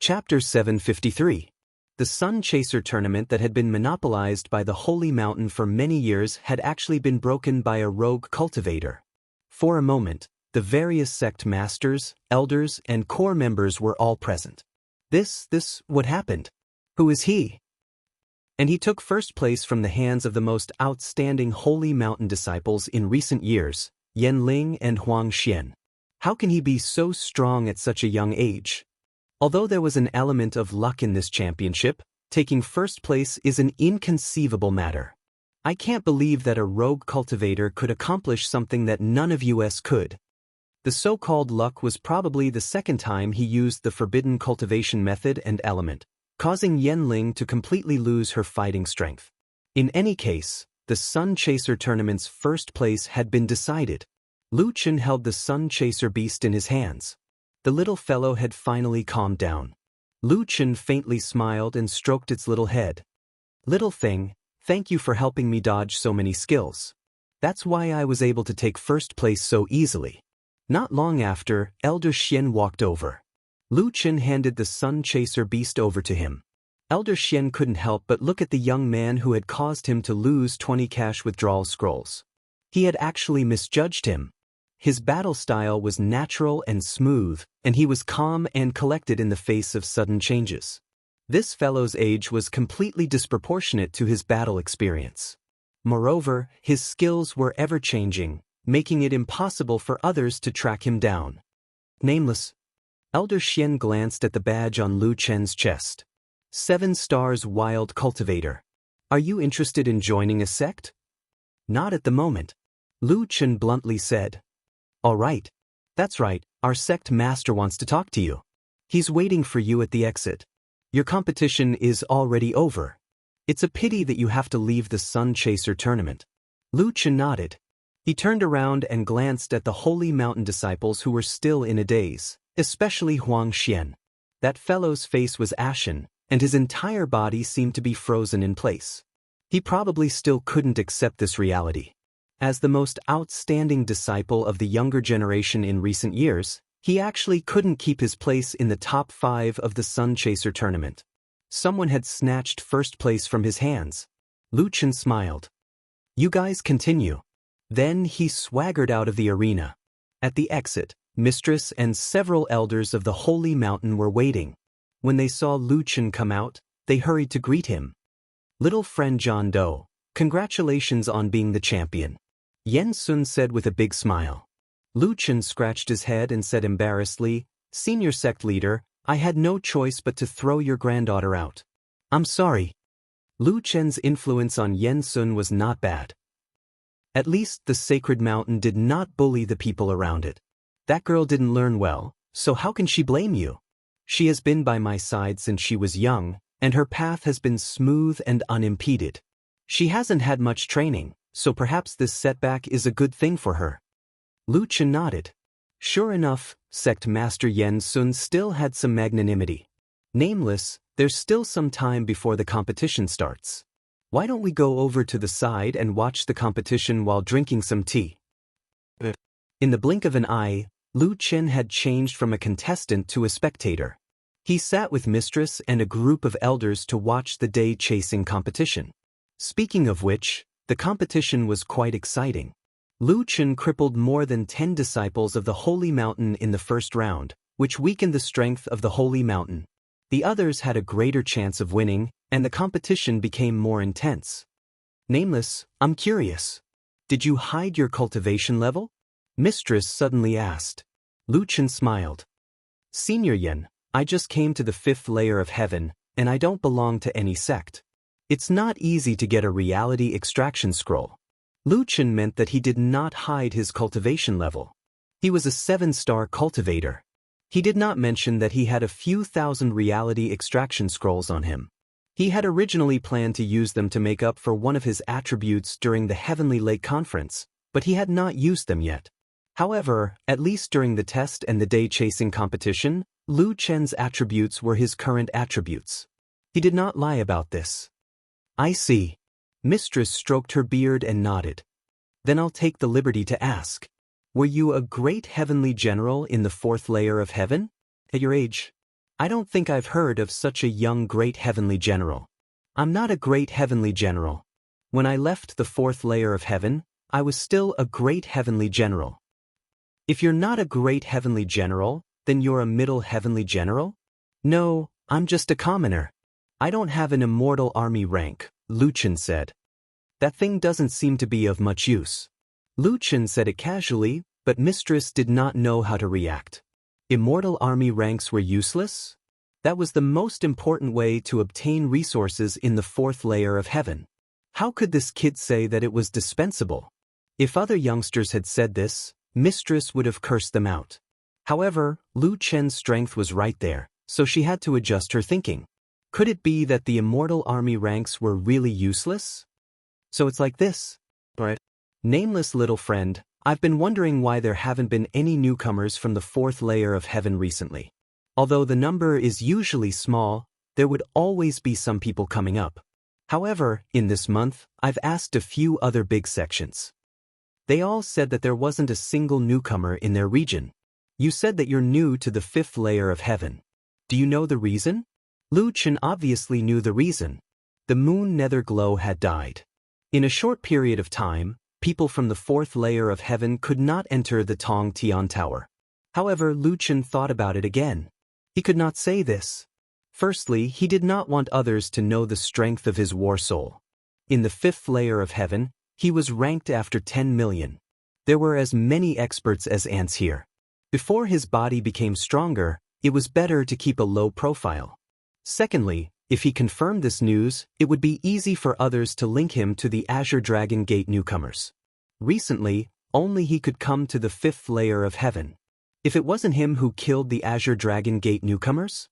Chapter 753. The Sun Chaser tournament that had been monopolized by the Holy Mountain for many years had actually been broken by a rogue cultivator. For a moment, the various sect masters, elders, and core members were all present. What happened? Who is he? And he took first place from the hands of the most outstanding Holy Mountain disciples in recent years, Yan Ling and Huang Xian. How can he be so strong at such a young age? Although there was an element of luck in this championship, taking first place is an inconceivable matter. I can't believe that a rogue cultivator could accomplish something that none of us could. The so-called luck was probably the second time he used the forbidden cultivation method and element, causing Yan Ling to completely lose her fighting strength. In any case, the Sun Chaser tournament's first place had been decided. Lu Chen held the Sun Chaser beast in his hands. The little fellow had finally calmed down. Lu Chen faintly smiled and stroked its little head. "Little thing, thank you for helping me dodge so many skills. That's why I was able to take first place so easily." Not long after, Elder Xian walked over. Lu Chen handed the Sun Chaser beast over to him. Elder Xian couldn't help but look at the young man who had caused him to lose 20 cash withdrawal scrolls. He had actually misjudged him. His battle style was natural and smooth, and he was calm and collected in the face of sudden changes. This fellow's age was completely disproportionate to his battle experience. Moreover, his skills were ever-changing, making it impossible for others to track him down. Nameless. Elder Xian glanced at the badge on Lu Chen's chest. 7 stars Wild Cultivator. Are you interested in joining a sect? Not at the moment. Lu Chen bluntly said. All right. That's right, our sect master wants to talk to you. He's waiting for you at the exit. Your competition is already over. It's a pity that you have to leave the Sun Chaser tournament. Lu Chen nodded. He turned around and glanced at the Holy Mountain disciples who were still in a daze, especially Huang Xian. That fellow's face was ashen, and his entire body seemed to be frozen in place. He probably still couldn't accept this reality. As the most outstanding disciple of the younger generation in recent years, he actually couldn't keep his place in the top 5 of the Sun Chaser tournament. Someone had snatched first place from his hands. Lu Chen smiled. You guys continue. Then he swaggered out of the arena. At the exit, Mistress and several elders of the Holy Mountain were waiting. When they saw Lu Chen come out, they hurried to greet him. Little friend John Doe, congratulations on being the champion. Yen Sun said with a big smile. Lu Chen scratched his head and said embarrassedly, Senior sect leader, I had no choice but to throw your granddaughter out. I'm sorry. Lu Chen's influence on Yen Sun was not bad. At least the sacred mountain did not bully the people around it. That girl didn't learn well, so how can she blame you? She has been by my side since she was young, and her path has been smooth and unimpeded. She hasn't had much training, so perhaps this setback is a good thing for her. Lu Chen nodded. Sure enough, Sect Master Yen Sun still had some magnanimity. Nameless, there's still some time before the competition starts. Why don't we go over to the side and watch the competition while drinking some tea? In the blink of an eye, Lu Chen had changed from a contestant to a spectator. He sat with Mistress and a group of elders to watch the day chasing competition. Speaking of which, the competition was quite exciting. Lu Chen crippled more than 10 disciples of the Holy Mountain in the first round, which weakened the strength of the Holy Mountain. The others had a greater chance of winning, and the competition became more intense. Nameless, I'm curious. Did you hide your cultivation level? Mistress suddenly asked. Lu Chen smiled. Senior Yen, I just came to the 5th layer of heaven, and I don't belong to any sect. It's not easy to get a reality extraction scroll. Lu Chen meant that he did not hide his cultivation level. He was a 7-star cultivator. He did not mention that he had a few thousand reality extraction scrolls on him. He had originally planned to use them to make up for one of his attributes during the Heavenly Lake Conference, but he had not used them yet. However, at least during the test and the day-chasing competition, Lu Chen's attributes were his current attributes. He did not lie about this. I see. Mistress stroked her beard and nodded. Then I'll take the liberty to ask. Were you a great heavenly general in the 4th layer of heaven? At your age? I don't think I've heard of such a young great heavenly general. I'm not a great heavenly general. When I left the fourth layer of heaven, I was still a great heavenly general. If you're not a great heavenly general, then you're a middle heavenly general? No, I'm just a commoner. I don't have an immortal army rank, Lu Chen said. That thing doesn't seem to be of much use. Lu Chen said it casually, but Mistress did not know how to react. Immortal army ranks were useless? That was the most important way to obtain resources in the fourth layer of heaven. How could this kid say that it was dispensable? If other youngsters had said this, Mistress would have cursed them out. However, Lu Chen's strength was right there, so she had to adjust her thinking. Could it be that the immortal army ranks were really useless? So it's like this, right? Nameless little friend, I've been wondering why there haven't been any newcomers from the fourth layer of heaven recently. Although the number is usually small, there would always be some people coming up. However, in this month, I've asked a few other big sections. They all said that there wasn't a single newcomer in their region. You said that you're new to the fifth layer of heaven. Do you know the reason? Lu Chen obviously knew the reason. The moon nether glow had died. In a short period of time, people from the fourth layer of heaven could not enter the Tong Tian Tower. However, Lu Chen thought about it again. He could not say this. Firstly, he did not want others to know the strength of his war soul. In the fifth layer of heaven, he was ranked after 10 million. There were as many experts as ants here. Before his body became stronger, it was better to keep a low profile. Secondly, if he confirmed this news, it would be easy for others to link him to the Azure Dragon Gate newcomers. Recently, only he could come to the fifth layer of heaven. If it wasn't him who killed the Azure Dragon Gate newcomers?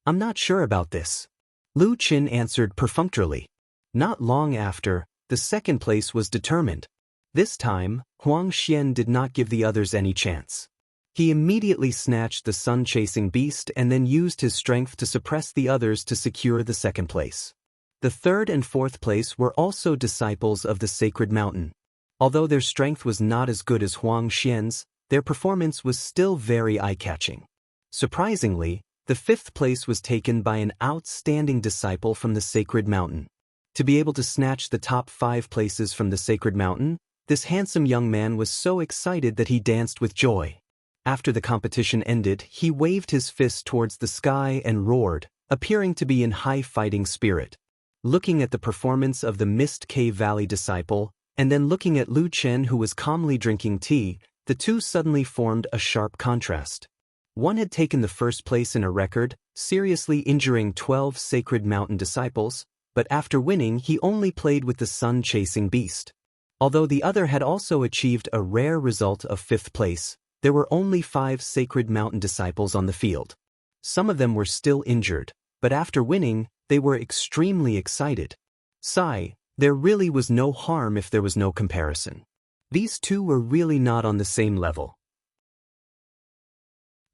I'm not sure about this. Lu Chen answered perfunctorily. Not long after, the second place was determined. This time, Huang Xian did not give the others any chance. He immediately snatched the sun-chasing beast and then used his strength to suppress the others to secure the second place. The third and fourth place were also disciples of the sacred mountain. Although their strength was not as good as Huang Xian's, their performance was still very eye-catching. Surprisingly, the fifth place was taken by an outstanding disciple from the sacred mountain. To be able to snatch the top 5 places from the sacred mountain, this handsome young man was so excited that he danced with joy. After the competition ended, he waved his fist towards the sky and roared, appearing to be in high fighting spirit. Looking at the performance of the Mist Cave Valley disciple, and then looking at Lu Chen who was calmly drinking tea, the two suddenly formed a sharp contrast. One had taken the first place in a record, seriously injuring 12 sacred mountain disciples, but after winning he only played with the sun-chasing beast. Although the other had also achieved a rare result of 5th place, there were only 5 sacred mountain disciples on the field. Some of them were still injured, but after winning, they were extremely excited. Sigh, there really was no harm if there was no comparison. These two were really not on the same level.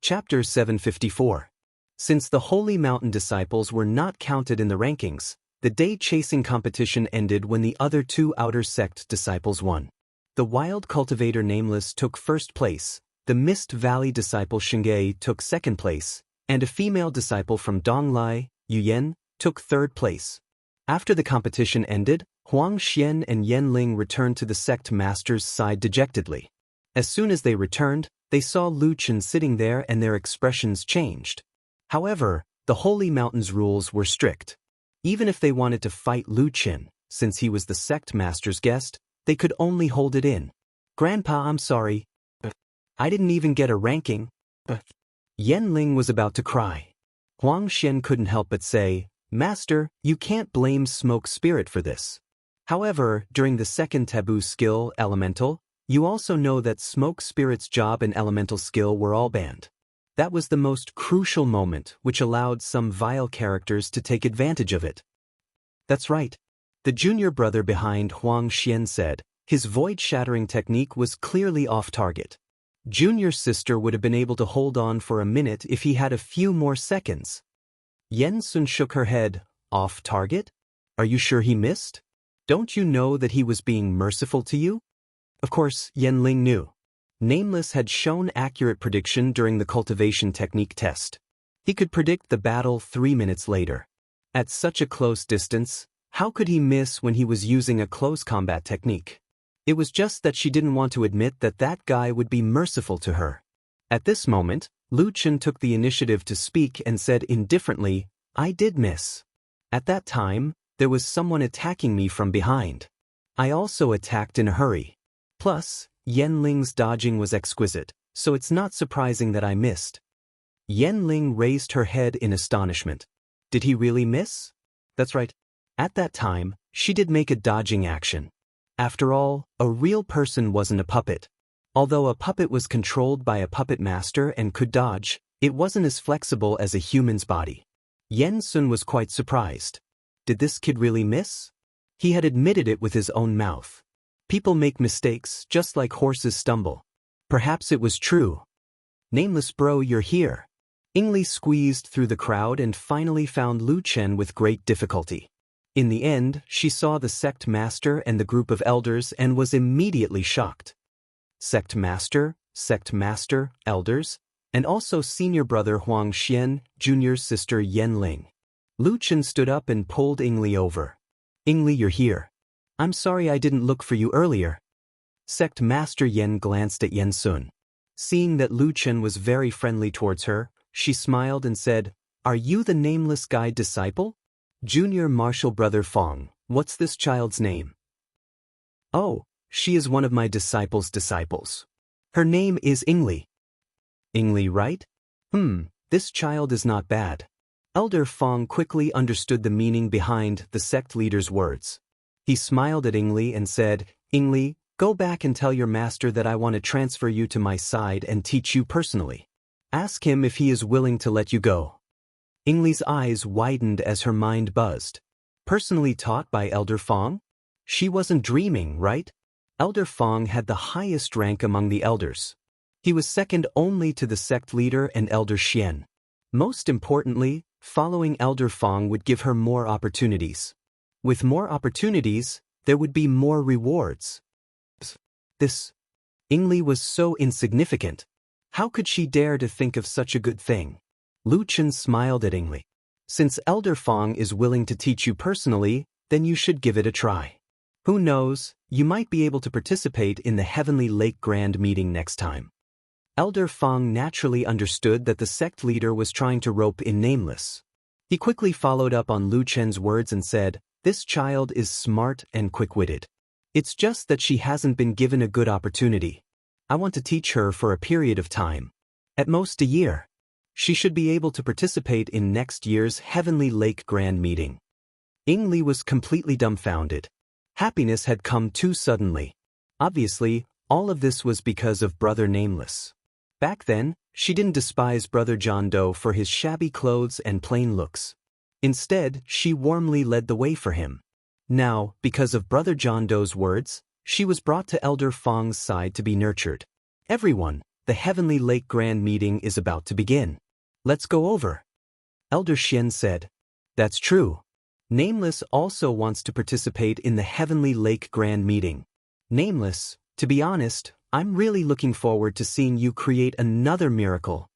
Chapter 754. Since the Holy Mountain disciples were not counted in the rankings, the day-chasing competition ended when the other 2 outer sect disciples won. The wild cultivator Nameless took 1st place, the Mist Valley disciple Xingye took 2nd place, and a female disciple from Donglai, Yuyan, took 3rd place. After the competition ended, Huang Xian and Yan Ling returned to the sect master's side dejectedly. As soon as they returned, they saw Lu Chen sitting there and their expressions changed. However, the Holy Mountain's rules were strict. Even if they wanted to fight Lu Chen, since he was the sect master's guest, they could only hold it in. Grandpa, I'm sorry, but I didn't even get a ranking. Yan Ling was about to cry. Huang Xian couldn't help but say, Master, you can't blame Smoke Spirit for this. However, during the second taboo skill, Elemental, you also know that Smoke Spirit's job and Elemental skill were all banned. That was the most crucial moment which allowed some vile characters to take advantage of it. That's right. The junior brother behind Huang Xian said, his void-shattering technique was clearly off-target. Junior's sister would have been able to hold on for a minute if he had a few more seconds. Yen Sun shook her head. Off-target? Are you sure he missed? Don't you know that he was being merciful to you? Of course, Yan Ling knew. Nameless had shown accurate prediction during the cultivation technique test. He could predict the battle 3 minutes later. At such a close distance, how could he miss when he was using a close combat technique? It was just that she didn't want to admit that that guy would be merciful to her. At this moment, Lu Chen took the initiative to speak and said indifferently, "I did miss. At that time, there was someone attacking me from behind. I also attacked in a hurry. Plus, Yan Ling's dodging was exquisite, so it's not surprising that I missed." Yan Ling raised her head in astonishment. Did he really miss? That's right. At that time, she did make a dodging action. After all, a real person wasn't a puppet. Although a puppet was controlled by a puppet master and could dodge, it wasn't as flexible as a human's body. Yen Sun was quite surprised. Did this kid really miss? He had admitted it with his own mouth. People make mistakes just like horses stumble. Perhaps it was true. "Nameless bro, you're here." Ingli squeezed through the crowd and finally found Lu Chen with great difficulty. In the end, she saw the sect master and the group of elders and was immediately shocked. Sect master, elders, and also senior brother Huang Xian, junior sister Yan Ling. Lu Chen stood up and pulled Ingli over. "Ingli, you're here. I'm sorry I didn't look for you earlier." Sect master Yen glanced at Yen Sun. Seeing that Lu Chen was very friendly towards her, she smiled and said, "Are you the nameless guide disciple?" "Junior martial brother Fong, what's this child's name?" "Oh, she is one of my disciples' disciples. Her name is Ingli." "Ingli, right? This child is not bad." Elder Fong quickly understood the meaning behind the sect leader's words. He smiled at Ingli and said, "Ingli, go back and tell your master that I want to transfer you to my side and teach you personally. Ask him if he is willing to let you go." Ingli's eyes widened as her mind buzzed. Personally taught by Elder Fong? She wasn't dreaming, right? Elder Fong had the highest rank among the elders. He was second only to the sect leader and Elder Xian. Most importantly, following Elder Fong would give her more opportunities. With more opportunities, there would be more rewards. This Ingli was so insignificant. How could she dare to think of such a good thing? Lu Chen smiled at Ingli. "Since Elder Fong is willing to teach you personally, then you should give it a try. Who knows, you might be able to participate in the Heavenly Lake Grand Meeting next time." Elder Fong naturally understood that the sect leader was trying to rope in Nameless. He quickly followed up on Lu Chen's words and said, "This child is smart and quick-witted. It's just that she hasn't been given a good opportunity. I want to teach her for a period of time. At most a year. She should be able to participate in next year's Heavenly Lake Grand Meeting." Ingli was completely dumbfounded. Happiness had come too suddenly. Obviously, all of this was because of Brother Nameless. Back then, she didn't despise Brother John Doe for his shabby clothes and plain looks. Instead, she warmly led the way for him. Now, because of Brother John Doe's words, she was brought to Elder Fong's side to be nurtured. "Everyone, the Heavenly Lake Grand Meeting is about to begin. Let's go over." Elder Xian said, "That's true. Nameless also wants to participate in the Heavenly Lake Grand Meeting. Nameless, to be honest, I'm really looking forward to seeing you create another miracle."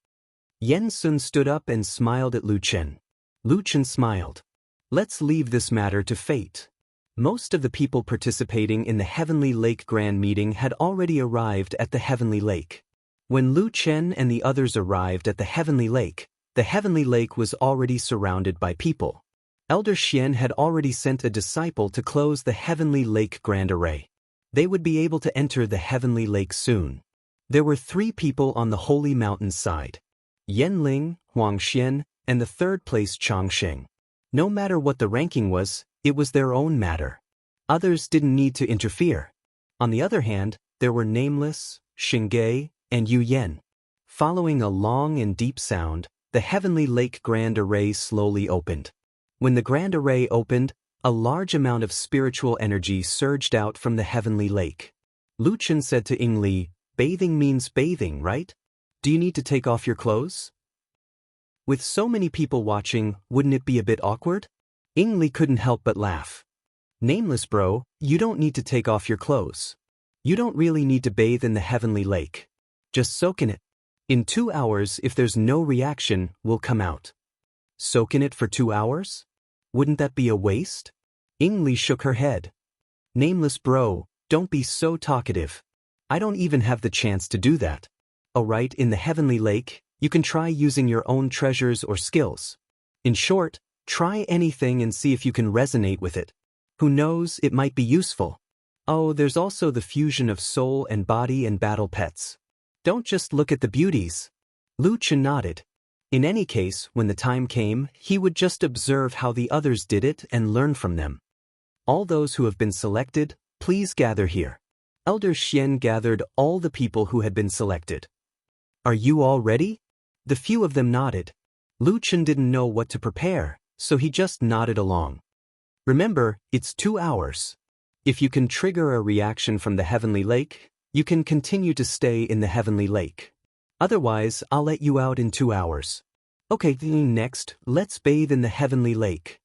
Yen Sun stood up and smiled at Lu Chen. Lu Chen smiled. "Let's leave this matter to fate." Most of the people participating in the Heavenly Lake Grand Meeting had already arrived at the Heavenly Lake. When Lu Chen and the others arrived at the Heavenly Lake was already surrounded by people. Elder Xian had already sent a disciple to close the Heavenly Lake Grand Array. They would be able to enter the Heavenly Lake soon. There were 3 people on the Holy Mountain's side: Yan Ling, Huang Xian, and the third place Changsheng. No matter what the ranking was, it was their own matter. Others didn't need to interfere. On the other hand, there were Nameless, Xingge, and Yu Yen. Following a long and deep sound, the Heavenly Lake Grand Array slowly opened. When the Grand Array opened, a large amount of spiritual energy surged out from the Heavenly Lake. Lu Chen said to Ingli, "Bathing means bathing, right? Do you need to take off your clothes?" With so many people watching, wouldn't it be a bit awkward? Ingli couldn't help but laugh. "Nameless bro, you don't need to take off your clothes. You don't really need to bathe in the Heavenly Lake. Just soak in it." In 2 hours, if there's no reaction, we'll come out. Soak in it for 2 hours? Wouldn't that be a waste? Ingli shook her head. Nameless bro, don't be so talkative. I don't even have the chance to do that. Alright, in the heavenly lake, you can try using your own treasures or skills. In short, try anything and see if you can resonate with it. Who knows, it might be useful. Oh, there's also the fusion of soul and body and battle pets. Don't just look at the beauties. Lu Chen nodded. In any case, when the time came, he would just observe how the others did it and learn from them. All those who have been selected, please gather here. Elder Xian gathered all the people who had been selected. Are you all ready? The few of them nodded. Lu Chen didn't know what to prepare, so he just nodded along. Remember, it's 2 hours. If you can trigger a reaction from the heavenly lake, you can continue to stay in the heavenly lake. Otherwise, I'll let you out in 2 hours. Okay, next, let's bathe in the heavenly lake.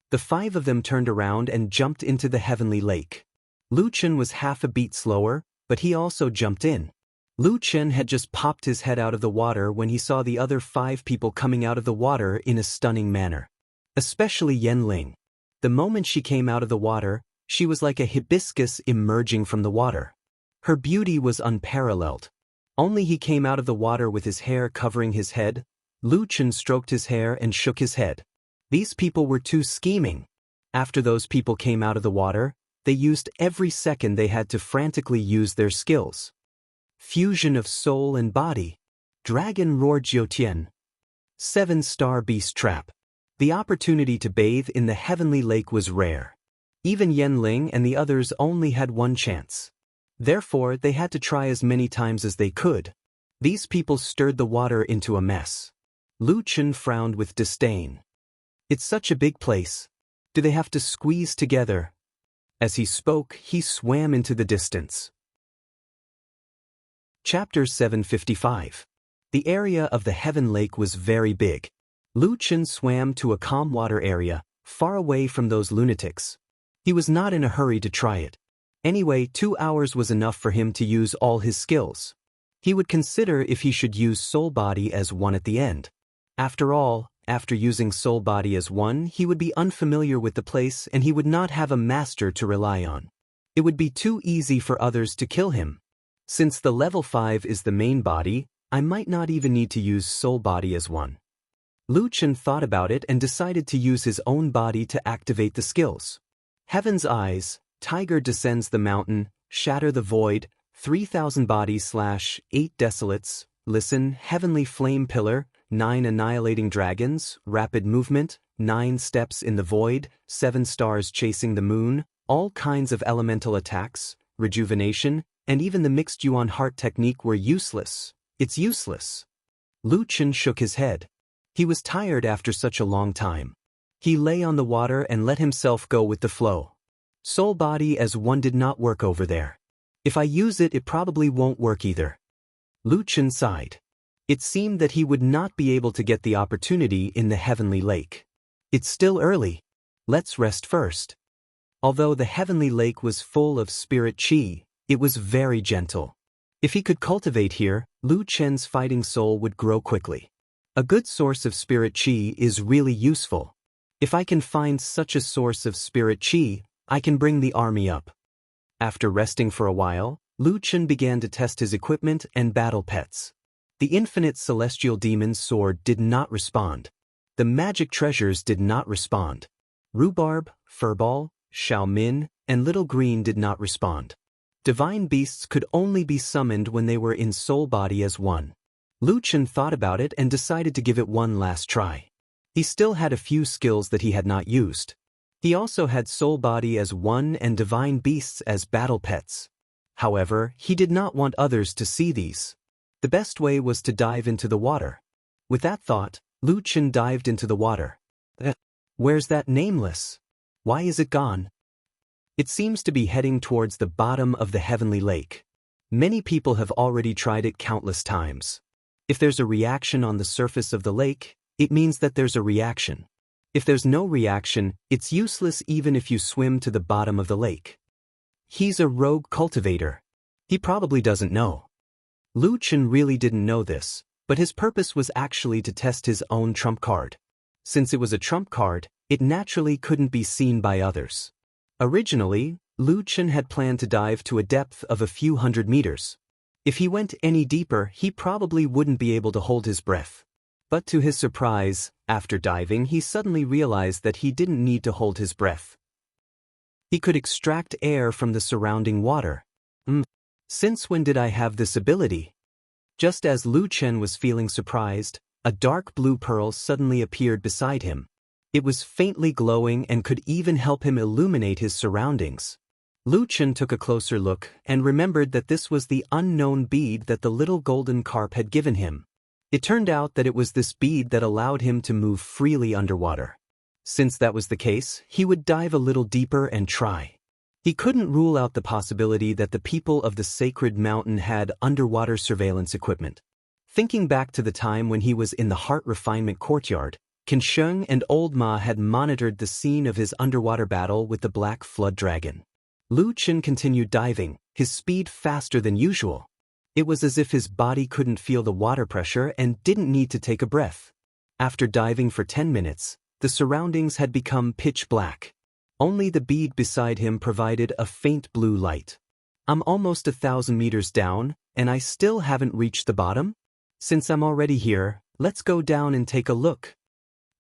The 5 of them turned around and jumped into the heavenly lake. Lu Chen was half a beat slower, but he also jumped in. Lu Chen had just popped his head out of the water when he saw the other 5 people coming out of the water in a stunning manner. Especially Yan Ling. The moment she came out of the water, she was like a hibiscus emerging from the water. Her beauty was unparalleled. Only he came out of the water with his hair covering his head. Lu Chen stroked his hair and shook his head. These people were too scheming. After those people came out of the water, they used every second they had to frantically use their skills. Fusion of soul and body. Dragon Roar Jiutian. 7-star beast trap. The opportunity to bathe in the heavenly lake was rare. Even Yan Ling and the others only had one chance. Therefore, they had to try as many times as they could. These people stirred the water into a mess. Lu Chen frowned with disdain. It's such a big place. Do they have to squeeze together? As he spoke, he swam into the distance. Chapter 755. The area of the Heaven Lake was very big. Lu Chen swam to a calm water area, far away from those lunatics. He was not in a hurry to try it. Anyway, 2 hours was enough for him to use all his skills. He would consider if he should use soul body as one at the end. After all, after using soul body as one, he would be unfamiliar with the place and he would not have a master to rely on. It would be too easy for others to kill him. Since the level 5 is the main body, I might not even need to use soul body as one. Lu Chen thought about it and decided to use his own body to activate the skills. Heaven's Eyes, Tiger Descends the Mountain, Shatter the Void, 3000 Bodies / 8 Desolates, Listen, Heavenly Flame Pillar, 9 Annihilating Dragons, Rapid Movement, 9 Steps in the Void, 7 Stars Chasing the Moon, all kinds of elemental attacks, rejuvenation, and even the mixed Yuan heart technique were useless. It's useless. Lu Chen shook his head. He was tired after such a long time. He lay on the water and let himself go with the flow. Soul body as one did not work over there. If I use it, it probably won't work either. Lu Chen sighed. It seemed that he would not be able to get the opportunity in the heavenly lake. It's still early. Let's rest first. Although the heavenly lake was full of spirit chi, it was very gentle. If he could cultivate here, Lu Chen's fighting soul would grow quickly. A good source of spirit chi is really useful. If I can find such a source of spirit chi, I can bring the army up. After resting for a while, Lu Chen began to test his equipment and battle pets. The infinite celestial demon's sword did not respond. The magic treasures did not respond. Rhubarb, Furball, Xiaomin, and Little Green did not respond. Divine beasts could only be summoned when they were in soul body as one. Lu Chen thought about it and decided to give it one last try. He still had a few skills that he had not used. He also had soul body as one and divine beasts as battle pets. However, he did not want others to see these. The best way was to dive into the water. With that thought, Lu Chen dived into the water. Where's that nameless? Why is it gone? It seems to be heading towards the bottom of the heavenly lake. Many people have already tried it countless times. If there's a reaction on the surface of the lake, it means that there's a reaction. If there's no reaction, it's useless even if you swim to the bottom of the lake. He's a rogue cultivator. He probably doesn't know. Lu Chen really didn't know this, But his purpose was actually to test his own trump card. Since it was a trump card, it naturally couldn't be seen by others. Originally, Lu Chen had planned to dive to a depth of a few hundred meters. If he went any deeper, he probably wouldn't be able to hold his breath. But to his surprise, after diving, he suddenly realized that he didn't need to hold his breath. He could extract air from the surrounding water. Since when did I have this ability? Just as Lu Chen was feeling surprised, a dark blue pearl suddenly appeared beside him. It was faintly glowing and could even help him illuminate his surroundings. Lu Chen took a closer look and remembered that this was the unknown bead that the little golden carp had given him. It turned out that it was this bead that allowed him to move freely underwater. Since that was the case, he would dive a little deeper and try. He couldn't rule out the possibility that the people of the sacred mountain had underwater surveillance equipment. Thinking back to the time when he was in the heart refinement courtyard, Qin Sheng and Old Ma had monitored the scene of his underwater battle with the black flood dragon. Lu Chen continued diving, his speed faster than usual. It was as if his body couldn't feel the water pressure and didn't need to take a breath. After diving for 10 minutes, the surroundings had become pitch black. Only the bead beside him provided a faint blue light. I'm almost 1,000 meters down, and I still haven't reached the bottom? Since I'm already here, let's go down and take a look.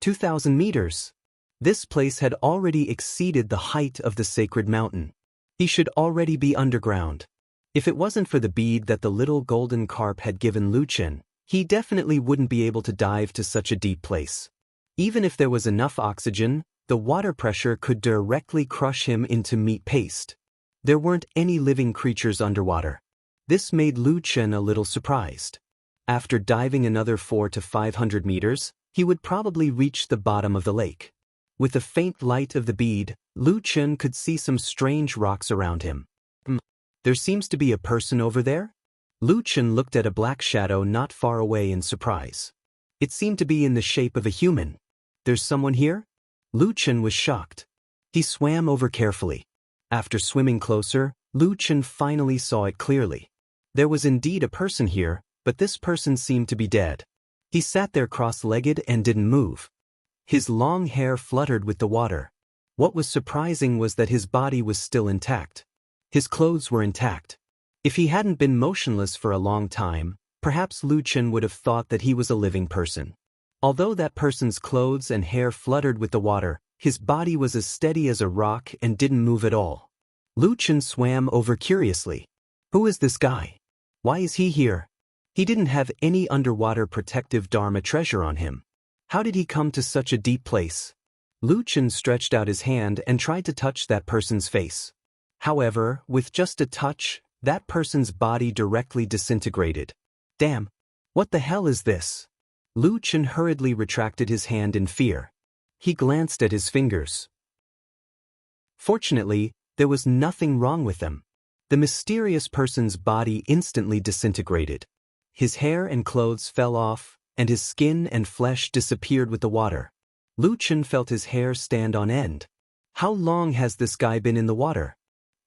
2,000 meters. This place had already exceeded the height of the sacred mountain. He should already be underground. If it wasn't for the bead that the little golden carp had given Lu Chen, he definitely wouldn't be able to dive to such a deep place. Even if there was enough oxygen, the water pressure could directly crush him into meat paste. There weren't any living creatures underwater. This made Lu Chen a little surprised. After diving another 400 to 500 meters, he would probably reach the bottom of the lake. With the faint light of the bead, Lu Chen could see some strange rocks around him. There seems to be a person over there? Lu Chen looked at a black shadow not far away in surprise. It seemed to be in the shape of a human. There's someone here? Lu Chen was shocked. He swam over carefully. After swimming closer, Lu Chen finally saw it clearly. There was indeed a person here, but this person seemed to be dead. He sat there cross-legged and didn't move. His long hair fluttered with the water. What was surprising was that his body was still intact. His clothes were intact. If he hadn't been motionless for a long time, perhaps Lu Chen would have thought that he was a living person. Although that person's clothes and hair fluttered with the water, his body was as steady as a rock and didn't move at all. Lu Chen swam over curiously. Who is this guy? Why is he here? He didn't have any underwater protective Dharma treasure on him. How did he come to such a deep place? Lu Chen stretched out his hand and tried to touch that person's face. However, with just a touch, that person's body directly disintegrated. Damn! What the hell is this? Lu Chen hurriedly retracted his hand in fear. He glanced at his fingers. Fortunately, there was nothing wrong with them. The mysterious person's body instantly disintegrated. His hair and clothes fell off, and his skin and flesh disappeared with the water. Lu Chen felt his hair stand on end. How long has this guy been in the water?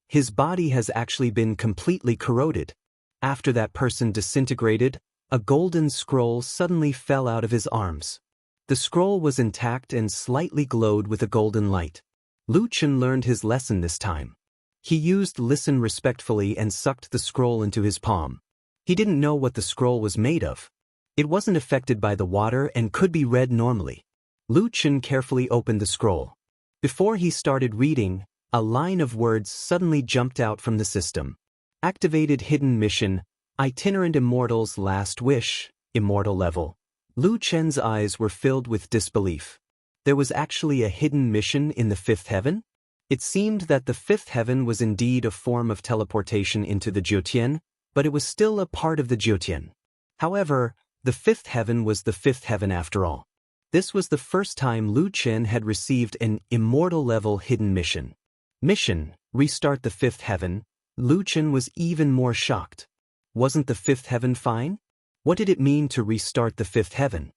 His body has actually been completely corroded. After that person disintegrated, a golden scroll suddenly fell out of his arms. The scroll was intact and slightly glowed with a golden light. Lu Chen learned his lesson this time. He used listen respectfully and sucked the scroll into his palm. He didn't know what the scroll was made of. It wasn't affected by the water and could be read normally. Lu Chen carefully opened the scroll. Before he started reading, a line of words suddenly jumped out from the system. Activated hidden mission, itinerant immortal's last wish, immortal level. Lu Chen's eyes were filled with disbelief. There was actually a hidden mission in the fifth heaven? It seemed that the fifth heaven was indeed a form of teleportation into the Jiutian, but it was still a part of the Jiutian. However, the fifth heaven was the fifth heaven after all. This was the first time Lu Chen had received an immortal-level hidden mission. Mission, restart the fifth heaven. Lu Chen was even more shocked. Wasn't the fifth heaven fine? What did it mean to restart the fifth heaven?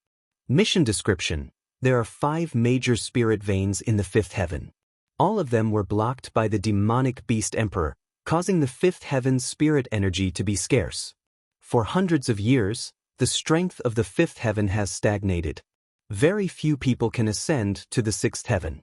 Mission description. There are 5 major spirit veins in the fifth heaven. All of them were blocked by the demonic beast emperor, causing the fifth heaven's spirit energy to be scarce. For hundreds of years, the strength of the fifth heaven has stagnated. Very few people can ascend to the sixth heaven.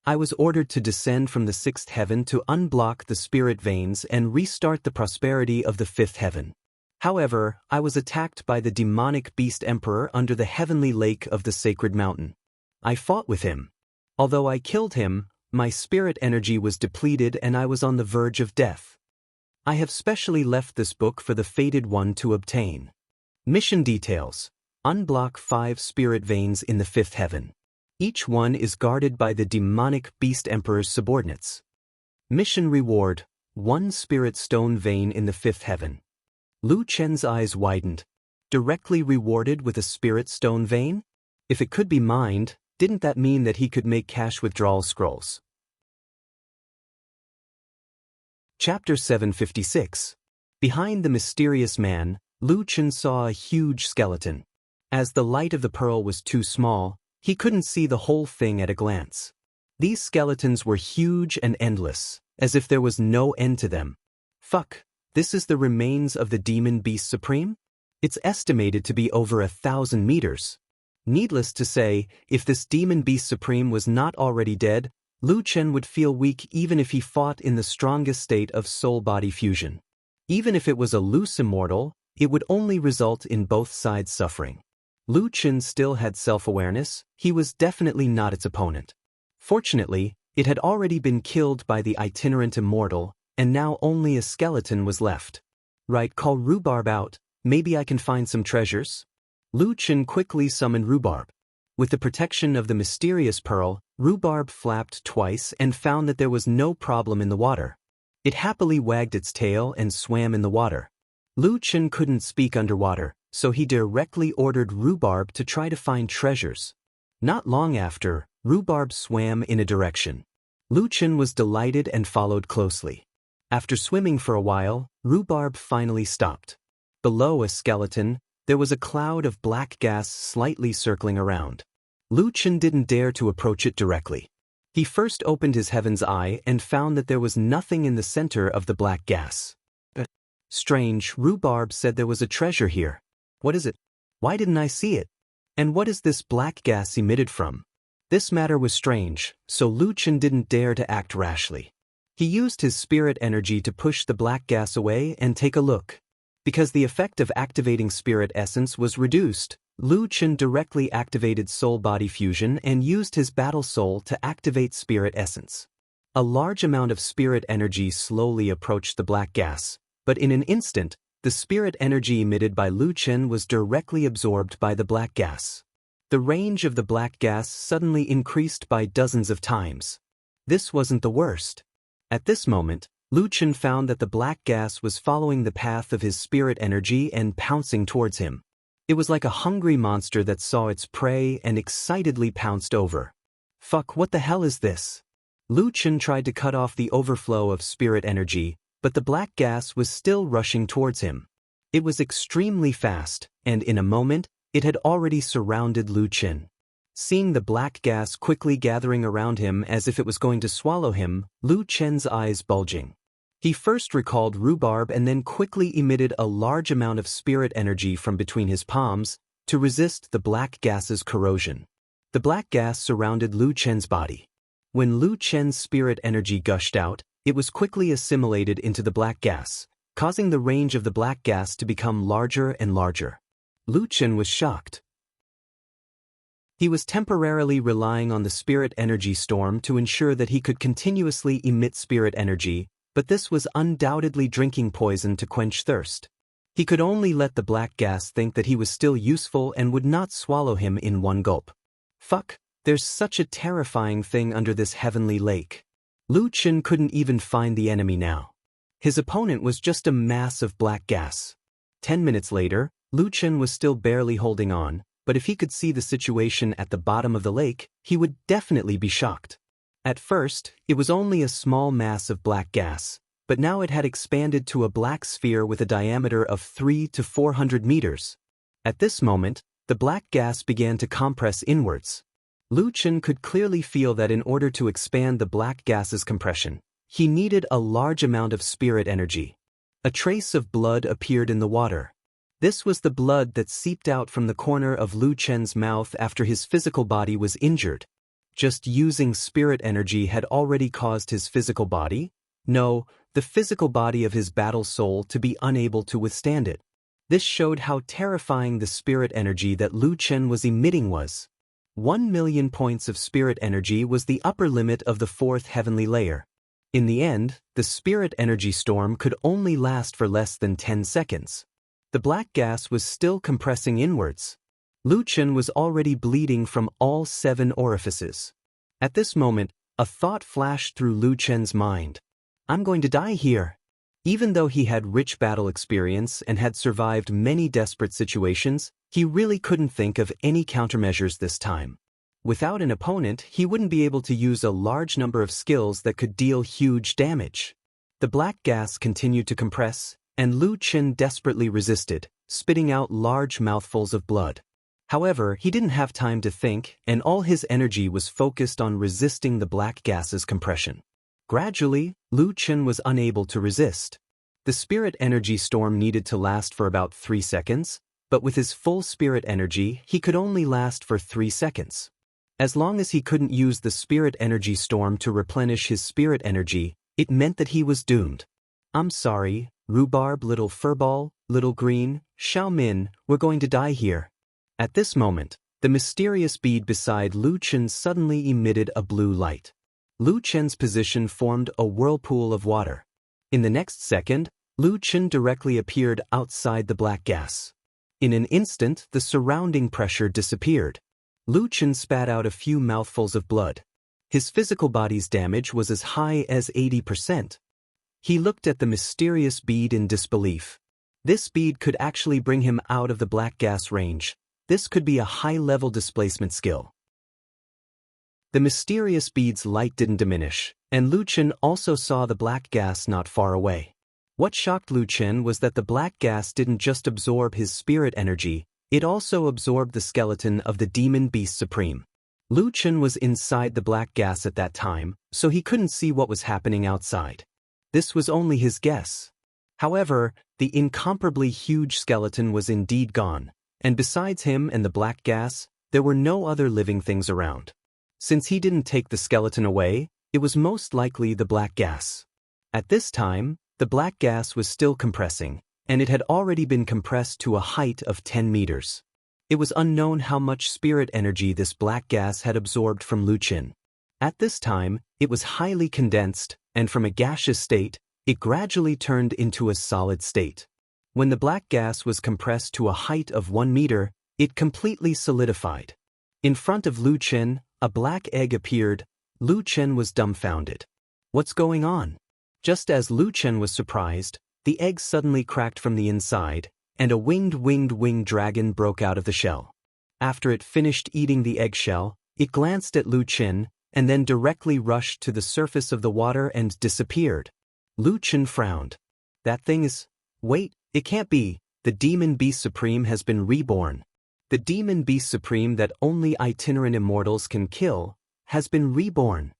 I was ordered to descend from the sixth heaven to unblock the spirit veins and restart the prosperity of the fifth heaven. However, I was attacked by the demonic beast emperor under the heavenly lake of the sacred mountain. I fought with him. Although I killed him, my spirit energy was depleted and I was on the verge of death. I have specially left this book for the fated one to obtain. Mission details. Unblock 5 spirit veins in the fifth heaven. Each one is guarded by the demonic beast emperor's subordinates. Mission reward. 1 spirit stone vein in the fifth heaven. Lu Chen's eyes widened. Directly rewarded with a spirit stone vein? If it could be mined, didn't that mean that he could make cash withdrawal scrolls? Chapter 756. Behind the mysterious man, Lu Chen saw a huge skeleton. As the light of the pearl was too small, he couldn't see the whole thing at a glance. These skeletons were huge and endless, as if there was no end to them. Fuck, this is the remains of the demon beast supreme? It's estimated to be over 1,000 meters. Needless to say, if this demon beast supreme was not already dead, Lu Chen would feel weak even if he fought in the strongest state of soul-body fusion. Even if it was a loose immortal, it would only result in both sides suffering. Lu Chen still had self-awareness, he was definitely not its opponent. Fortunately, it had already been killed by the itinerant immortal, and now only a skeleton was left. Right, call Rhubarb out, maybe I can find some treasures? Lu Chen quickly summoned Rhubarb. With the protection of the mysterious pearl, Rhubarb flapped twice and found that there was no problem in the water. It happily wagged its tail and swam in the water. Lu Chen couldn't speak underwater, so he directly ordered Rhubarb to try to find treasures. Not long after, Rhubarb swam in a direction. Lu Chen was delighted and followed closely. After swimming for a while, Rhubarb finally stopped. Below a skeleton, there was a cloud of black gas slightly circling around. Lu Chen didn't dare to approach it directly. He first opened his heaven's eye and found that there was nothing in the center of the black gas. Strange, Rhubarb said there was a treasure here. What is it? Why didn't I see it? And what is this black gas emitted from? This matter was strange, so Lu Chen didn't dare to act rashly. He used his spirit energy to push the black gas away and take a look. Because the effect of activating spirit essence was reduced, Lu Chen directly activated soul-body fusion and used his battle soul to activate spirit essence. A large amount of spirit energy slowly approached the black gas, but in an instant, the spirit energy emitted by Lu Chen was directly absorbed by the black gas. The range of the black gas suddenly increased by dozens of times. This wasn't the worst. At this moment, Lu Chen found that the black gas was following the path of his spirit energy and pouncing towards him. It was like a hungry monster that saw its prey and excitedly pounced over. Fuck, what the hell is this? Lu Chen tried to cut off the overflow of spirit energy, but the black gas was still rushing towards him. It was extremely fast, and in a moment, it had already surrounded Lu Chen. Seeing the black gas quickly gathering around him as if it was going to swallow him, Lu Chen's eyes bulging. He first recalled Rhubarb and then quickly emitted a large amount of spirit energy from between his palms to resist the black gas's corrosion. The black gas surrounded Lu Chen's body. When Lu Chen's spirit energy gushed out, it was quickly assimilated into the black gas, causing the range of the black gas to become larger and larger. Lu Chen was shocked. He was temporarily relying on the spirit energy storm to ensure that he could continuously emit spirit energy, but this was undoubtedly drinking poison to quench thirst. He could only let the black gas think that he was still useful and would not swallow him in one gulp. Fuck, there's such a terrifying thing under this heavenly lake. Lu Chen couldn't even find the enemy now. His opponent was just a mass of black gas. 10 minutes later, Lu Chen was still barely holding on, but if he could see the situation at the bottom of the lake, he would definitely be shocked. At first, it was only a small mass of black gas, but now it had expanded to a black sphere with a diameter of 300 to 400 meters. At this moment, the black gas began to compress inwards. Lu Chen could clearly feel that in order to expand the black gas's compression, he needed a large amount of spirit energy. A trace of blood appeared in the water. This was the blood that seeped out from the corner of Lu Chen's mouth after his physical body was injured. Just using spirit energy had already caused his physical body, no, the physical body of his battle soul, to be unable to withstand it. This showed how terrifying the spirit energy that Lu Chen was emitting was. 1,000,000 points of spirit energy was the upper limit of the fourth heavenly layer. In the end, the spirit energy storm could only last for less than 10 seconds. The black gas was still compressing inwards. Lu Chen was already bleeding from all 7 orifices. At this moment, a thought flashed through Lu Chen's mind. I'm going to die here. Even though he had rich battle experience and had survived many desperate situations, he really couldn't think of any countermeasures this time. Without an opponent, he wouldn't be able to use a large number of skills that could deal huge damage. The black gas continued to compress, and Lu Chen desperately resisted, spitting out large mouthfuls of blood. However, he didn't have time to think, and all his energy was focused on resisting the black gas's compression. Gradually, Lu Chen was unable to resist. The spirit energy storm needed to last for about 3 seconds, but with his full spirit energy, he could only last for 3 seconds. As long as he couldn't use the spirit energy storm to replenish his spirit energy, it meant that he was doomed. I'm sorry, Rhubarb, little furball, little green, Xiaomin, we're going to die here. At this moment, the mysterious bead beside Lu Chen suddenly emitted a blue light. Lu Chen's position formed a whirlpool of water. In the next second, Lu Chen directly appeared outside the black gas. In an instant, the surrounding pressure disappeared. Lu Chen spat out a few mouthfuls of blood. His physical body's damage was as high as 80%. He looked at the mysterious bead in disbelief. This bead could actually bring him out of the black gas range. This could be a high-level displacement skill. The mysterious bead's light didn't diminish, and Lu Chen also saw the black gas not far away. What shocked Lu Chen was that the black gas didn't just absorb his spirit energy, it also absorbed the skeleton of the demon beast supreme. Lu Chen was inside the black gas at that time, so he couldn't see what was happening outside. This was only his guess. However, the incomparably huge skeleton was indeed gone, and besides him and the black gas, there were no other living things around. Since he didn't take the skeleton away, it was most likely the black gas. At this time, the black gas was still compressing, and it had already been compressed to a height of 10 meters. It was unknown how much spirit energy this black gas had absorbed from Lu Chen. At this time, it was highly condensed, and from a gaseous state, it gradually turned into a solid state. When the black gas was compressed to a height of 1 meter, it completely solidified. In front of Lu Chen, a black egg appeared. Lu Chen was dumbfounded. What's going on? Just as Lu Chen was surprised, the egg suddenly cracked from the inside, and a winged dragon broke out of the shell. After it finished eating the eggshell, it glanced at Lu Chen, and then directly rushed to the surface of the water and disappeared. Lu Chen frowned. That thing is... Wait, it can't be. The demon beast supreme has been reborn. The demon beast supreme that only itinerant immortals can kill has been reborn.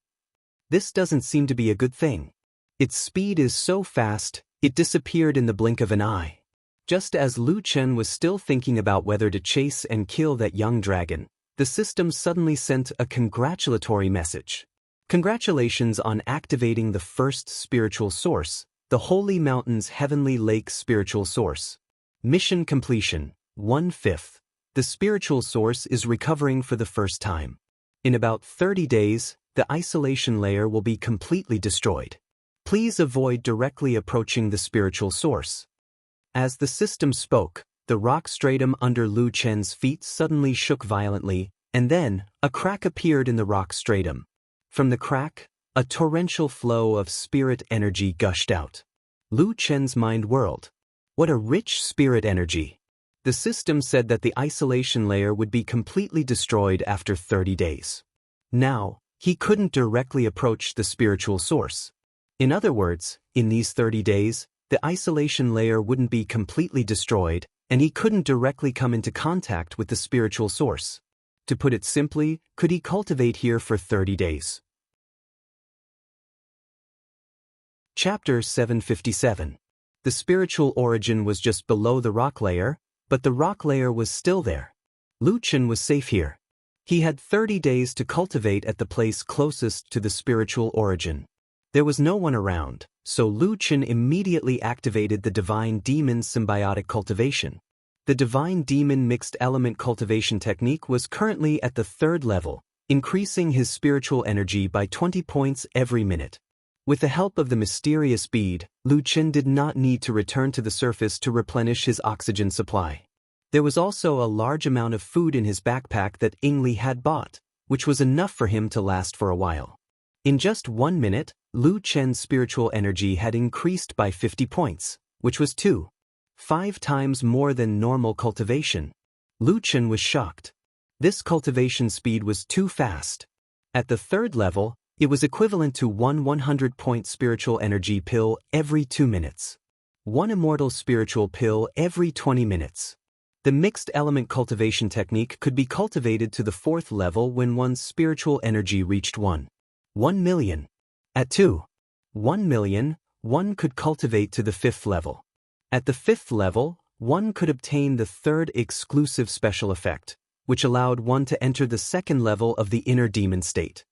This doesn't seem to be a good thing. Its speed is so fast, it disappeared in the blink of an eye. Just as Lu Chen was still thinking about whether to chase and kill that young dragon, the system suddenly sent a congratulatory message. Congratulations on activating the first spiritual source, the Holy Mountain's Heavenly Lake spiritual source. Mission completion, 1/5. The spiritual source is recovering for the first time. In about 30 days, the isolation layer will be completely destroyed. Please avoid directly approaching the spiritual source. As the system spoke, the rock stratum under Lu Chen's feet suddenly shook violently, and then, a crack appeared in the rock stratum. From the crack, a torrential flow of spirit energy gushed out. Lu Chen's mind whirled. What a rich spirit energy! The system said that the isolation layer would be completely destroyed after 30 days. Now, he couldn't directly approach the spiritual source. In other words, in these 30 days, the isolation layer wouldn't be completely destroyed, and he couldn't directly come into contact with the spiritual source. To put it simply, could he cultivate here for 30 days? Chapter 757. The spiritual origin was just below the rock layer, But the rock layer was still there. Lu Chen was safe here. He had 30 days to cultivate at the place closest to the spiritual origin. There was no one around, so Lu Chen immediately activated the Divine Demon symbiotic cultivation. The Divine Demon mixed element cultivation technique was currently at the 3rd level, increasing his spiritual energy by 20 points every minute. With the help of the mysterious bead, Lu Chen did not need to return to the surface to replenish his oxygen supply. There was also a large amount of food in his backpack that Ingli had bought, which was enough for him to last for a while. In just 1 minute, Lu Chen's spiritual energy had increased by 50 points, which was 5 times more than normal cultivation. Lu Chen was shocked. This cultivation speed was too fast. At the 3rd level, it was equivalent to one 100-point spiritual energy pill every 2 minutes. One immortal spiritual pill every 20 minutes. The mixed element cultivation technique could be cultivated to the 4th level when one's spiritual energy reached 1 million. At 1 million, one could cultivate to the 5th level. At the 5th level, one could obtain the 3rd exclusive special effect, which allowed one to enter the 2nd level of the inner demon state.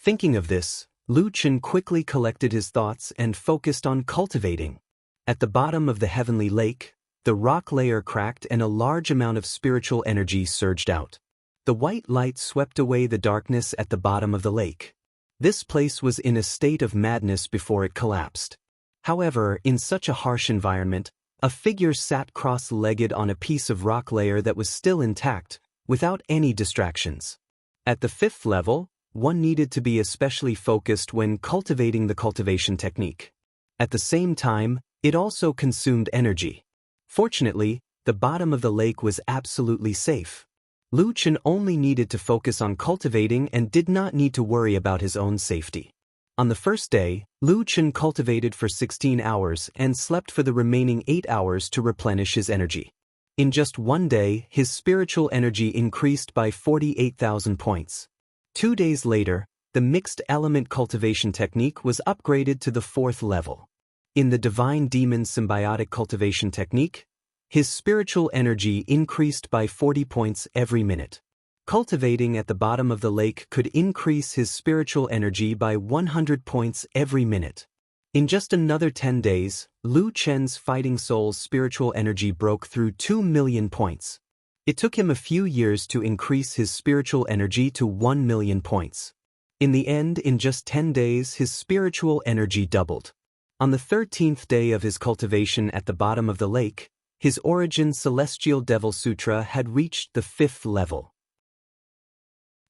Thinking of this, Lu Chen quickly collected his thoughts and focused on cultivating. At the bottom of the heavenly lake, the rock layer cracked and a large amount of spiritual energy surged out. The white light swept away the darkness at the bottom of the lake. This place was in a state of madness before it collapsed. However, in such a harsh environment, a figure sat cross-legged on a piece of rock layer that was still intact, without any distractions. At the 5th level, one needed to be especially focused when cultivating the cultivation technique. At the same time, it also consumed energy. Fortunately, the bottom of the lake was absolutely safe. Lu Chen only needed to focus on cultivating and did not need to worry about his own safety. On the first day, Lu Chen cultivated for 16 hours and slept for the remaining 8 hours to replenish his energy. In just 1 day, his spiritual energy increased by 48,000 points. 2 days later, the mixed element cultivation technique was upgraded to the 4th level. In the Divine Demon symbiotic cultivation technique, his spiritual energy increased by 40 points every minute. Cultivating at the bottom of the lake could increase his spiritual energy by 100 points every minute. In just another 10 days, Lu Chen's fighting soul's spiritual energy broke through 2 million points. It took him a few years to increase his spiritual energy to 1 million points. In the end, in just 10 days, his spiritual energy doubled. On the 13th day of his cultivation at the bottom of the lake, his origin Celestial Devil Sutra had reached the 5th level.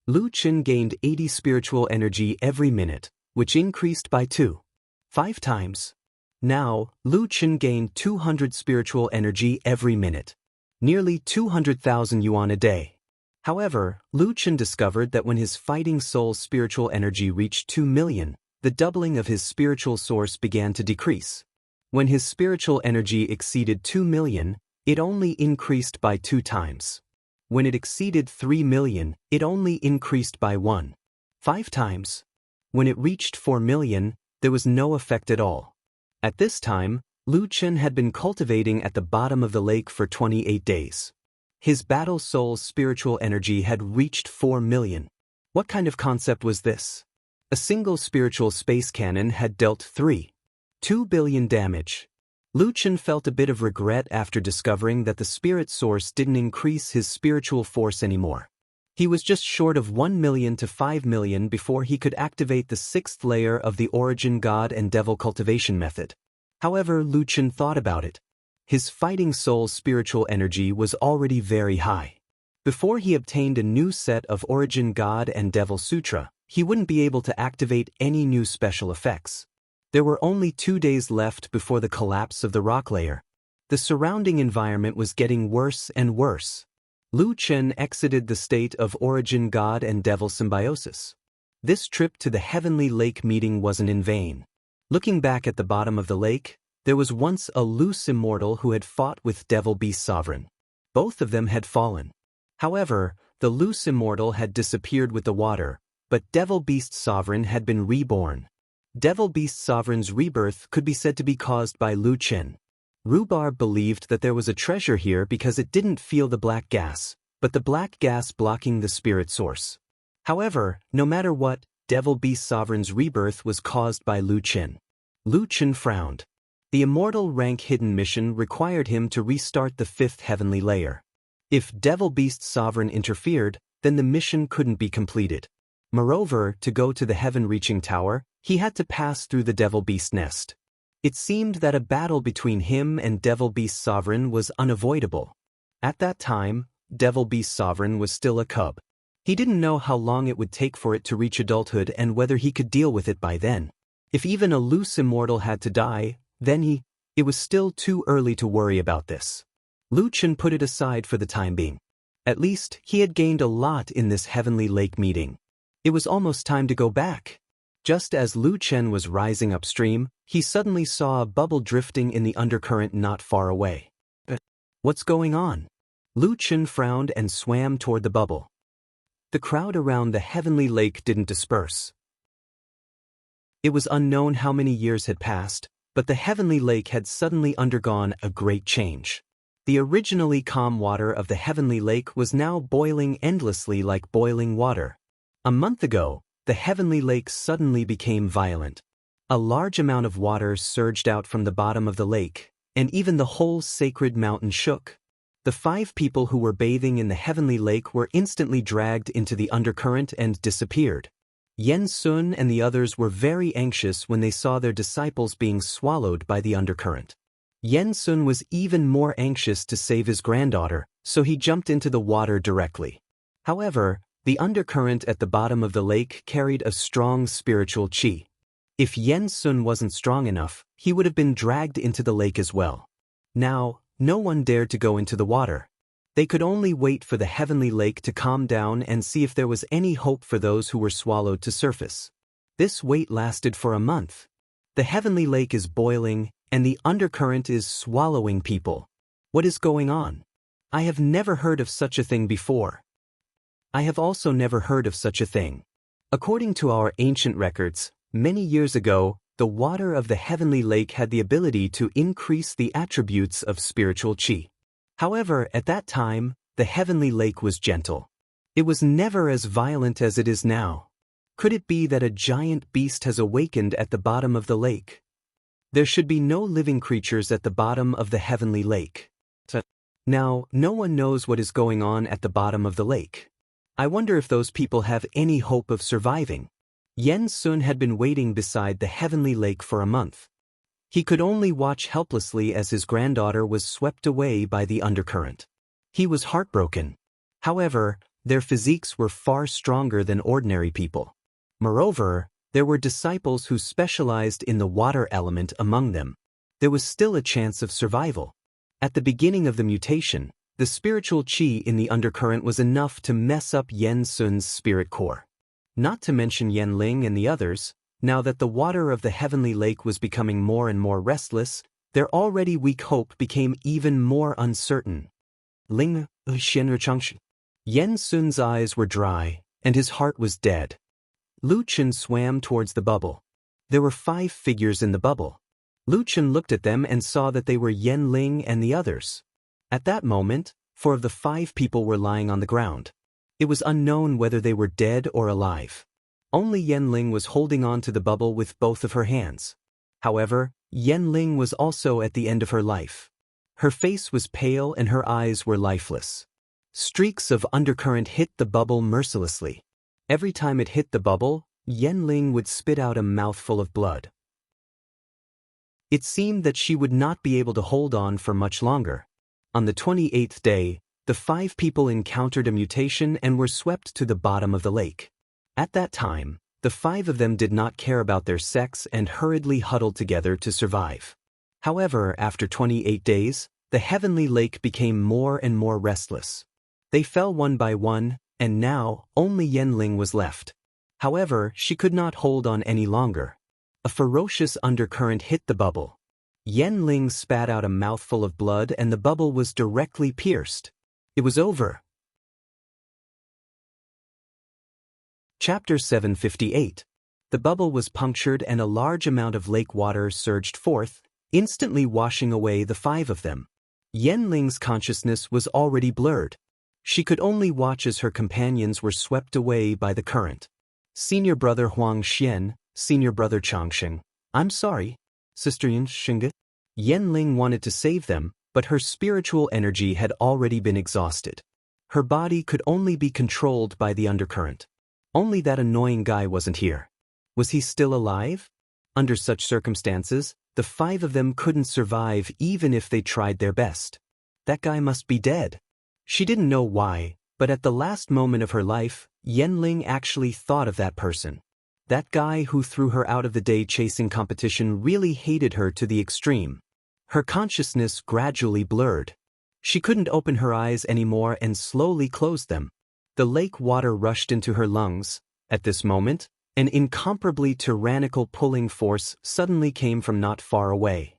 Lu Chen gained 80 spiritual energy every minute, which increased by 5 times. Now, Lu Chen gained 200 spiritual energy every minute, nearly 200,000 yuan a day. However, Lu Chen discovered that when his fighting soul's spiritual energy reached 2 million, the doubling of his spiritual source began to decrease. When his spiritual energy exceeded 2 million, it only increased by 2 times. When it exceeded 3 million, it only increased by 5 times. When it reached 4 million, there was no effect at all. At this time, Lu Chen had been cultivating at the bottom of the lake for 28 days. His battle soul's spiritual energy had reached 4 million. What kind of concept was this? A single spiritual space cannon had dealt 2 billion damage. Lu Chen felt a bit of regret after discovering that the spirit source didn't increase his spiritual force anymore. He was just short of 1 million to 5 million before he could activate the 6th layer of the origin god and devil cultivation method. However, Lu Chen thought about it. His fighting soul's spiritual energy was already very high. Before he obtained a new set of origin god and devil sutra, he wouldn't be able to activate any new special effects. There were only 2 days left before the collapse of the rock layer. The surrounding environment was getting worse and worse. Lu Chen exited the state of origin god and devil symbiosis. This trip to the heavenly lake meeting wasn't in vain. Looking back at the bottom of the lake, there was once a loose immortal who had fought with Devil Beast Sovereign. Both of them had fallen. However, the loose immortal had disappeared with the water, but Devil Beast Sovereign had been reborn. Devil Beast Sovereign's rebirth could be said to be caused by Lu Chen. Rhubarb believed that there was a treasure here because it didn't feel the black gas, but the black gas blocking the spirit source. However, no matter what, Devil Beast Sovereign's rebirth was caused by Lu Qin. Lu Qin frowned. The immortal rank hidden mission required him to restart the fifth heavenly layer. If Devil Beast Sovereign interfered, then the mission couldn't be completed. Moreover, to go to the heaven-reaching tower, he had to pass through the Devil Beast nest. It seemed that a battle between him and Devil Beast Sovereign was unavoidable. At that time, Devil Beast Sovereign was still a cub. He didn't know how long it would take for it to reach adulthood and whether he could deal with it by then. If even a loose immortal had to die, then it was still too early to worry about this. Lu Qin put it aside for the time being. At least, he had gained a lot in this heavenly lake meeting. It was almost time to go back. Just as Lu Qin was rising upstream, he suddenly saw a bubble drifting in the undercurrent not far away. What's going on? Lu Qin frowned and swam toward the bubble. The crowd around the heavenly lake didn't disperse. It was unknown how many years had passed, but the heavenly lake had suddenly undergone a great change. The originally calm water of the heavenly lake was now boiling endlessly like boiling water. A month ago, the heavenly lake suddenly became violent. A large amount of water surged out from the bottom of the lake, and even the whole sacred mountain shook. The 5 people who were bathing in the heavenly lake were instantly dragged into the undercurrent and disappeared. Yen Sun and the others were very anxious when they saw their disciples being swallowed by the undercurrent. Yen Sun was even more anxious to save his granddaughter, so he jumped into the water directly. However, the undercurrent at the bottom of the lake carried a strong spiritual qi. If Yen Sun wasn't strong enough, he would have been dragged into the lake as well. Now, no one dared to go into the water. They could only wait for the heavenly lake to calm down and see if there was any hope for those who were swallowed to surface. This wait lasted for a month. The heavenly lake is boiling, and the undercurrent is swallowing people. What is going on? I have never heard of such a thing before. I have also never heard of such a thing. According to our ancient records, many years ago, the water of the heavenly lake had the ability to increase the attributes of spiritual qi. However, at that time, the heavenly lake was gentle. It was never as violent as it is now. Could it be that a giant beast has awakened at the bottom of the lake? There should be no living creatures at the bottom of the heavenly lake. Now, no one knows what is going on at the bottom of the lake. I wonder if those people have any hope of surviving. Yen Sun had been waiting beside the heavenly lake for a month. He could only watch helplessly as his granddaughter was swept away by the undercurrent. He was heartbroken. However, their physiques were far stronger than ordinary people. Moreover, there were disciples who specialized in the water element among them. There was still a chance of survival. At the beginning of the mutation, the spiritual qi in the undercurrent was enough to mess up Yen Sun's spirit core. Not to mention Yen Ling and the others, now that the water of the heavenly lake was becoming more and more restless, their already weak hope became even more uncertain. Ling, Yen Sun's eyes were dry, and his heart was dead. Lu Qin swam towards the bubble. There were 5 figures in the bubble. Lu Qin looked at them and saw that they were Yen Ling and the others. At that moment, 4 of the 5 people were lying on the ground. It was unknown whether they were dead or alive. Only Yen Ling was holding on to the bubble with both of her hands. However, Yen Ling was also at the end of her life. Her face was pale and her eyes were lifeless. Streaks of undercurrent hit the bubble mercilessly. Every time it hit the bubble, Yen Ling would spit out a mouthful of blood. It seemed that she would not be able to hold on for much longer. On the 28th day, the 5 people encountered a mutation and were swept to the bottom of the lake. At that time, the 5 of them did not care about their sex and hurriedly huddled together to survive. However, after 28 days, the heavenly lake became more and more restless. They fell one by one, and now only Yen Ling was left. However, she could not hold on any longer. A ferocious undercurrent hit the bubble. Yen Ling spat out a mouthful of blood and the bubble was directly pierced. It was over. Chapter 758. The bubble was punctured and a large amount of lake water surged forth, instantly washing away the 5 of them. Yenling's consciousness was already blurred. She could only watch as her companions were swept away by the current. Senior brother Huang Xian, senior brother Changsheng. I'm sorry, Sister Yin Xinge. Yenling wanted to save them, but her spiritual energy had already been exhausted. Her body could only be controlled by the undercurrent. Only that annoying guy wasn't here. Was he still alive? Under such circumstances, the 5 of them couldn't survive even if they tried their best. That guy must be dead. She didn't know why, but at the last moment of her life, Yenling actually thought of that person. That guy who threw her out of the day chasing competition really hated her to the extreme. Her consciousness gradually blurred. She couldn't open her eyes anymore and slowly closed them. The lake water rushed into her lungs. At this moment, an incomparably tyrannical pulling force suddenly came from not far away.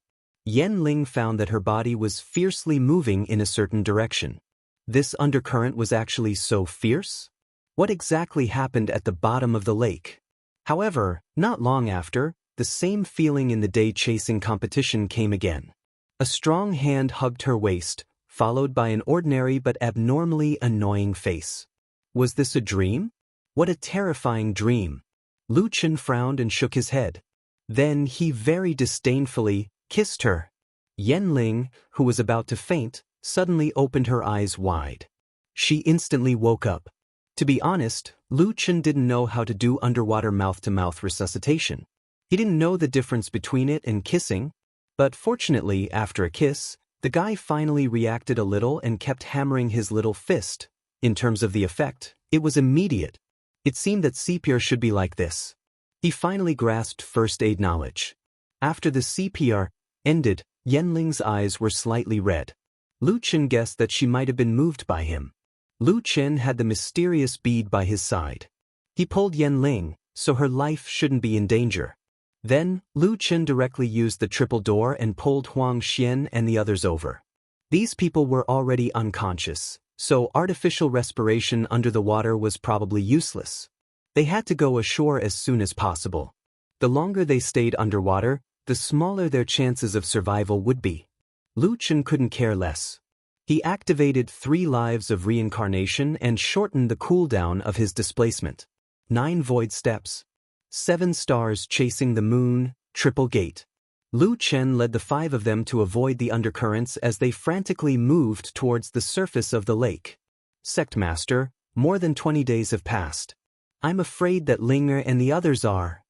Yenling found that her body was fiercely moving in a certain direction. This undercurrent was actually so fierce? What exactly happened at the bottom of the lake? However, not long after, the same feeling in the day chasing competition came again. A strong hand hugged her waist, followed by an ordinary but abnormally annoying face. Was this a dream? What a terrifying dream! Lu Chen frowned and shook his head. Then he very disdainfully kissed her. Yenling, who was about to faint, suddenly opened her eyes wide. She instantly woke up. To be honest, Lu Chen didn't know how to do underwater mouth-to-mouth resuscitation. He didn't know the difference between it and kissing, but fortunately, after a kiss, the guy finally reacted a little and kept hammering his little fist. In terms of the effect, it was immediate. It seemed that CPR should be like this. He finally grasped first aid knowledge. After the CPR ended, Yenling's eyes were slightly red. Lu Chen guessed that she might have been moved by him. Lu Chen had the mysterious bead by his side. He pulled Yenling, so her life shouldn't be in danger. Then, Lu Chen directly used the triple door and pulled Huang Xian and the others over. These people were already unconscious, so artificial respiration under the water was probably useless. They had to go ashore as soon as possible. The longer they stayed underwater, the smaller their chances of survival would be. Lu Chen couldn't care less. He activated 3 lives of reincarnation and shortened the cooldown of his displacement. 9 void steps. 7 stars chasing the moon, triple gate. Lu Chen led the 5 of them to avoid the undercurrents as they frantically moved towards the surface of the lake. Sect Master, more than 20 days have passed. I'm afraid that Linger and the others are.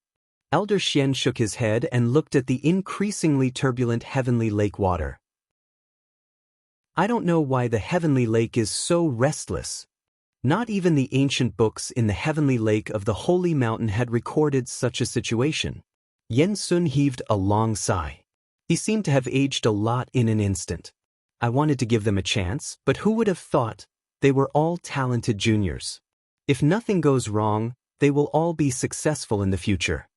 Elder Xian shook his head and looked at the increasingly turbulent heavenly lake water. I don't know why the heavenly lake is so restless. Not even the ancient books in the heavenly lake of the holy mountain had recorded such a situation. Yen Sun heaved a long sigh. He seemed to have aged a lot in an instant. I wanted to give them a chance, but who would have thought? They were all talented juniors. If nothing goes wrong, they will all be successful in the future.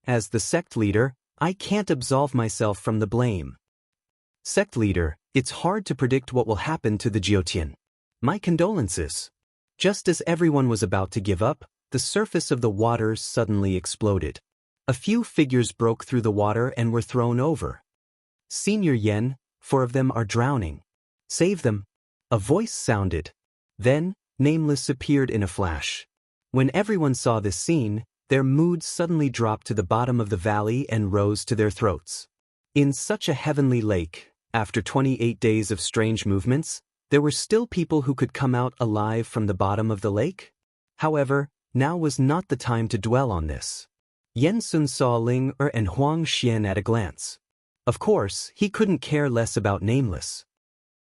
As the sect leader, I can't absolve myself from the blame. Sect leader, it's hard to predict what will happen to the Jiotian. My condolences. Just as everyone was about to give up, the surface of the water suddenly exploded. A few figures broke through the water and were thrown over. Senior Yen, 4 of them are drowning. Save them. A voice sounded. Then, Nameless appeared in a flash. When everyone saw this scene, their moods suddenly dropped to the bottom of the valley and rose to their throats. In such a heavenly lake, after 28 days of strange movements, there were still people who could come out alive from the bottom of the lake? However, now was not the time to dwell on this. Yen Sun saw Ling and Huang Xian at a glance. Of course, he couldn't care less about Nameless.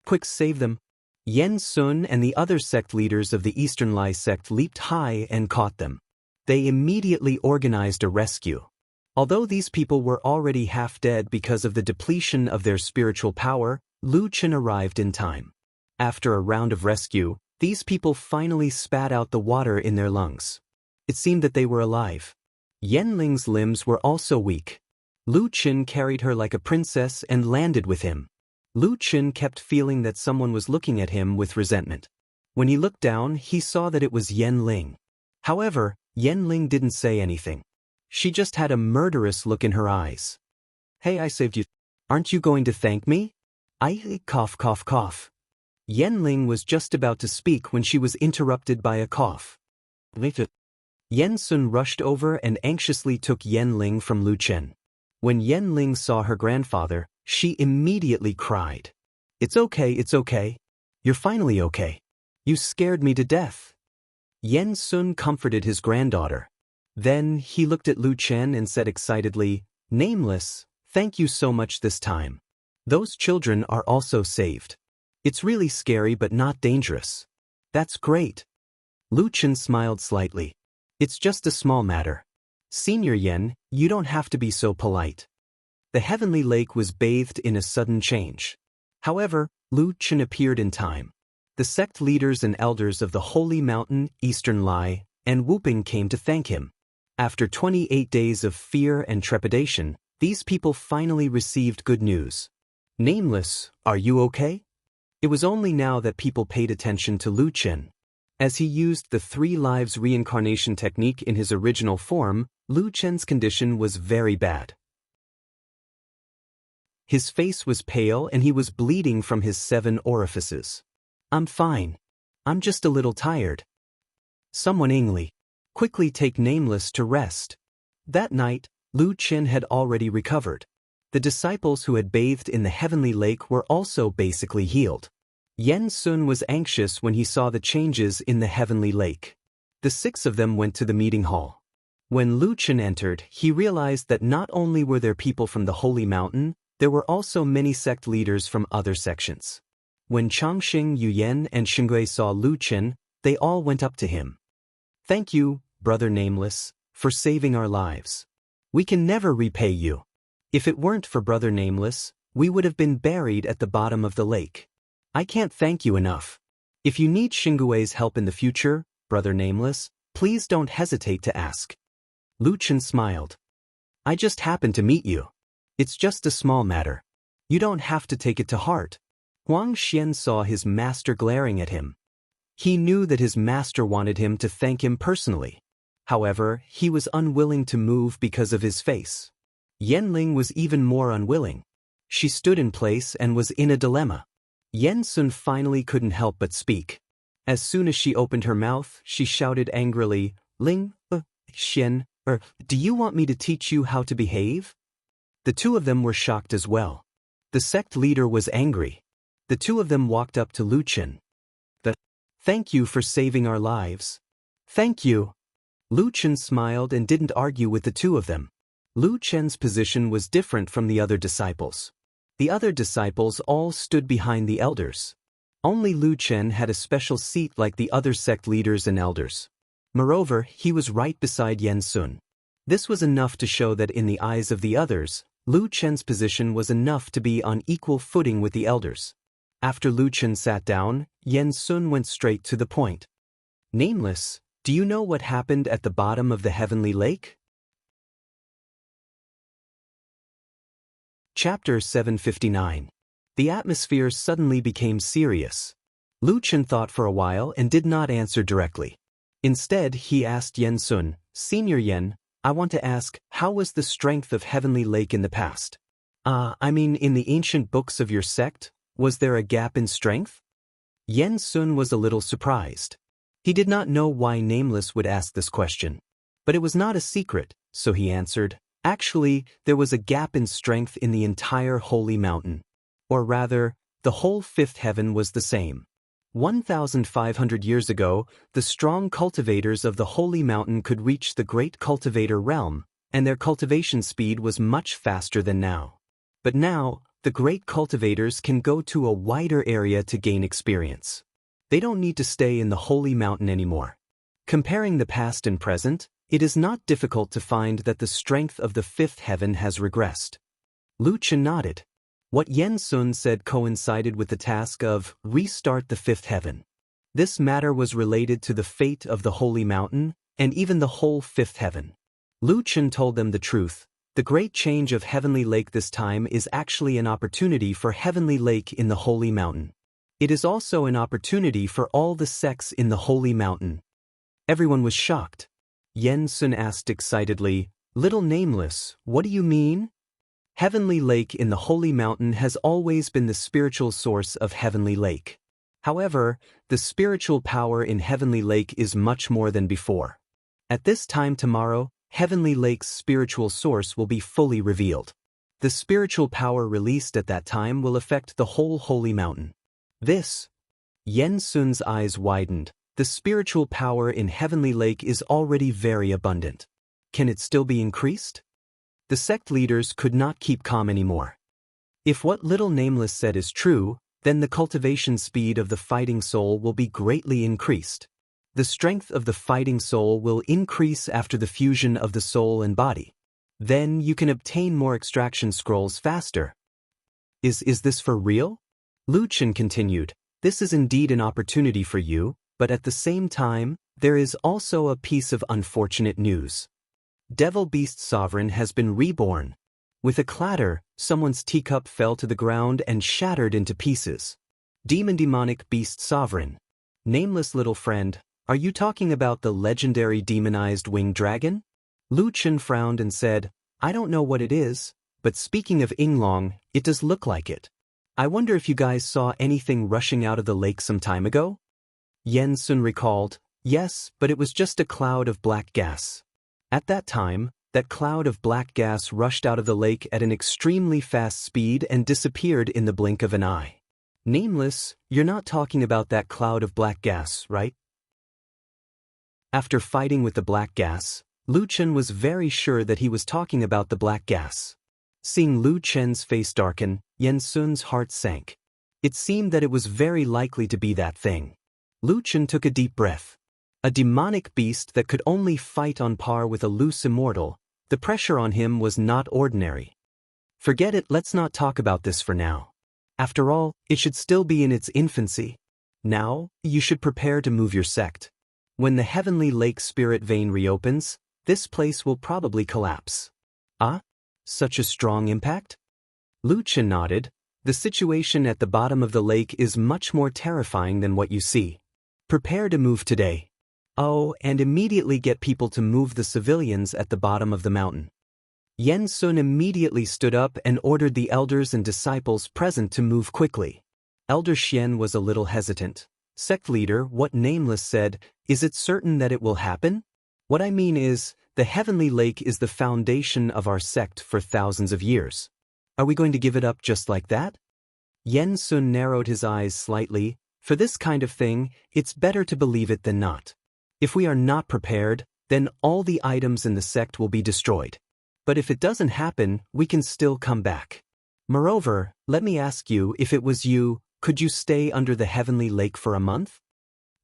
Quick, save them. Yen Sun and the other sect leaders of the Eastern Lai sect leaped high and caught them. They immediately organized a rescue. Although these people were already half dead because of the depletion of their spiritual power, Lu Chen arrived in time. After a round of rescue, these people finally spat out the water in their lungs. It seemed that they were alive. Yenling's limbs were also weak. Lu Chen carried her like a princess and landed with him. Lu Chen kept feeling that someone was looking at him with resentment. When he looked down, he saw that it was Yenling. However, Yenling didn't say anything. She just had a murderous look in her eyes. Hey, I saved you. Aren't you going to thank me? I cough cough cough. Yenling was just about to speak when she was interrupted by a cough. Yen Sun rushed over and anxiously took Yenling from Lu Chen. When Yenling saw her grandfather, she immediately cried. It's okay, it's okay. You're finally okay. You scared me to death. Yen Sun comforted his granddaughter. Then he looked at Lu Chen and said excitedly, Nameless, thank you so much this time. Those children are also saved. It's really scary but not dangerous. That's great. Lu Chen smiled slightly. It's just a small matter. Senior Yen, you don't have to be so polite. The heavenly lake was bathed in a sudden change. However, Lu Chen appeared in time. The sect leaders and elders of the Holy Mountain, Eastern Lai, and Wuping came to thank him. After 28 days of fear and trepidation, these people finally received good news. Nameless, are you okay? It was only now that people paid attention to Lu Chen. As he used the 3 lives reincarnation technique in his original form, Lu Chen's condition was very bad. His face was pale and he was bleeding from his 7 orifices. I'm fine. I'm just a little tired. Someone Ingli. Quickly take Nameless to rest. That night, Lu Chen had already recovered. The disciples who had bathed in the heavenly lake were also basically healed. Yen Sun was anxious when he saw the changes in the heavenly lake. The 6 of them went to the meeting hall. When Lu Chen entered, he realized that not only were there people from the Holy Mountain, there were also many sect leaders from other sections. When Changxing, Yuyan, and Xingui saw Lu Chen, they all went up to him. Thank you, Brother Nameless, for saving our lives. We can never repay you. If it weren't for Brother Nameless, we would have been buried at the bottom of the lake. I can't thank you enough. If you need Xingui's help in the future, Brother Nameless, please don't hesitate to ask. Lu Chen smiled. I just happened to meet you. It's just a small matter. You don't have to take it to heart. Huang Xian saw his master glaring at him. He knew that his master wanted him to thank him personally. However, he was unwilling to move because of his face. Yenling was even more unwilling. She stood in place and was in a dilemma. Yen Sun finally couldn't help but speak. As soon as she opened her mouth, she shouted angrily, Ling, Xian, do you want me to teach you how to behave? The 2 of them were shocked as well. The sect leader was angry. The 2 of them walked up to Lu Chen. Thank you for saving our lives. Thank you. Lu Chen smiled and didn't argue with the 2 of them. Lu Chen's position was different from the other disciples. The other disciples all stood behind the elders. Only Lu Chen had a special seat like the other sect leaders and elders. Moreover, he was right beside Yen Sun. This was enough to show that in the eyes of the others, Lu Chen's position was enough to be on equal footing with the elders. After Lu Chen sat down, Yen Sun went straight to the point. Nameless, do you know what happened at the bottom of the heavenly lake? Chapter 759. The atmosphere suddenly became serious. Lu Chen thought for a while and did not answer directly. Instead, he asked Yen Sun, Senior Yen, I want to ask, how was the strength of Heavenly Lake in the past? In the ancient books of your sect, was there a gap in strength? Yen Sun was a little surprised. He did not know why Nameless would ask this question. But it was not a secret, so he answered, Actually, there was a gap in strength in the entire Holy Mountain. Or rather, the whole 5th heaven was the same. 1,500 years ago, the strong cultivators of the Holy Mountain could reach the great cultivator realm, and their cultivation speed was much faster than now. But now, the great cultivators can go to a wider area to gain experience. They don't need to stay in the Holy Mountain anymore. Comparing the past and present, it is not difficult to find that the strength of the 5th heaven has regressed. Lu Chen nodded. What Yen Sun said coincided with the task of restart the 5th heaven. This matter was related to the fate of the Holy Mountain, and even the whole 5th heaven. Lu Chen told them the truth. The great change of Heavenly Lake this time is actually an opportunity for Heavenly Lake in the Holy Mountain. It is also an opportunity for all the sects in the Holy Mountain. Everyone was shocked. Yen Sun asked excitedly, Little Nameless, what do you mean? Heavenly Lake in the Holy Mountain has always been the spiritual source of Heavenly Lake. However, the spiritual power in Heavenly Lake is much more than before. At this time tomorrow, Heavenly Lake's spiritual source will be fully revealed. The spiritual power released at that time will affect the whole Holy Mountain. Yen Sun's eyes widened. The spiritual power in Heavenly Lake is already very abundant. Can it still be increased? The sect leaders could not keep calm anymore. If what little Nameless said is true, then the cultivation speed of the fighting soul will be greatly increased. The strength of the fighting soul will increase after the fusion of the soul and body. Then you can obtain more extraction scrolls faster. Is this for real? Lu Chen continued, this is indeed an opportunity for you, but at the same time, there is also a piece of unfortunate news. Devil Beast Sovereign has been reborn. With a clatter, someone's teacup fell to the ground and shattered into pieces. Demonic Beast Sovereign. Nameless little friend, are you talking about the legendary demonized winged dragon? Lu Chen frowned and said, I don't know what it is, but speaking of Yinglong, it does look like it. I wonder if you guys saw anything rushing out of the lake some time ago? Yen Sun recalled, yes, but it was just a cloud of black gas. At that time, that cloud of black gas rushed out of the lake at an extremely fast speed and disappeared in the blink of an eye. Nameless, you're not talking about that cloud of black gas, right? After fighting with the black gas, Lu Chen was very sure that he was talking about the black gas. Seeing Lu Chen's face darken, Yen Sun's heart sank. It seemed that it was very likely to be that thing. Lu Chen took a deep breath. A demonic beast that could only fight on par with a loose immortal, the pressure on him was not ordinary. Forget it, let's not talk about this for now. After all, it should still be in its infancy. Now, you should prepare to move your sect. When the Heavenly Lake Spirit Vein reopens, this place will probably collapse. Ah? Such a strong impact? Lu Chen nodded. The situation at the bottom of the lake is much more terrifying than what you see. Prepare to move today. Oh, and immediately get people to move the civilians at the bottom of the mountain. Yen Sun immediately stood up and ordered the elders and disciples present to move quickly. Elder Xian was a little hesitant. Sect leader, what Nameless said, is it certain that it will happen? What I mean is, the Heavenly Lake is the foundation of our sect for thousands of years. Are we going to give it up just like that? Yen Sun narrowed his eyes slightly. For this kind of thing, it's better to believe it than not. If we are not prepared, then all the items in the sect will be destroyed. But if it doesn't happen, we can still come back. Moreover, let me ask you, if it was you, could you stay under the Heavenly Lake for a month?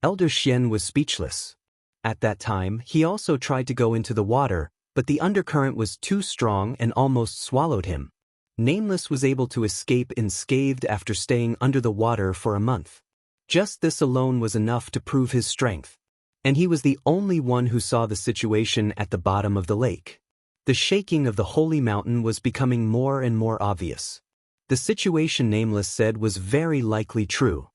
Elder Xian was speechless. At that time, he also tried to go into the water, but the undercurrent was too strong and almost swallowed him. Nameless was able to escape unscathed after staying under the water for a month. Just this alone was enough to prove his strength. And he was the only one who saw the situation at the bottom of the lake. The shaking of the holy mountain was becoming more and more obvious. The situation Nameless said was very likely true.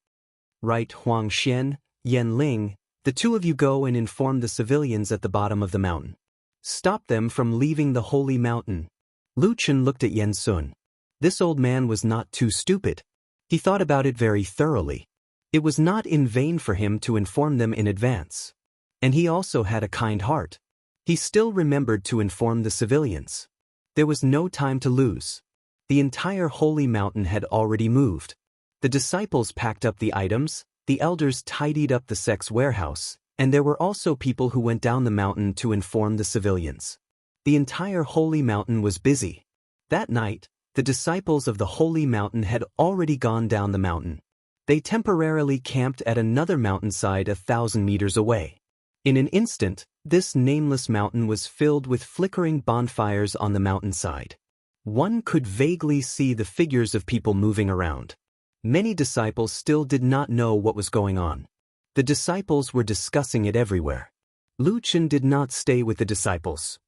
Right, Huang Xian, Yen Ling, the two of you go and inform the civilians at the bottom of the mountain. Stop them from leaving the holy mountain. Lu Chen looked at Yen Sun. This old man was not too stupid. He thought about it very thoroughly. It was not in vain for him to inform them in advance. And he also had a kind heart. He still remembered to inform the civilians. There was no time to lose. The entire holy mountain had already moved. The disciples packed up the items, the elders tidied up the sect's warehouse, and there were also people who went down the mountain to inform the civilians. The entire holy mountain was busy. That night, the disciples of the holy mountain had already gone down the mountain. They temporarily camped at another mountainside 1,000 meters away. In an instant, this nameless mountain was filled with flickering bonfires on the mountainside. One could vaguely see the figures of people moving around. Many disciples still did not know what was going on. The disciples were discussing it everywhere. Lu Chen did not stay with the disciples.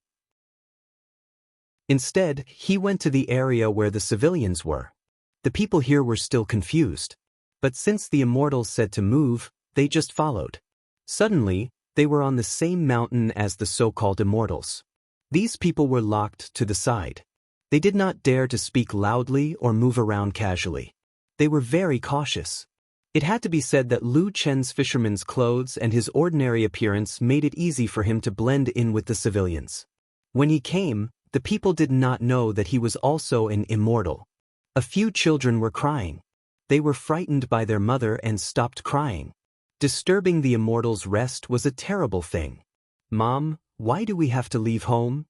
Instead, he went to the area where the civilians were. The people here were still confused. But since the immortals said to move, they just followed. Suddenly, they were on the same mountain as the so-called immortals. These people were locked to the side. They did not dare to speak loudly or move around casually. They were very cautious. It had to be said that Lu Chen's fisherman's clothes and his ordinary appearance made it easy for him to blend in with the civilians. When he came, the people did not know that he was also an immortal. A few children were crying. They were frightened by their mother and stopped crying. Disturbing the immortal's rest was a terrible thing. "Mom, why do we have to leave home?"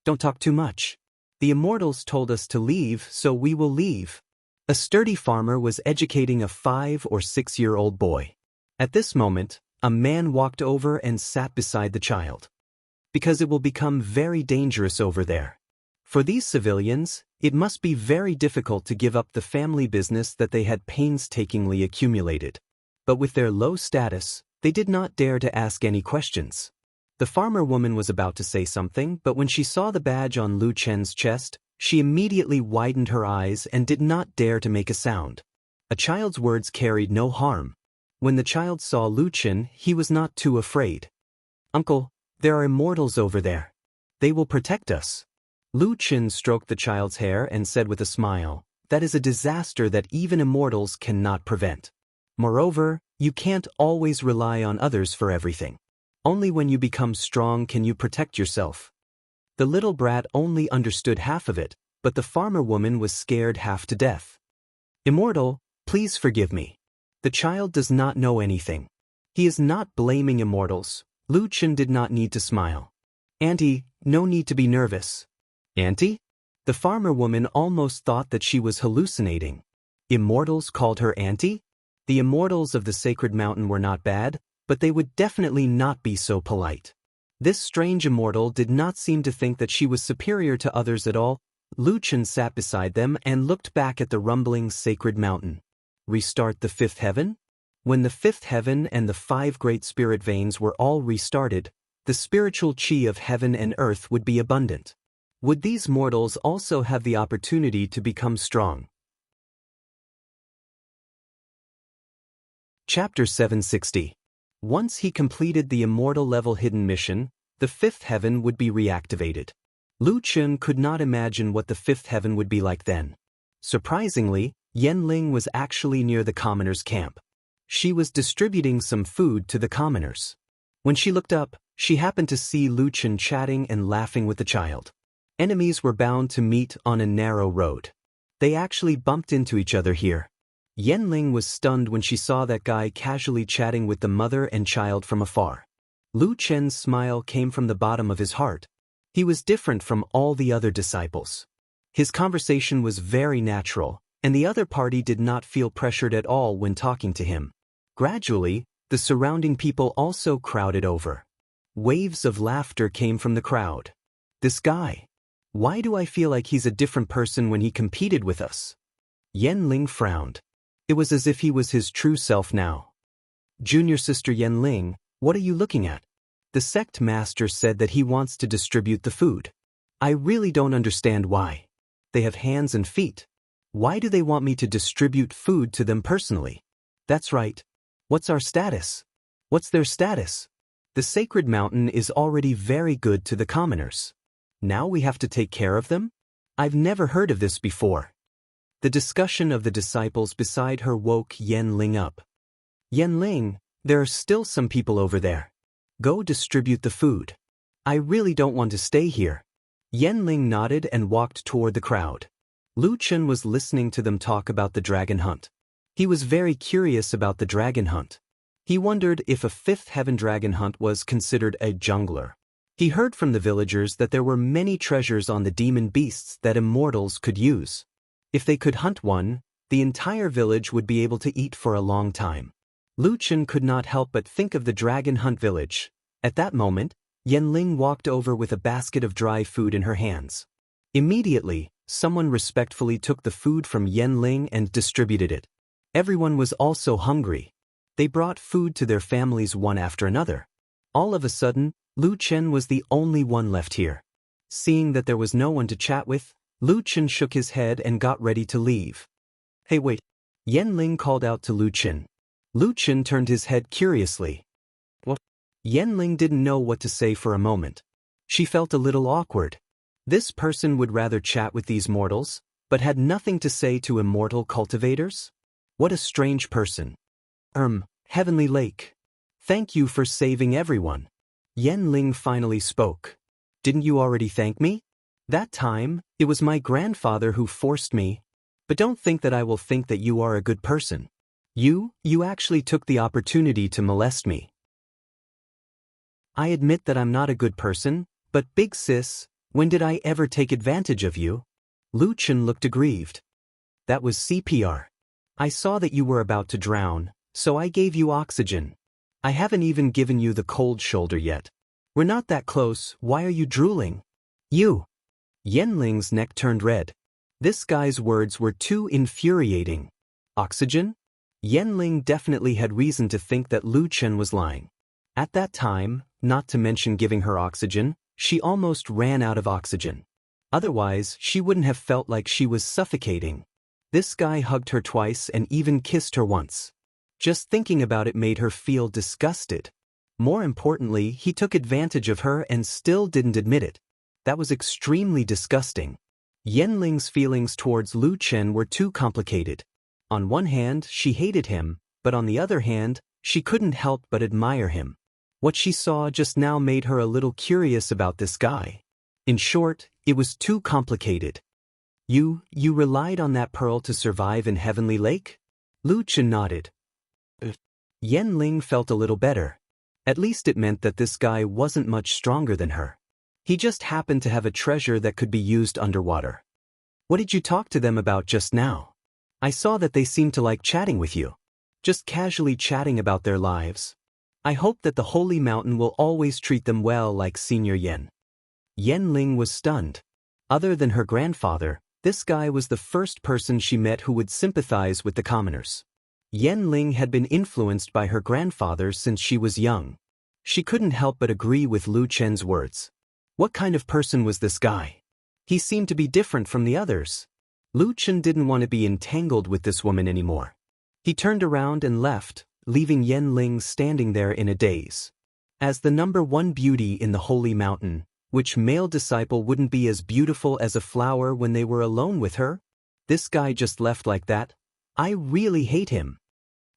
"Don't talk too much. The immortals told us to leave, so we will leave." A sturdy farmer was educating a 5 or 6-year-old boy. At this moment, a man walked over and sat beside the child. "Because it will become very dangerous over there. For these civilians, it must be very difficult to give up the family business that they had painstakingly accumulated. But with their low status, they did not dare to ask any questions." The farmer woman was about to say something, but when she saw the badge on Lu Chen's chest, she immediately widened her eyes and did not dare to make a sound. A child's words carried no harm. When the child saw Lu Chen, he was not too afraid. "Uncle, there are immortals over there. They will protect us." Lu Chen stroked the child's hair and said with a smile, "That is a disaster that even immortals cannot prevent. Moreover, you can't always rely on others for everything. Only when you become strong can you protect yourself." The little brat only understood half of it, but the farmer woman was scared half to death. "Immortal, please forgive me. The child does not know anything. He is not blaming immortals." Lu Chen did not need to smile. "Auntie, no need to be nervous." "Auntie?" The farmer woman almost thought that she was hallucinating. Immortals called her auntie? The immortals of the sacred mountain were not bad, but they would definitely not be so polite. This strange immortal did not seem to think that she was superior to others at all. Lu Chen sat beside them and looked back at the rumbling sacred mountain. Restart the fifth heaven? When the fifth heaven and the 5 great spirit veins were all restarted, the spiritual chi of heaven and earth would be abundant. Would these mortals also have the opportunity to become strong? Chapter 760. Once he completed the immortal level hidden mission, the fifth heaven would be reactivated. Lu Chen could not imagine what the fifth heaven would be like then. Surprisingly, Yanling was actually near the commoners' camp. She was distributing some food to the commoners. When she looked up, she happened to see Lu Chen chatting and laughing with the child. Enemies were bound to meet on a narrow road. They actually bumped into each other here. Yanling was stunned when she saw that guy casually chatting with the mother and child from afar. Lu Chen's smile came from the bottom of his heart. He was different from all the other disciples. His conversation was very natural, and the other party did not feel pressured at all when talking to him. Gradually, the surrounding people also crowded over. Waves of laughter came from the crowd. "This guy. Why do I feel like he's a different person when he competed with us?" Yanling frowned. It was as if he was his true self now. "Junior sister Yanling, what are you looking at?" The sect master said that he wants to distribute the food. "I really don't understand why. They have hands and feet. Why do they want me to distribute food to them personally?" "That's right. What's our status?" "What's their status?" "The sacred mountain is already very good to the commoners. Now we have to take care of them? I've never heard of this before." The discussion of the disciples beside her woke Yanling up. "Yanling, there are still some people over there. Go distribute the food. I really don't want to stay here." Yanling nodded and walked toward the crowd. Lu Chen was listening to them talk about the dragon hunt. He was very curious about the dragon hunt. He wondered if a fifth heaven dragon hunt was considered a jungler. He heard from the villagers that there were many treasures on the demon beasts that immortals could use. If they could hunt one, the entire village would be able to eat for a long time. Lu Chen could not help but think of the dragon hunt village. At that moment, Yanling walked over with a basket of dry food in her hands. Immediately, someone respectfully took the food from Yanling and distributed it. Everyone was also hungry. They brought food to their families one after another. All of a sudden, Lu Chen was the only one left here. Seeing that there was no one to chat with, Lu Chen shook his head and got ready to leave. "Hey, wait." Yanling called out to Lu Chen. Lu Chen turned his head curiously. "What?" Yanling didn't know what to say for a moment. She felt a little awkward. This person would rather chat with these mortals, but had nothing to say to immortal cultivators? What a strange person. Heavenly Lake. Thank you for saving everyone. Yen Ling finally spoke. Didn't you already thank me? That time, it was my grandfather who forced me. But don't think that I will think that you are a good person. You actually took the opportunity to molest me. I admit that I'm not a good person, but big sis, when did I ever take advantage of you? Lu Chen looked aggrieved. That was CPR. I saw that you were about to drown, so I gave you oxygen. I haven't even given you the cold shoulder yet. We're not that close, why are you drooling? You. Yen Ling's neck turned red. This guy's words were too infuriating. Oxygen? Yen Ling definitely had reason to think that Lu Chen was lying. At that time, not to mention giving her oxygen, she almost ran out of oxygen. Otherwise, she wouldn't have felt like she was suffocating. This guy hugged her twice and even kissed her once. Just thinking about it made her feel disgusted. More importantly, he took advantage of her and still didn't admit it. That was extremely disgusting. Yen Ling's feelings towards Lu Chen were too complicated. On one hand, she hated him, but on the other hand, she couldn't help but admire him. What she saw just now made her a little curious about this guy. In short, it was too complicated. You relied on that pearl to survive in Heavenly Lake? Lu Chen nodded. Yen Ling felt a little better. At least it meant that this guy wasn't much stronger than her. He just happened to have a treasure that could be used underwater. What did you talk to them about just now? I saw that they seemed to like chatting with you. Just casually chatting about their lives. I hope that the Holy Mountain will always treat them well like Senior Yen. Yen Ling was stunned. Other than her grandfather, this guy was the first person she met who would sympathize with the commoners. Yen Ling had been influenced by her grandfather since she was young. She couldn't help but agree with Lu Chen's words. What kind of person was this guy? He seemed to be different from the others. Lu Chen didn't want to be entangled with this woman anymore. He turned around and left, leaving Yen Ling standing there in a daze. As the #1 beauty in the Holy Mountain, which male disciple wouldn't be as beautiful as a flower when they were alone with her? This guy just left like that? I really hate him.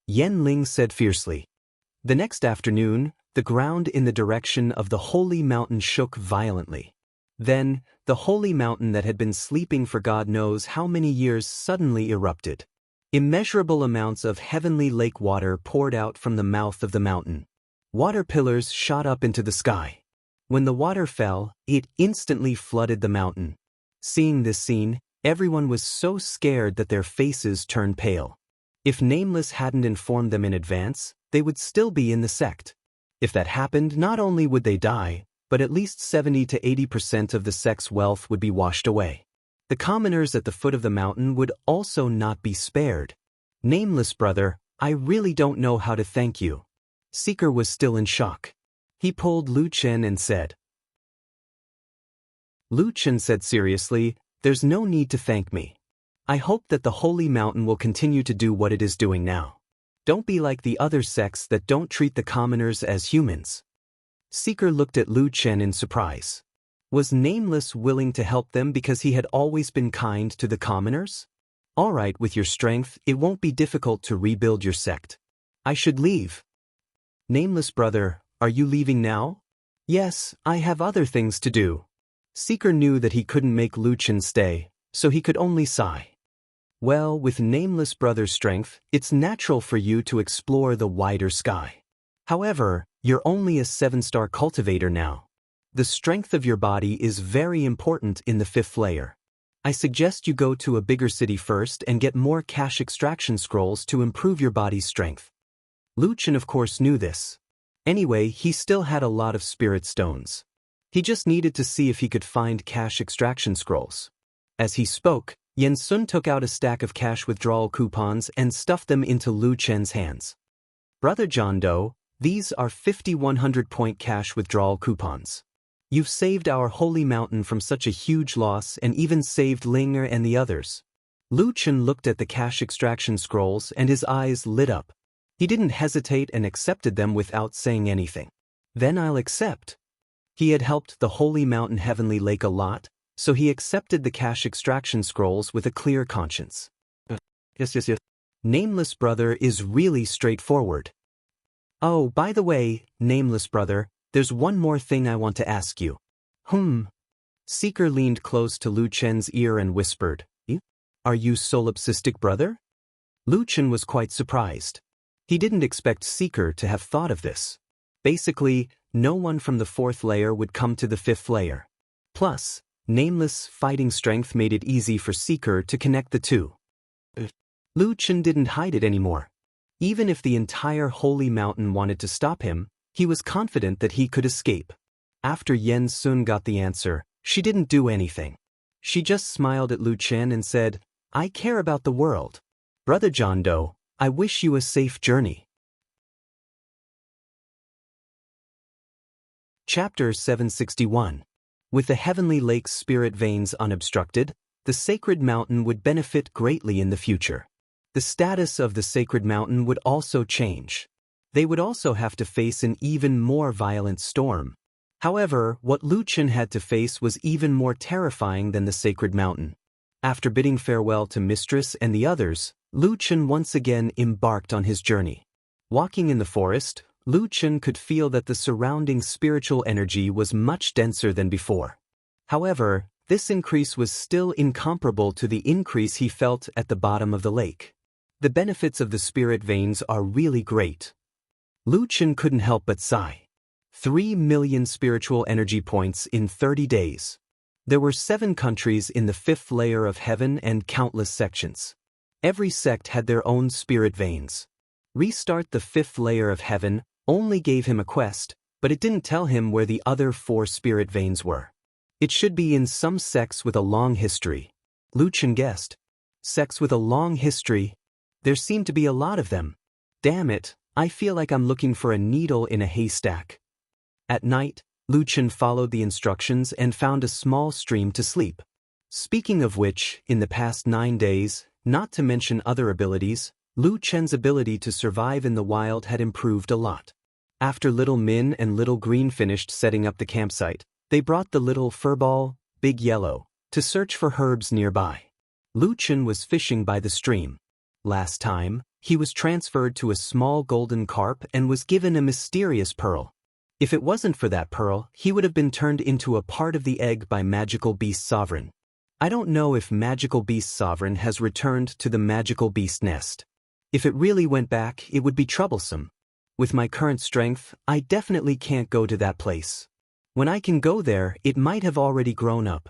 Yen Ling said fiercely. The next afternoon, the ground in the direction of the Holy Mountain shook violently. Then, the Holy Mountain that had been sleeping for God knows how many years suddenly erupted. Immeasurable amounts of heavenly lake water poured out from the mouth of the mountain. Water pillars shot up into the sky. When the water fell, it instantly flooded the mountain. Seeing this scene, everyone was so scared that their faces turned pale. If Nameless hadn't informed them in advance, they would still be in the sect. If that happened, not only would they die, but at least 70 to 80% of the sect's wealth would be washed away. The commoners at the foot of the mountain would also not be spared. Nameless brother, I really don't know how to thank you. Seeker was still in shock. He pulled Lu Chen and said. Lu Chen said seriously, there's no need to thank me. I hope that the Holy Mountain will continue to do what it is doing now. Don't be like the other sects that don't treat the commoners as humans. Seeker looked at Lu Chen in surprise. Was Nameless willing to help them because he had always been kind to the commoners? All right, with your strength, it won't be difficult to rebuild your sect. I should leave. Nameless brother, are you leaving now? Yes, I have other things to do. Seeker knew that he couldn't make Lu Chen stay, so he could only sigh. Well, with Nameless brother's strength, it's natural for you to explore the wider sky. However, you're only a 7-star cultivator now. The strength of your body is very important in the 5th layer. I suggest you go to a bigger city first and get more cash extraction scrolls to improve your body's strength. Lu Chen of course knew this. Anyway, he still had a lot of spirit stones. He just needed to see if he could find cash extraction scrolls. As he spoke, Yen Sun took out a stack of cash withdrawal coupons and stuffed them into Lu Chen's hands. Brother John Doe, these are 50 100-point cash withdrawal coupons. You've saved our Holy Mountain from such a huge loss and even saved Linger and the others. Lu Chen looked at the cash extraction scrolls and his eyes lit up. He didn't hesitate and accepted them without saying anything. Then I'll accept. He had helped the Holy Mountain Heavenly Lake a lot, so he accepted the cash extraction scrolls with a clear conscience. Yes. Nameless brother is really straightforward. Oh, by the way, nameless brother, there's one more thing I want to ask you. Seeker leaned close to Lu Chen's ear and whispered, Are you solipsistic, brother? Lu Chen was quite surprised. He didn't expect Seeker to have thought of this. Basically, no one from the 4th layer would come to the 5th layer. Plus, Nameless fighting strength made it easy for Seeker to connect the two. Lu Chen didn't hide it anymore. Even if the entire Holy Mountain wanted to stop him, he was confident that he could escape. After Yen Sun got the answer, she didn't do anything. She just smiled at Lu Chen and said, I care about the world. Brother John Doe, I wish you a safe journey. Chapter 761. With the Heavenly Lake's spirit veins unobstructed, the sacred mountain would benefit greatly in the future. The status of the sacred mountain would also change. They would also have to face an even more violent storm. However, what Lu Chen had to face was even more terrifying than the sacred mountain. After bidding farewell to Mistress and the others, Lu Chen once again embarked on his journey. Walking in the forest, Lu Chen could feel that the surrounding spiritual energy was much denser than before. However, this increase was still incomparable to the increase he felt at the bottom of the lake. The benefits of the spirit veins are really great. Lu Chen couldn't help but sigh. 3 million spiritual energy points in 30 days. There were 7 countries in the 5th layer of heaven and countless sections. Every sect had their own spirit veins. Restart the 5th layer of heaven only gave him a quest, but it didn't tell him where the other 4 spirit veins were. It should be in some sects with a long history. Lu Chen guessed. Sects with a long history? There seemed to be a lot of them. Damn it, I feel like I'm looking for a needle in a haystack. At night, Lu Chen followed the instructions and found a small stream to sleep. Speaking of which, in the past 9 days, not to mention other abilities, Lu Chen's ability to survive in the wild had improved a lot. After Little Min and Little Green finished setting up the campsite, they brought the Little Furball, Big Yellow, to search for herbs nearby. Lu Chen was fishing by the stream. Last time, he was transferred to a small golden carp and was given a mysterious pearl. If it wasn't for that pearl, he would have been turned into a part of the egg by Magical Beast Sovereign. I don't know if Magical Beast Sovereign has returned to the Magical Beast Nest. If it really went back, it would be troublesome. With my current strength, I definitely can't go to that place. When I can go there, it might have already grown up.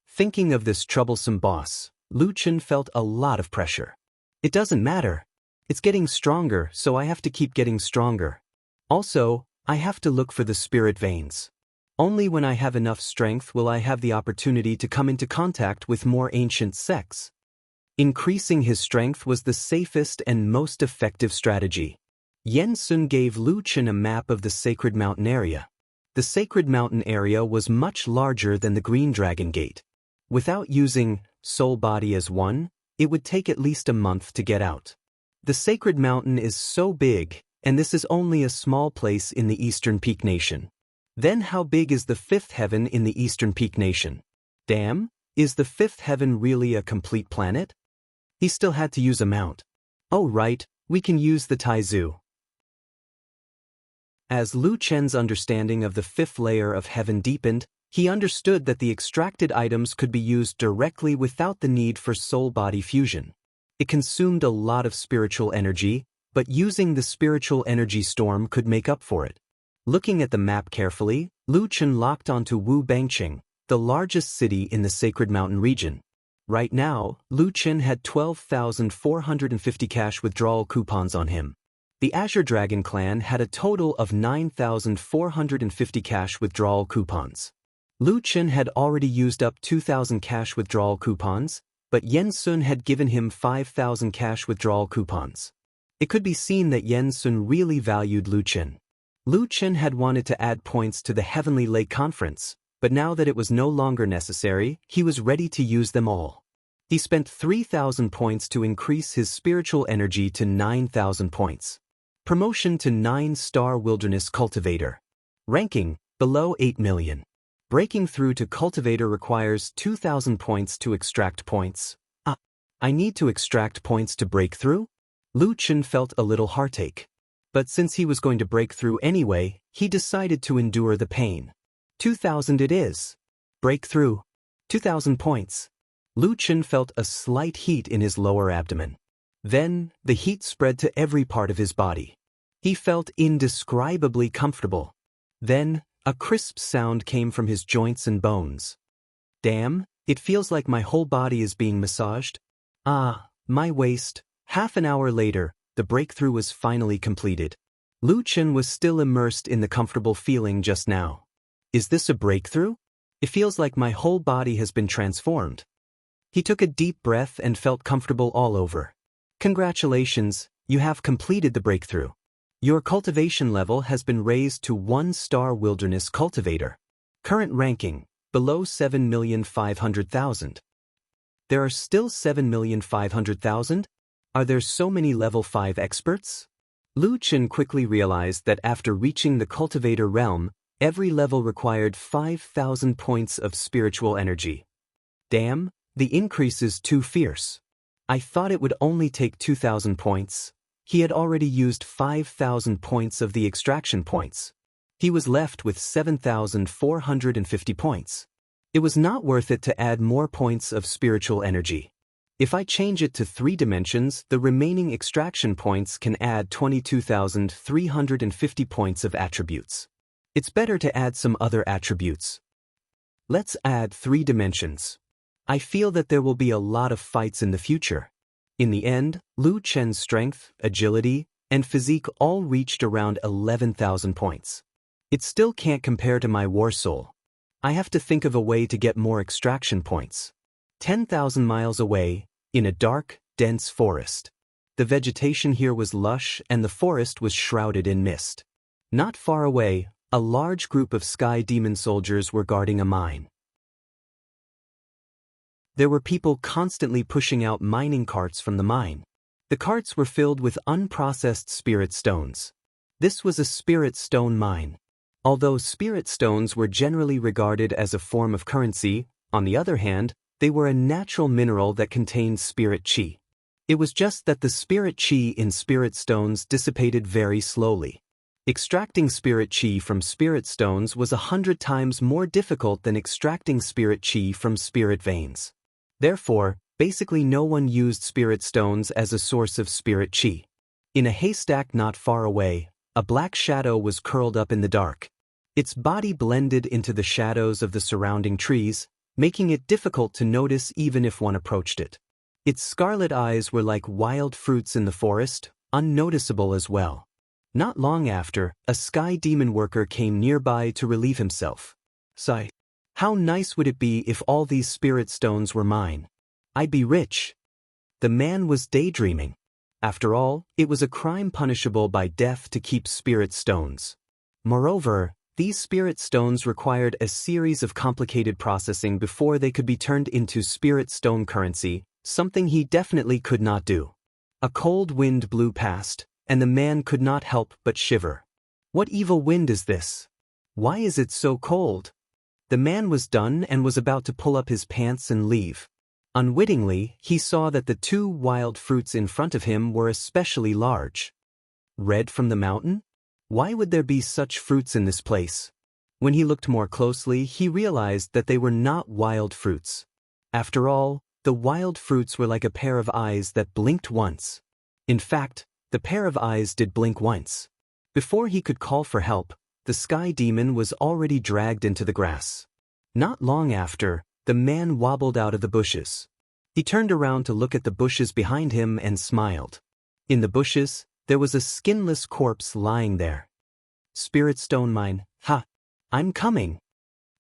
Thinking of this troublesome boss, Lu Chen felt a lot of pressure. It doesn't matter. It's getting stronger, so I have to keep getting stronger. Also, I have to look for the spirit veins. Only when I have enough strength will I have the opportunity to come into contact with more ancient sects. Increasing his strength was the safest and most effective strategy. Yen Sun gave Lu Chen a map of the Sacred Mountain area. The Sacred Mountain area was much larger than the Green Dragon Gate. Without using Soul Body as one, it would take at least a month to get out. The Sacred Mountain is so big, and this is only a small place in the Eastern Peak Nation. Then how big is the 5th heaven in the Eastern Peak Nation? Damn, is the 5th heaven really a complete planet? He still had to use a mount. Oh right, we can use the Taizu. As Lu Chen's understanding of the 5th layer of heaven deepened, he understood that the extracted items could be used directly without the need for soul-body fusion. It consumed a lot of spiritual energy, but using the spiritual energy storm could make up for it. Looking at the map carefully, Lu Chen locked onto Wu Bangqing, the largest city in the Sacred Mountain region. Right now, Lu Chen had 12,450 cash withdrawal coupons on him. The Azure Dragon clan had a total of 9,450 cash withdrawal coupons. Lu Chen had already used up 2,000 cash withdrawal coupons, but Yen Sun had given him 5,000 cash withdrawal coupons. It could be seen that Yen Sun really valued Lu Chen. Lu Chen had wanted to add points to the Heavenly Lake Conference, but now that it was no longer necessary, he was ready to use them all. He spent 3,000 points to increase his spiritual energy to 9,000 points. Promotion to 9-star Wilderness Cultivator. Ranking, below 8 million. Breaking through to cultivator requires 2,000 points to extract points. I need to extract points to break through? Lu Chen felt a little heartache. But since he was going to break through anyway, he decided to endure the pain. 2,000 it is. Breakthrough. 2,000 points. Lu Chen felt a slight heat in his lower abdomen. Then, the heat spread to every part of his body. He felt indescribably comfortable. Then, a crisp sound came from his joints and bones. Damn, it feels like my whole body is being massaged. My waist. Half an hour later, the breakthrough was finally completed. Lu Chen was still immersed in the comfortable feeling just now. Is this a breakthrough? It feels like my whole body has been transformed. He took a deep breath and felt comfortable all over. Congratulations, you have completed the breakthrough. Your cultivation level has been raised to 1-star wilderness cultivator. Current ranking, below 7,500,000. There are still 7,500,000? Are there so many level 5 experts? Lu Chen quickly realized that after reaching the cultivator realm, every level required 5,000 points of spiritual energy. Damn, the increase is too fierce. I thought it would only take 2,000 points. He had already used 5,000 points of the extraction points. He was left with 7,450 points. It was not worth it to add more points of spiritual energy. If I change it to 3 dimensions, the remaining extraction points can add 22,350 points of attributes. It's better to add some other attributes. Let's add 3 dimensions. I feel that there will be a lot of fights in the future. In the end, Lu Chen's strength, agility, and physique all reached around 11,000 points. It still can't compare to my war soul. I have to think of a way to get more extraction points. 10,000 miles away, in a dark, dense forest. The vegetation here was lush and the forest was shrouded in mist. Not far away, a large group of sky demon soldiers were guarding a mine. There were people constantly pushing out mining carts from the mine. The carts were filled with unprocessed spirit stones. This was a spirit stone mine. Although spirit stones were generally regarded as a form of currency, on the other hand, they were a natural mineral that contained spirit chi. It was just that the spirit chi in spirit stones dissipated very slowly. Extracting spirit chi from spirit stones was 100 times more difficult than extracting spirit chi from spirit veins. Therefore, basically no one used spirit stones as a source of spirit chi. In a haystack not far away, a black shadow was curled up in the dark. Its body blended into the shadows of the surrounding trees, making it difficult to notice even if one approached it. Its scarlet eyes were like wild fruits in the forest, unnoticeable as well. Not long after, a sky demon worker came nearby to relieve himself. Sigh. How nice would it be if all these spirit stones were mine? I'd be rich. The man was daydreaming. After all, it was a crime punishable by death to keep spirit stones. Moreover, these spirit stones required a series of complicated processing before they could be turned into spirit stone currency, something he definitely could not do. A cold wind blew past, and the man could not help but shiver. What evil wind is this? Why is it so cold? The man was done and was about to pull up his pants and leave. Unwittingly, he saw that the 2 wild fruits in front of him were especially large. Red from the mountain? Why would there be such fruits in this place? When he looked more closely, he realized that they were not wild fruits. After all, the wild fruits were like a pair of eyes that blinked once. In fact, the pair of eyes did blink once. Before he could call for help, the sky demon was already dragged into the grass. Not long after, the man wobbled out of the bushes. He turned around to look at the bushes behind him and smiled. In the bushes, there was a skinless corpse lying there. Spirit stone mine, ha! I'm coming!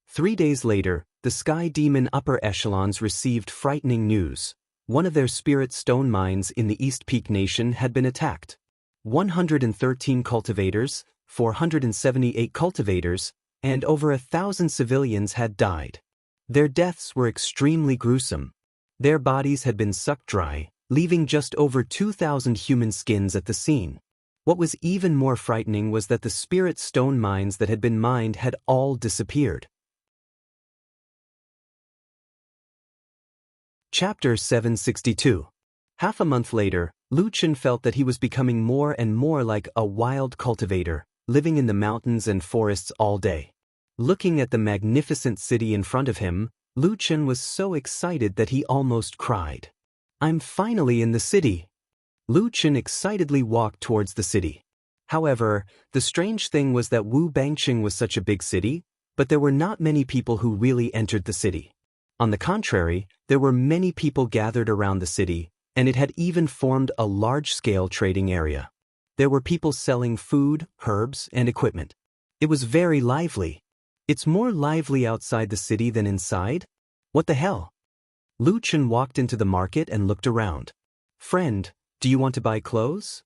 3 days later, the sky demon upper echelons received frightening news. One of their spirit stone mines in the East Peak Nation had been attacked. 113 cultivators, 478 cultivators, and over 1,000 civilians had died. Their deaths were extremely gruesome. Their bodies had been sucked dry, leaving just over 2,000 human skins at the scene. What was even more frightening was that the spirit stone mines that had been mined had all disappeared. Chapter 762. Half a month later, Lu Chen felt that he was becoming more and more like a wild cultivator, living in the mountains and forests all day. Looking at the magnificent city in front of him, Lu Chen was so excited that he almost cried. "I'm finally in the city." Lu Chen excitedly walked towards the city. However, the strange thing was that Wu Bangqing was such a big city, but there were not many people who really entered the city. On the contrary, there were many people gathered around the city, and it had even formed a large-scale trading area. There were people selling food, herbs, and equipment. It was very lively. It's more lively outside the city than inside? What the hell? Lu Chen walked into the market and looked around. "Friend, do you want to buy clothes?"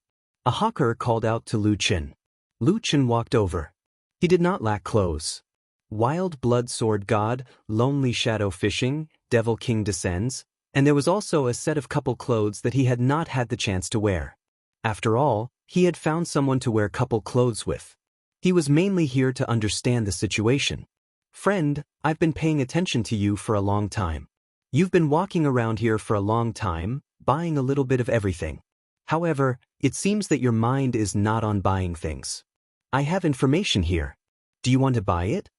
A hawker called out to Lu Chen. Lu Chen walked over. He did not lack clothes. Wild Blood Sword God, Lonely Shadow Fishing, Devil King Descends, and there was also a set of couple clothes that he had not had the chance to wear. After all, he had found someone to wear couple clothes with. He was mainly here to understand the situation. "Friend, I've been paying attention to you for a long time. You've been walking around here for a long time, buying a little bit of everything. However, it seems that your mind is not on buying things. I have information here. Do you want to buy it?"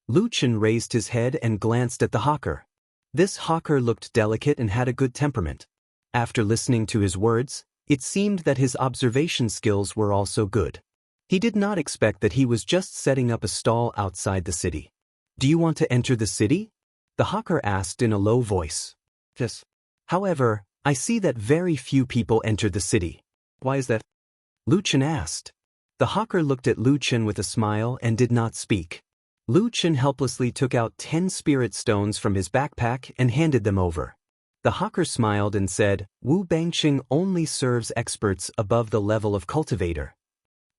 Lu Chen raised his head and glanced at the hawker. This hawker looked delicate and had a good temperament. After listening to his words, it seemed that his observation skills were also good. He did not expect that he was just setting up a stall outside the city. "Do you want to enter the city?" the hawker asked in a low voice. "Yes. However, I see that very few people enter the city. Why is that?" Lu Chen asked. The hawker looked at Lu Chen with a smile and did not speak. Lu Chen helplessly took out 10 spirit stones from his backpack and handed them over. The hawker smiled and said, "Wu Bangqing only serves experts above the level of cultivator."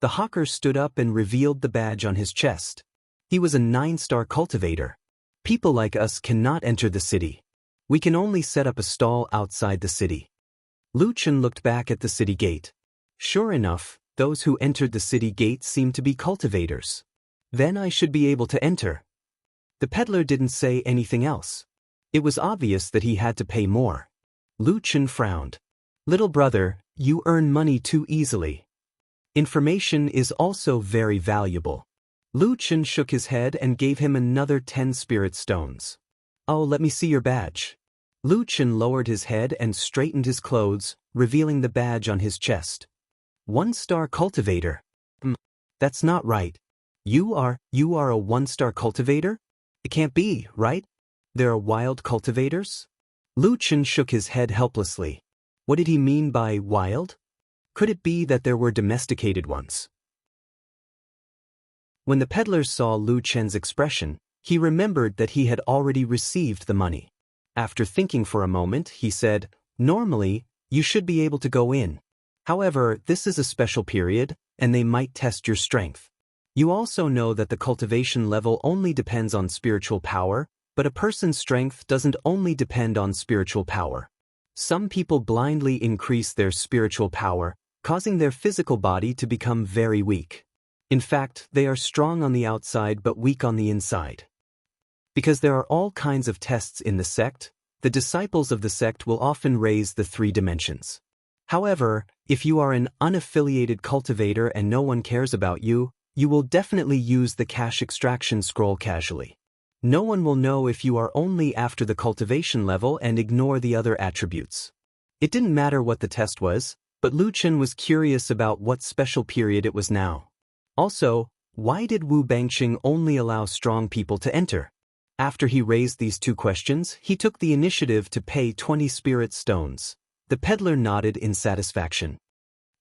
The hawker stood up and revealed the badge on his chest. He was a 9-star cultivator. "People like us cannot enter the city. We can only set up a stall outside the city." Lu Chen looked back at the city gate. Sure enough, those who entered the city gate seemed to be cultivators. Then I should be able to enter. The peddler didn't say anything else. It was obvious that he had to pay more. Lu Chen frowned. "Little brother, you earn money too easily. Information is also very valuable." Lu Chen shook his head and gave him another 10 spirit stones. "Oh, let me see your badge." Lu Chen lowered his head and straightened his clothes, revealing the badge on his chest. 1-star cultivator. That's not right. You are a 1-star cultivator? It can't be, right? There are wild cultivators?" Lu Chen shook his head helplessly. What did he mean by wild? Could it be that there were domesticated ones? When the peddler saw Lu Chen's expression, he remembered that he had already received the money. After thinking for a moment, he said, "Normally, you should be able to go in. However, this is a special period, and they might test your strength. You also know that the cultivation level only depends on spiritual power, but a person's strength doesn't only depend on spiritual power. Some people blindly increase their spiritual power, causing their physical body to become very weak. In fact, they are strong on the outside but weak on the inside. Because there are all kinds of tests in the sect, the disciples of the sect will often raise the 3 dimensions. However, if you are an unaffiliated cultivator and no one cares about you, you will definitely use the cash extraction scroll casually. No one will know if you are only after the cultivation level and ignore the other attributes. It didn't matter what the test was, but Lu Chen was curious about what special period it was now. Also, why did Wu Bangqing only allow strong people to enter? After he raised these 2 questions, he took the initiative to pay 20 spirit stones. The peddler nodded in satisfaction.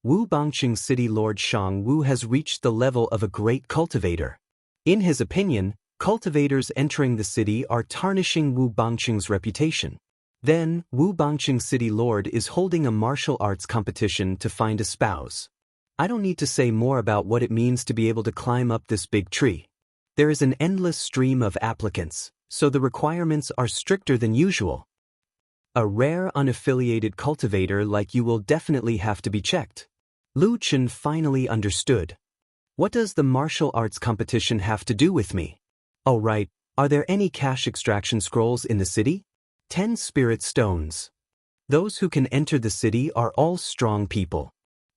Wu Bangqing City Lord Shang Wu has reached the level of a great cultivator. In his opinion, cultivators entering the city are tarnishing Wu Bangqing's reputation. Then, Wu Bangqing City Lord is holding a martial arts competition to find a spouse. I don't need to say more about what it means to be able to climb up this big tree. There is an endless stream of applicants, so the requirements are stricter than usual. A rare unaffiliated cultivator like you will definitely have to be checked. Lu Chen finally understood. What does the martial arts competition have to do with me? Oh right, are there any cash extraction scrolls in the city? 10 spirit stones. Those who can enter the city are all strong people.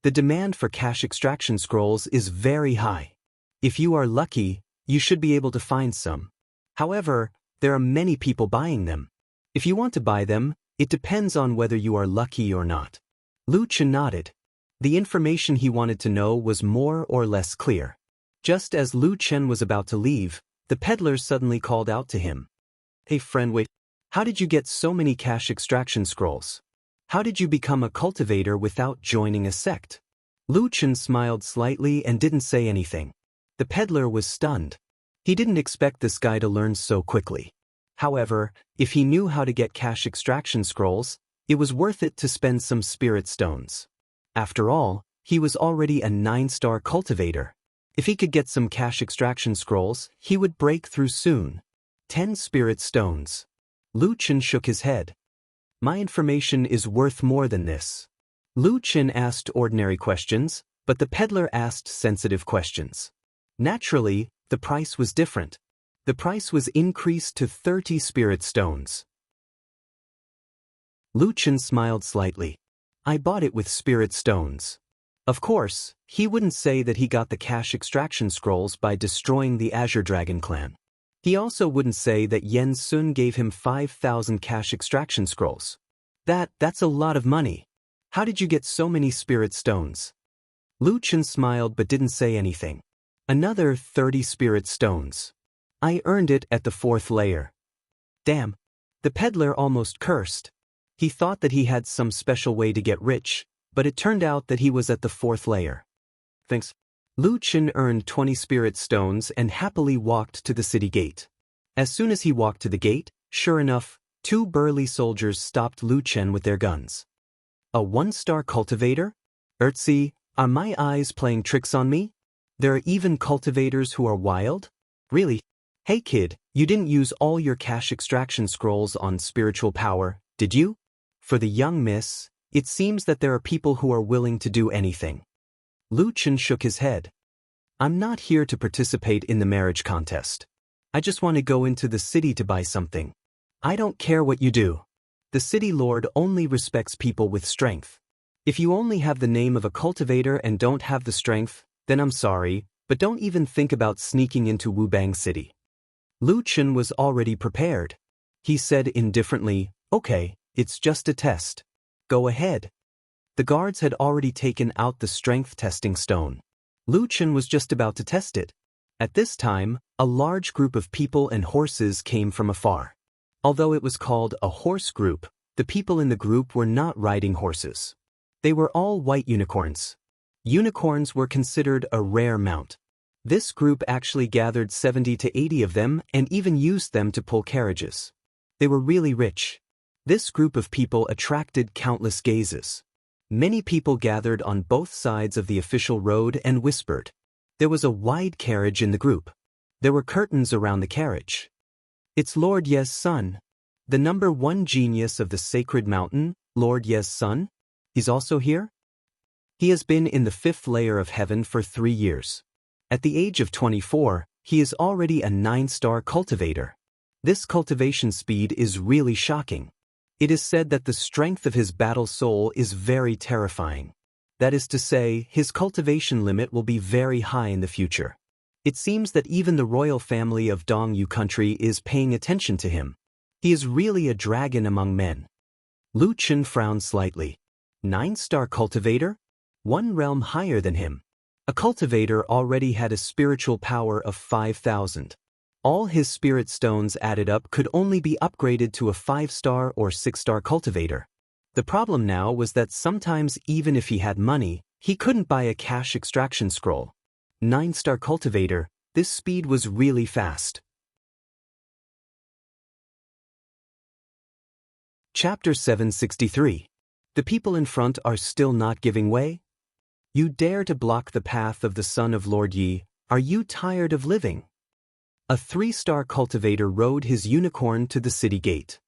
The demand for cash extraction scrolls is very high. If you are lucky, you should be able to find some. However, there are many people buying them. If you want to buy them, it depends on whether you are lucky or not. Lu Chen nodded. The information he wanted to know was more or less clear. Just as Lu Chen was about to leave, the peddler suddenly called out to him. Hey friend, wait. How did you get so many cash extraction scrolls? How did you become a cultivator without joining a sect? Lu Chen smiled slightly and didn't say anything. The peddler was stunned. He didn't expect this guy to learn so quickly. However, if he knew how to get cash extraction scrolls, it was worth it to spend some spirit stones. After all, he was already a 9-star cultivator. If he could get some cash extraction scrolls, he would break through soon. 10 spirit stones. Lu Chen shook his head. My information is worth more than this. Lu Chen asked ordinary questions, but the peddler asked sensitive questions. Naturally, the price was different. The price was increased to 30 spirit stones. Lu Chen smiled slightly. I bought it with spirit stones. Of course, he wouldn't say that he got the cash extraction scrolls by destroying the Azure Dragon clan. He also wouldn't say that Yen Sun gave him 5,000 cash extraction scrolls. That's a lot of money. How did you get so many spirit stones? Lu Chen smiled but didn't say anything. Another 30 spirit stones. I earned it at the 4th layer. Damn. The peddler almost cursed. He thought that he had some special way to get rich, but it turned out that he was at the 4th layer. Thanks. Lu Chen earned 20 spirit stones and happily walked to the city gate. As soon as he walked to the gate, sure enough, 2 burly soldiers stopped Lu Chen with their guns. A 1-star cultivator? Ertzi, are my eyes playing tricks on me? There are even cultivators who are wild? Really? Hey kid, you didn't use all your cash extraction scrolls on spiritual power, did you? For the young miss, it seems that there are people who are willing to do anything. Lu Chen shook his head. I'm not here to participate in the marriage contest. I just want to go into the city to buy something. I don't care what you do. The city lord only respects people with strength. If you only have the name of a cultivator and don't have the strength, then I'm sorry, but don't even think about sneaking into Wubang City. Lu Chen was already prepared. He said indifferently, okay, it's just a test. Go ahead. The guards had already taken out the strength testing stone. Lu Chen was just about to test it. At this time, a large group of people and horses came from afar. Although it was called a horse group, the people in the group were not riding horses. They were all white unicorns. Unicorns were considered a rare mount. This group actually gathered 70 to 80 of them and even used them to pull carriages. They were really rich. This group of people attracted countless gazes. Many people gathered on both sides of the official road and whispered. There was a wide carriage in the group. There were curtains around the carriage. It's Lord Ye's son. The number 1 genius of the sacred mountain, Lord Ye's son, is also here. He has been in the 5th layer of heaven for 3 years. At the age of 24, he is already a 9-star cultivator. This cultivation speed is really shocking. It is said that the strength of his battle soul is very terrifying. That is to say, his cultivation limit will be very high in the future. It seems that even the royal family of Dongyu country is paying attention to him. He is really a dragon among men. Lu Chen frowned slightly. 9-star cultivator? 1 realm higher than him. A cultivator already had a spiritual power of 5,000. All his spirit stones added up could only be upgraded to a 5-star or 6-star cultivator. The problem now was that sometimes even if he had money, he couldn't buy a cash extraction scroll. 9-star cultivator, this speed was really fast. Chapter 763. The people in front are still not giving way? You dare to block the path of the son of Lord Yi, are you tired of living? A 3-star cultivator rode his unicorn to the city gate.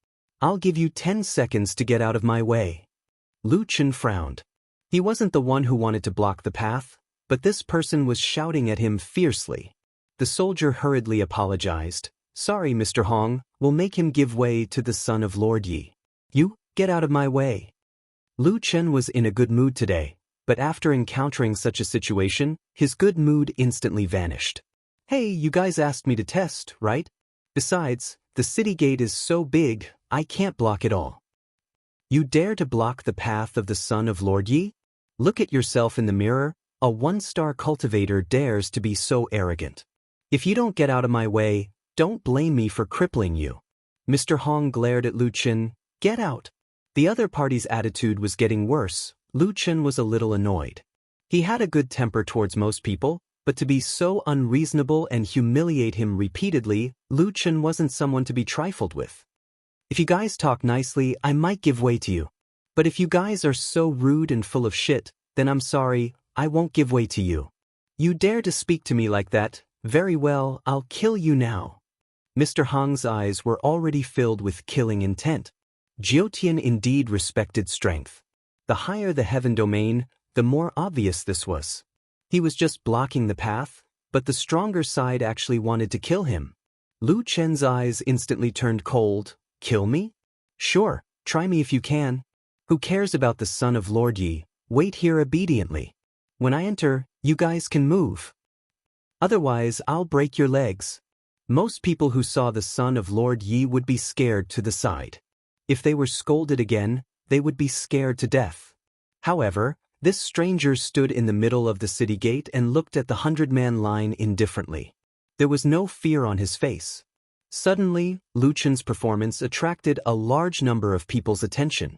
I'll give you 10 seconds to get out of my way. Lu Chen frowned. He wasn't the one who wanted to block the path, but this person was shouting at him fiercely. The soldier hurriedly apologized. Sorry, Mr. Hong, we'll make him give way to the son of Lord Yi. You, get out of my way. Lu Chen was in a good mood today, but after encountering such a situation, his good mood instantly vanished. Hey, you guys asked me to test, right? Besides, the city gate is so big, I can't block it all. You dare to block the path of the son of Lord Yi? Look at yourself in the mirror, a one-star cultivator dares to be so arrogant. If you don't get out of my way, don't blame me for crippling you. Mr. Hong glared at Lu Chen. Get out. The other party's attitude was getting worse. Lu Chen was a little annoyed. He had a good temper towards most people, but to be so unreasonable and humiliate him repeatedly, Lu Chen wasn't someone to be trifled with. If you guys talk nicely, I might give way to you. But if you guys are so rude and full of shit, then I'm sorry, I won't give way to you. You dare to speak to me like that? Very well, I'll kill you now. Mr. Hong's eyes were already filled with killing intent. Jiutian indeed respected strength. The higher the heaven domain, the more obvious this was. He was just blocking the path, but the stronger side actually wanted to kill him. Lu Chen's eyes instantly turned cold. Kill me? Sure, try me if you can. Who cares about the son of Lord Yi? Wait here obediently. When I enter, you guys can move. Otherwise, I'll break your legs. Most people who saw the son of Lord Yi would be scared to the side. If they were scolded again, they would be scared to death. However, this stranger stood in the middle of the city gate and looked at the 100-man line indifferently. There was no fear on his face. Suddenly, Lu Chen's performance attracted a large number of people's attention.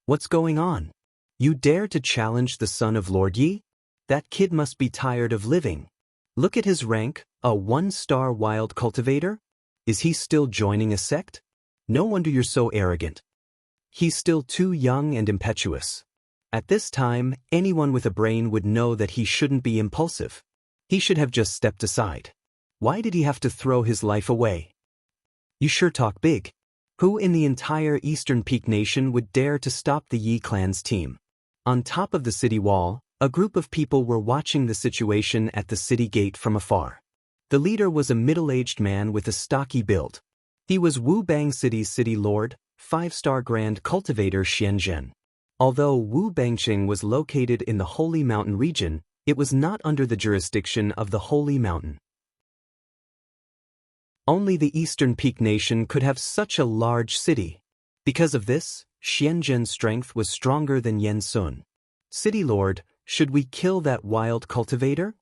What's going on? You dare to challenge the son of Lord Yi? That kid must be tired of living. Look at his rank, a one-star wild cultivator? Is he still joining a sect? No wonder you're so arrogant. He's still too young and impetuous. At this time, anyone with a brain would know that he shouldn't be impulsive. He should have just stepped aside. Why did he have to throw his life away? You sure talk big. Who in the entire Eastern Peak Nation would dare to stop the Yi clan's team? On top of the city wall, a group of people were watching the situation at the city gate from afar. The leader was a middle-aged man with a stocky build. He was Wu Bang City's city lord, 5-star grand cultivator Xianzhen. Although Wu Bangqing was located in the Holy Mountain region, it was not under the jurisdiction of the Holy Mountain. Only the Eastern Peak Nation could have such a large city. Because of this, Xianzhen's strength was stronger than Yen Sun. City Lord, should we kill that wild cultivator?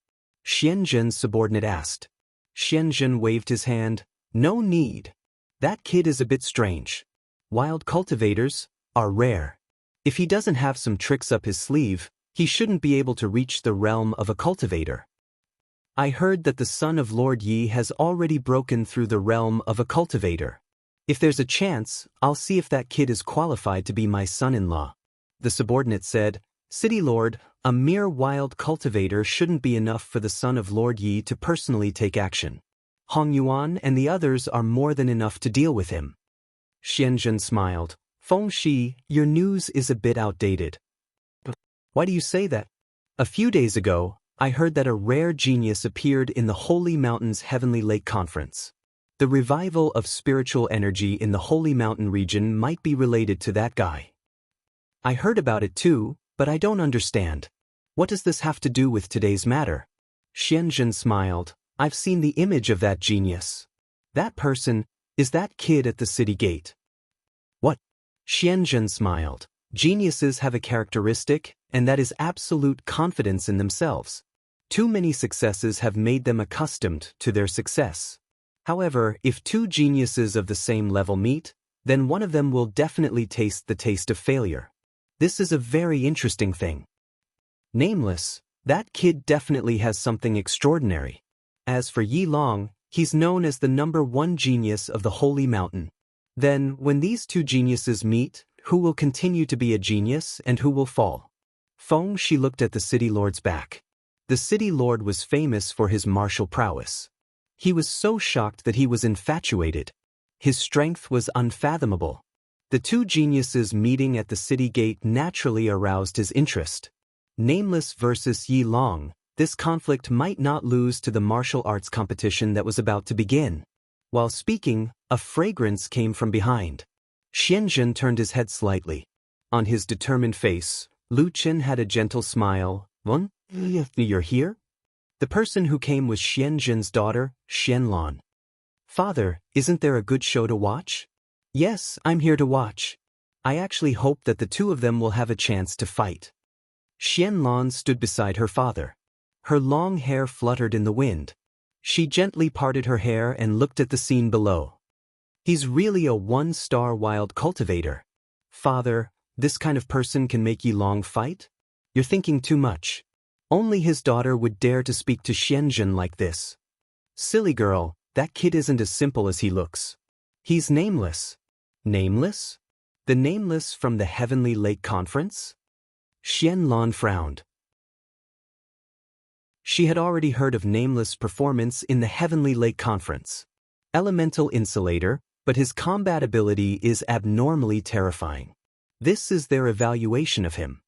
Xianzhen's subordinate asked. Xianzhen waved his hand. No need. That kid is a bit strange. Wild cultivators are rare. If he doesn't have some tricks up his sleeve, he shouldn't be able to reach the realm of a cultivator. I heard that the son of Lord Yi has already broken through the realm of a cultivator. If there's a chance, I'll see if that kid is qualified to be my son-in-law. The subordinate said, City Lord, a mere wild cultivator shouldn't be enough for the son of Lord Yi to personally take action. Hong Yuan and the others are more than enough to deal with him. Xianzhen smiled. Feng Shi, your news is a bit outdated. Why do you say that? A few days ago, I heard that a rare genius appeared in the Holy Mountain's Heavenly Lake Conference. The revival of spiritual energy in the Holy Mountain region might be related to that guy. I heard about it too, but I don't understand. What does this have to do with today's matter? Xianzhen smiled. I've seen the image of that genius. That person is that kid at the city gate. What? Xianzhen smiled. Geniuses have a characteristic, and that is absolute confidence in themselves. Too many successes have made them accustomed to their success. However, if two geniuses of the same level meet, then one of them will definitely taste the taste of failure. This is a very interesting thing. Nameless, that kid definitely has something extraordinary. As for Yi Long, he's known as the #1 genius of the Holy Mountain. Then, when these two geniuses meet, who will continue to be a genius and who will fall? Feng Shi looked at the city lord's back. The city lord was famous for his martial prowess. He was so shocked that he was infatuated. His strength was unfathomable. The two geniuses meeting at the city gate naturally aroused his interest. Nameless versus Yi Long, this conflict might not lose to the martial arts competition that was about to begin. While speaking, a fragrance came from behind. Xianzhen turned his head slightly. On his determined face, Lu Qin had a gentle smile. "Wen? You're here?" The person who came was Xianzhen's daughter, Xianlan. "Father, isn't there a good show to watch?" "Yes, I'm here to watch. I actually hope that the two of them will have a chance to fight." Xianlan stood beside her father. Her long hair fluttered in the wind. She gently parted her hair and looked at the scene below. "He's really a one-star wild cultivator. Father, this kind of person can make Yilong fight? You're thinking too much. Only his daughter would dare to speak to Xianzhen like this." "Silly girl, that kid isn't as simple as he looks. He's nameless." "Nameless? The Nameless from the Heavenly Lake Conference?" Xianlan frowned. She had already heard of Nameless' performance in the Heavenly Lake Conference. Elemental insulator, but his combat ability is abnormally terrifying. This is their evaluation of him.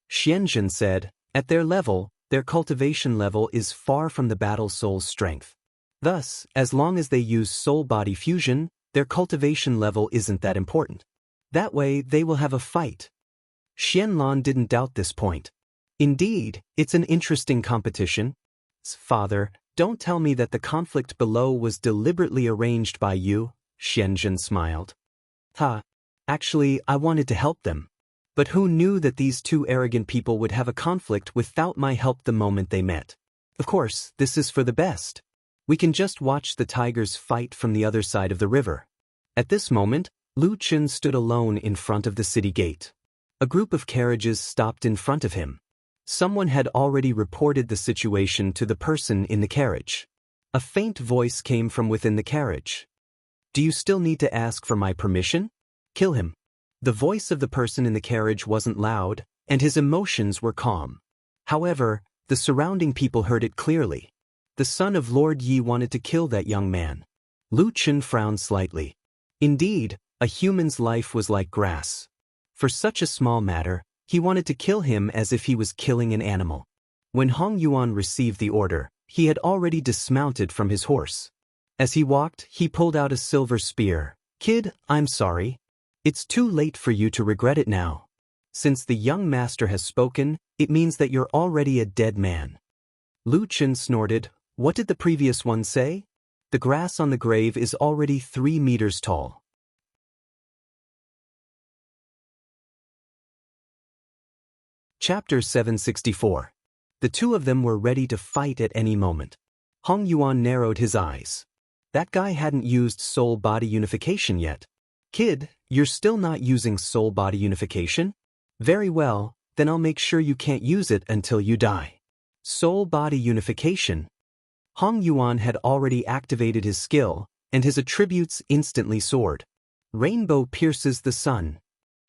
Xianzhen said, at their level, their cultivation level is far from the battle soul's strength. Thus, as long as they use soul-body fusion, their cultivation level isn't that important. That way, they will have a fight. Xianlan didn't doubt this point. Indeed, it's an interesting competition. "Father, don't tell me that the conflict below was deliberately arranged by you," Xianzhen smiled. Actually, I wanted to help them. But who knew that these two arrogant people would have a conflict without my help the moment they met? Of course, this is for the best. We can just watch the tigers fight from the other side of the river. At this moment, Lu Qin stood alone in front of the city gate. A group of carriages stopped in front of him. Someone had already reported the situation to the person in the carriage. A faint voice came from within the carriage. "Do you still need to ask for my permission? Kill him." The voice of the person in the carriage wasn't loud, and his emotions were calm. However, the surrounding people heard it clearly. The son of Lord Yi wanted to kill that young man. Lu Qin frowned slightly. Indeed, a human's life was like grass. For such a small matter, he wanted to kill him as if he was killing an animal. When Hong Yuan received the order, he had already dismounted from his horse. As he walked, he pulled out a silver spear. "Kid, I'm sorry. It's too late for you to regret it now. Since the young master has spoken, it means that you're already a dead man." Lu Qin snorted. "What did the previous one say?" "The grass on the grave is already 3 meters tall." Chapter 764. The two of them were ready to fight at any moment. Hong Yuan narrowed his eyes. That guy hadn't used soul-body unification yet. "Kid, you're still not using soul-body unification? Very well, then I'll make sure you can't use it until you die." Soul-body unification. Hong Yuan had already activated his skill, and his attributes instantly soared. Rainbow pierces the sun.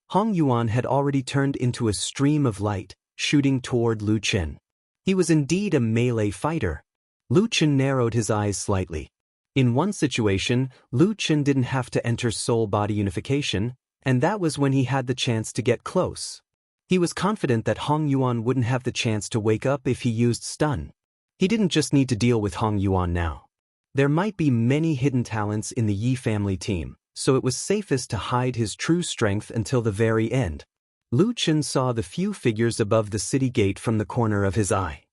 Hong Yuan had already turned into a stream of light, shooting toward Lu Qin. He was indeed a melee fighter. Lu Qin narrowed his eyes slightly. In one situation, Lu Qin didn't have to enter soul-body unification, and that was when he had the chance to get close. He was confident that Hong Yuan wouldn't have the chance to wake up if he used stun. He didn't just need to deal with Hong Yuan now. There might be many hidden talents in the Yi family team, so it was safest to hide his true strength until the very end. Lu Qin saw the few figures above the city gate from the corner of his eye.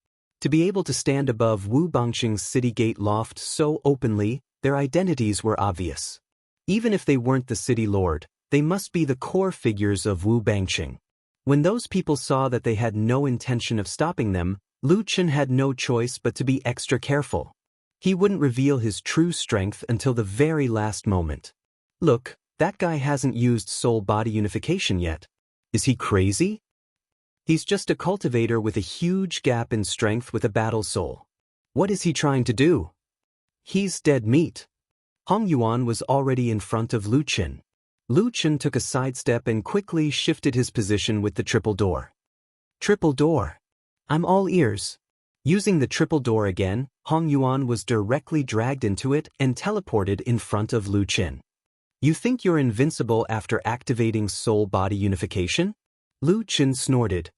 To be able to stand above Wu Bangqing's city gate loft so openly, their identities were obvious. Even if they weren't the city lord, they must be the core figures of Wu Bangqing. When those people saw that they had no intention of stopping them, Lu Qin had no choice but to be extra careful. He wouldn't reveal his true strength until the very last moment. "Look, that guy hasn't used soul-body unification yet. Is he crazy? He's just a cultivator with a huge gap in strength with a battle soul. What is he trying to do? He's dead meat." Hong Yuan was already in front of Lu Qin. Lu Qin took a sidestep and quickly shifted his position with the triple door. "Triple door. I'm all ears." Using the triple door again, Hong Yuan was directly dragged into it and teleported in front of Lu Qin. "You think you're invincible after activating soul-body unification?" Lu Qin snorted.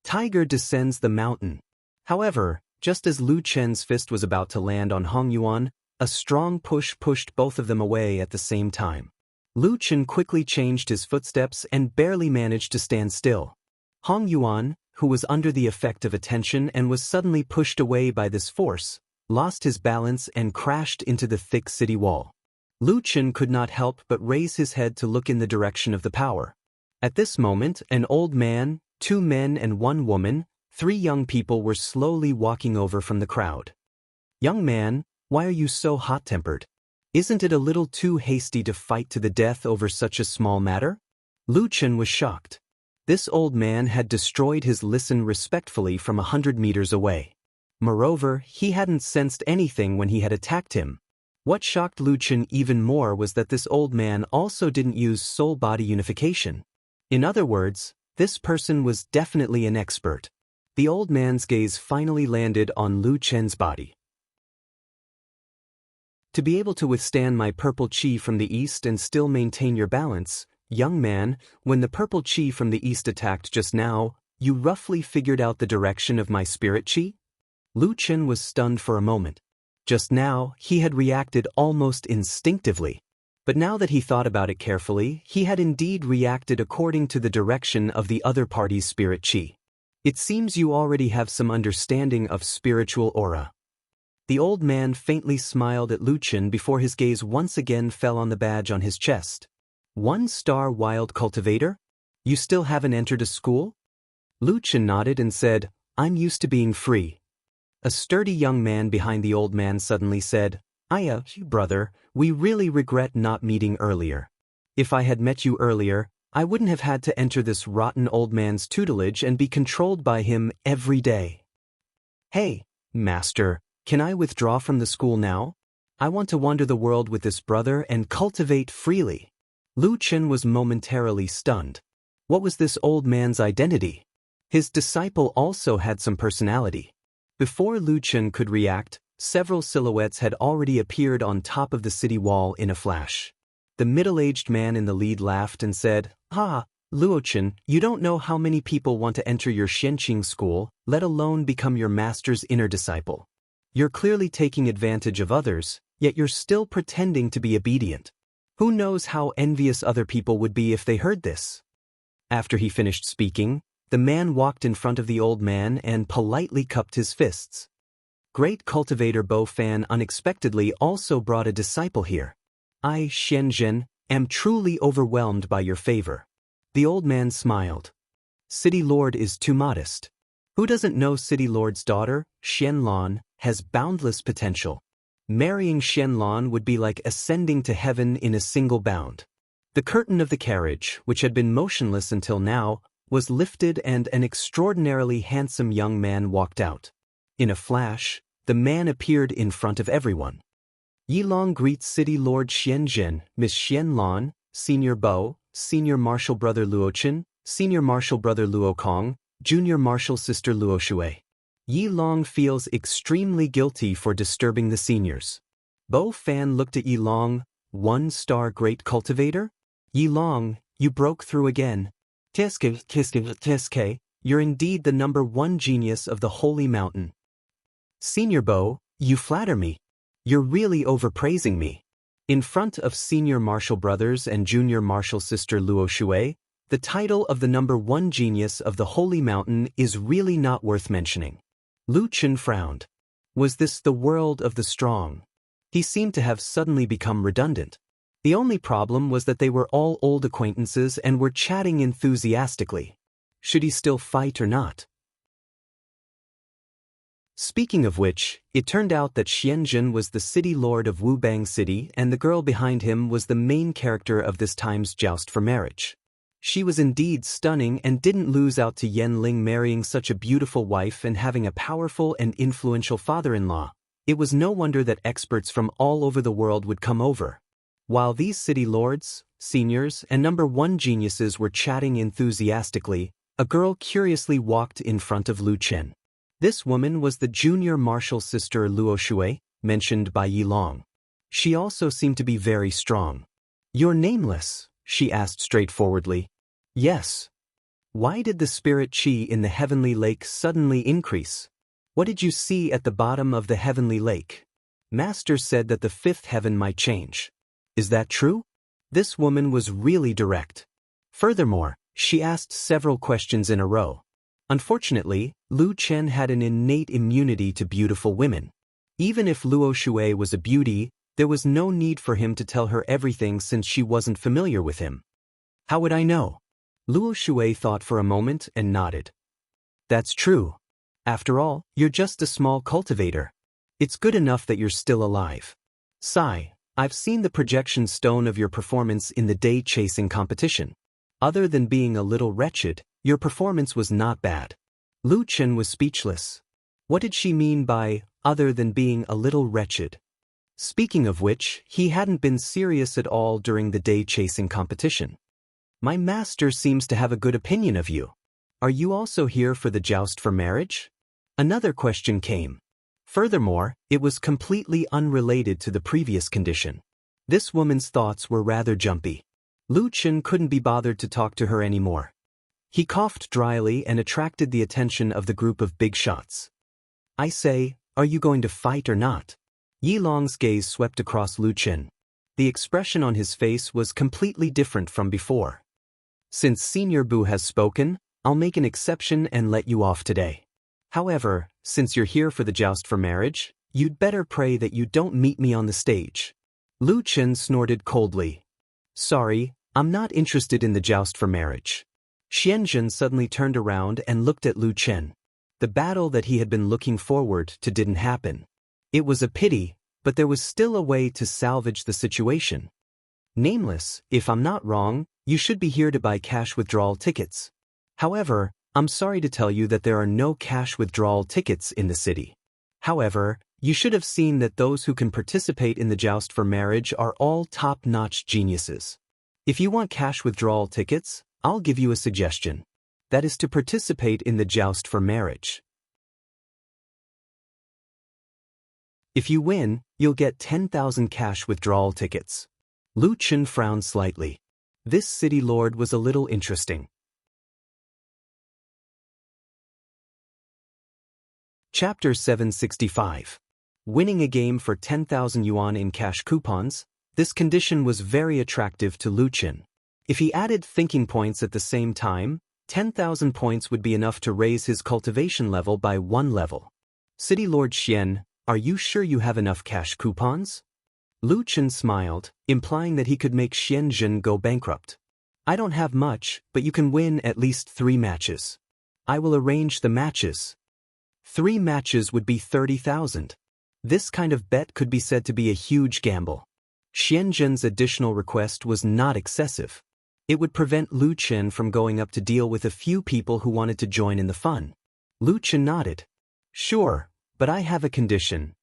Tiger descends the mountain. However, just as Lu Qin's fist was about to land on Hong Yuan, A strong push pushed both of them away at the same time. Lu Chen quickly changed his footsteps and barely managed to stand still. Hong Yuan, who was under the effect of attention and was suddenly pushed away by this force, lost his balance and crashed into the thick city wall. Lu Chen could not help but raise his head to look in the direction of the power. At this moment, an old man, 2 men and 1 woman, 3 young people were slowly walking over from the crowd. "Young man, why are you so hot-tempered? Isn't it a little too hasty to fight to the death over such a small matter?" Lu Chen was shocked. This old man had destroyed his listen respectfully from 100 meters away. Moreover, he hadn't sensed anything when he had attacked him. What shocked Lu Chen even more was that this old man also didn't use soul-body unification. In other words, this person was definitely an expert. The old man's gaze finally landed on Lu Chen's body. "To be able to withstand my purple chi from the east and still maintain your balance, young man, when the purple chi from the east attacked just now, you roughly figured out the direction of my spirit chi?" Lu Chen was stunned for a moment. Just now, he had reacted almost instinctively. But now that he thought about it carefully, he had indeed reacted according to the direction of the other party's spirit chi. "It seems you already have some understanding of spiritual aura." The old man faintly smiled at Lu Chen before his gaze once again fell on the badge on his chest. "1-star wild cultivator? You still haven't entered a school?" Lu Chen nodded and said, "I'm used to being free." A sturdy young man behind the old man suddenly said, Brother, we really regret not meeting earlier. If I had met you earlier, I wouldn't have had to enter this rotten old man's tutelage and be controlled by him every day." "Hey, master, can I withdraw from the school now? I want to wander the world with this brother and cultivate freely." Lu Chen was momentarily stunned. What was this old man's identity? His disciple also had some personality. Before Lu Chen could react, several silhouettes had already appeared on top of the city wall in a flash. The middle-aged man in the lead laughed and said, Luo Chen, you don't know how many people want to enter your Xianqing school, let alone become your master's inner disciple. You're clearly taking advantage of others, yet you're still pretending to be obedient. Who knows how envious other people would be if they heard this?" After he finished speaking, the man walked in front of the old man and politely cupped his fists. Great cultivator Bo Fan unexpectedly also brought a disciple here. "I, Xianzhen, am truly overwhelmed by your favor." The old man smiled. "City Lord is too modest. Who doesn't know City Lord's daughter, Xianlan, has boundless potential? Marrying Xianlan would be like ascending to heaven in a single bound." The curtain of the carriage, which had been motionless until now, was lifted and an extraordinarily handsome young man walked out. In a flash, the man appeared in front of everyone. "Yilong greets City Lord Xianzhen, Miss Xianlan, Senior Bo, Senior Marshal Brother Luochen, Senior Marshal Brother Luokong, Junior Marshal Sister Luoshui." Yilong feels extremely guilty for disturbing the seniors. Bo Fan looked at Yilong, 1-star great cultivator? "Yilong, you broke through again. Teske, you're indeed the #1 genius of the Holy Mountain." "Senior Bo, you flatter me. You're really overpraising me." In front of Senior Marshal Brothers and Junior Marshal Sister Luo Shui, the title of the #1 genius of the Holy Mountain is really not worth mentioning. Lu Chen frowned. Was this the world of the strong? He seemed to have suddenly become redundant. The only problem was that they were all old acquaintances and were chatting enthusiastically. Should he still fight or not? Speaking of which, it turned out that Xianzhen was the city lord of Wubang City and the girl behind him was the main character of this time's joust for marriage. She was indeed stunning and didn't lose out to Yan Ling marrying such a beautiful wife and having a powerful and influential father-in-law. It was no wonder that experts from all over the world would come over. While these city lords, seniors, and #1 geniuses were chatting enthusiastically, a girl curiously walked in front of Lu Chen. This woman was the junior marshal sister Luo Shui, mentioned by Yilong. She also seemed to be very strong. "You're nameless?" she asked straightforwardly. "Yes." "Why did the spirit chi in the heavenly lake suddenly increase? What did you see at the bottom of the heavenly lake?" Master said that the fifth heaven might change. Is that true? This woman was really direct. Furthermore, she asked several questions in a row. Unfortunately, Lu Chen had an innate immunity to beautiful women. Even if Luo Shui was a beauty, there was no need for him to tell her everything since she wasn't familiar with him. How would I know? Luo Shui thought for a moment and nodded. That's true. After all, you're just a small cultivator. It's good enough that you're still alive. Sigh, I've seen the projection stone of your performance in the day-chasing competition. Other than being a little wretched, your performance was not bad. Lu Chen was speechless. What did she mean by, other than being a little wretched? Speaking of which, he hadn't been serious at all during the day-chasing competition. My master seems to have a good opinion of you. Are you also here for the joust for marriage? Another question came. Furthermore, it was completely unrelated to the previous condition. This woman's thoughts were rather jumpy. Lu Chen couldn't be bothered to talk to her anymore. He coughed dryly and attracted the attention of the group of big shots. I say, are you going to fight or not? Yi Long's gaze swept across Lu Chen. The expression on his face was completely different from before. Since Senior Bu has spoken, I'll make an exception and let you off today. However, since you're here for the joust for marriage, you'd better pray that you don't meet me on the stage. Lu Chen snorted coldly. Sorry, I'm not interested in the joust for marriage. Xianzhen suddenly turned around and looked at Lu Chen. The battle that he had been looking forward to didn't happen. It was a pity, but there was still a way to salvage the situation. Nameless, if I'm not wrong, you should be here to buy cash withdrawal tickets. However, I'm sorry to tell you that there are no cash withdrawal tickets in the city. However, you should have seen that those who can participate in the joust for marriage are all top-notch geniuses. If you want cash withdrawal tickets, I'll give you a suggestion. That is to participate in the joust for marriage. If you win, you'll get 10,000 cash withdrawal tickets. Lu Chen frowned slightly. This city lord was a little interesting. Chapter 765. Winning a game for 10,000 yuan in cash coupons, this condition was very attractive to Lu Chen. If he added thinking points at the same time, 10,000 points would be enough to raise his cultivation level by 1 level. City Lord Xian, are you sure you have enough cash coupons? Lu Chen smiled, implying that he could make Xianzhen go bankrupt. I don't have much, but you can win at least 3 matches. I will arrange the matches. 3 matches would be 30,000. This kind of bet could be said to be a huge gamble. Xianzhen's additional request was not excessive. It would prevent Lu Chen from going up to deal with a few people who wanted to join in the fun. Lu Chen nodded. Sure, but I have a condition.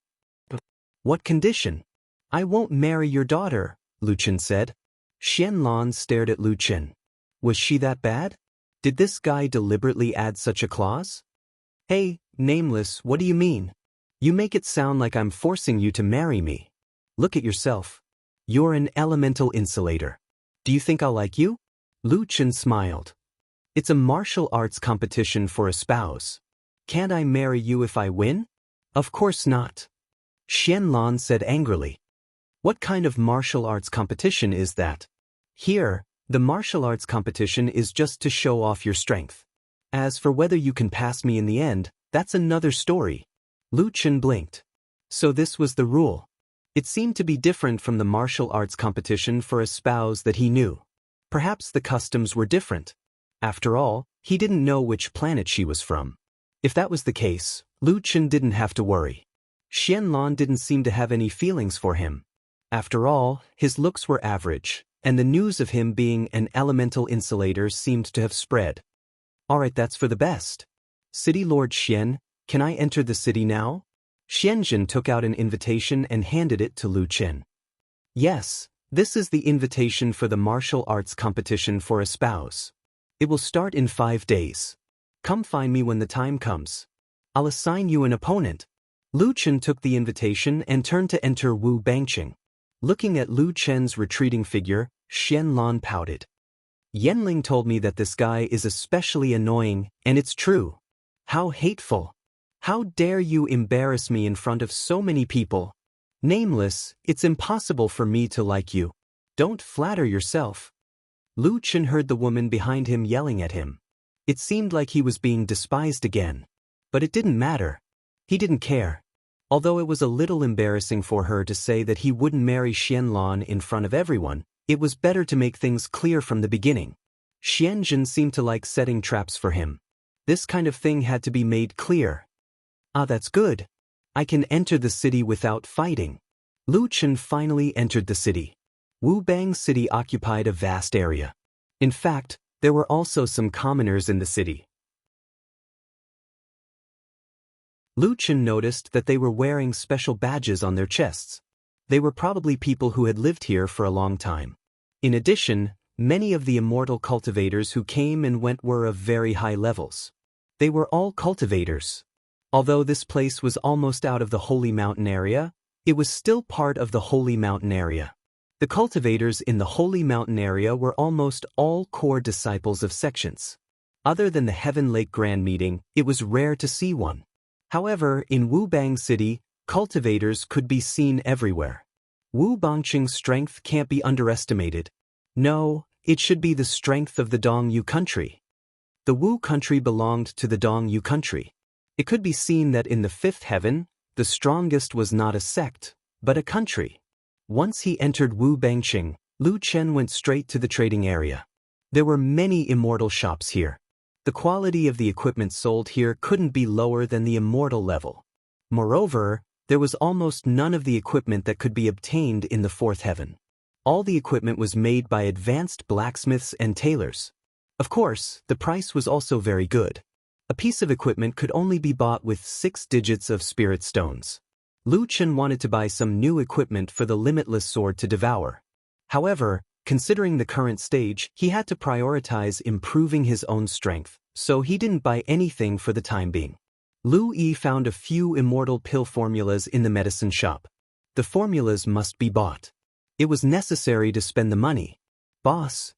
What condition? I won't marry your daughter, Lu Chen said. Xianlan stared at Lu Chen. Was she that bad? Did this guy deliberately add such a clause? Hey, Nameless, what do you mean? You make it sound like I'm forcing you to marry me. Look at yourself. You're an elemental insulator. Do you think I'll like you? Lu Chen smiled. It's a martial arts competition for a spouse. Can't I marry you if I win? Of course not. Xianlan said angrily. What kind of martial arts competition is that? Here, the martial arts competition is just to show off your strength. As for whether you can pass me in the end, that's another story. Lu Chen blinked. So this was the rule. It seemed to be different from the martial arts competition for a spouse that he knew. Perhaps the customs were different. After all, he didn't know which planet she was from. If that was the case, Lu Chen didn't have to worry. Xianlan didn't seem to have any feelings for him. After all, his looks were average, and the news of him being an elemental insulator seemed to have spread. Alright, that's for the best. City Lord Xian, can I enter the city now? Xianzhen took out an invitation and handed it to Lu Chen. Yes, this is the invitation for the martial arts competition for a spouse. It will start in 5 days. Come find me when the time comes. I'll assign you an opponent. Lu Chen took the invitation and turned to enter Wu Bangqing. Looking at Lu Chen's retreating figure, Xianlan pouted. Yenling told me that this guy is especially annoying, and it's true. How hateful. How dare you embarrass me in front of so many people? Nameless, it's impossible for me to like you. Don't flatter yourself. Lu Chen heard the woman behind him yelling at him. It seemed like he was being despised again. But it didn't matter. He didn't care. Although it was a little embarrassing for her to say that he wouldn't marry Xianlan in front of everyone, it was better to make things clear from the beginning. Xianjun seemed to like setting traps for him. This kind of thing had to be made clear. Ah, that's good. I can enter the city without fighting. Lu Chen finally entered the city. Wu Bang City occupied a vast area. In fact, there were also some commoners in the city. Lu Chen noticed that they were wearing special badges on their chests. They were probably people who had lived here for a long time. In addition, many of the immortal cultivators who came and went were of very high levels. They were all cultivators. Although this place was almost out of the Holy Mountain area, it was still part of the Holy Mountain area. The cultivators in the Holy Mountain area were almost all core disciples of sections. Other than the Heaven Lake Grand Meeting, it was rare to see one. However, in Wu Bang City, cultivators could be seen everywhere. Wu Bangqing's strength can't be underestimated. No, it should be the strength of the Dongyu country. The Wu country belonged to the Dongyu country. It could be seen that in the fifth heaven, the strongest was not a sect, but a country. Once he entered Wu Bangqing, Lu Chen went straight to the trading area. There were many immortal shops here. The quality of the equipment sold here couldn't be lower than the immortal level. Moreover, there was almost none of the equipment that could be obtained in the fourth heaven. All the equipment was made by advanced blacksmiths and tailors. Of course, the price was also very good. A piece of equipment could only be bought with 6 digits of spirit stones. Lu Chen wanted to buy some new equipment for the limitless sword to devour. However, considering the current stage, he had to prioritize improving his own strength, so he didn't buy anything for the time being. Lu Yi found a few immortal pill formulas in the medicine shop. The formulas must be bought. It was necessary to spend the money. Boss.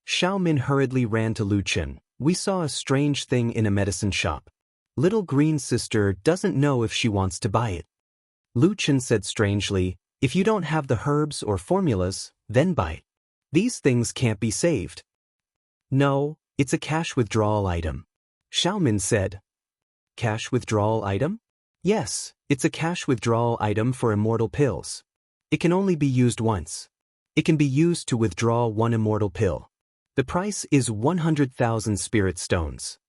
Xiao Min hurriedly ran to Lu Chen. We saw a strange thing in a medicine shop. Little green sister doesn't know if she wants to buy it. Lu Chen said strangely, if you don't have the herbs or formulas, then buy it. These things can't be saved. No, it's a cash withdrawal item. Xiao Min said. Cash withdrawal item? Yes, it's a cash withdrawal item for immortal pills. It can only be used once. It can be used to withdraw 1 immortal pill. The price is 100,000 spirit stones.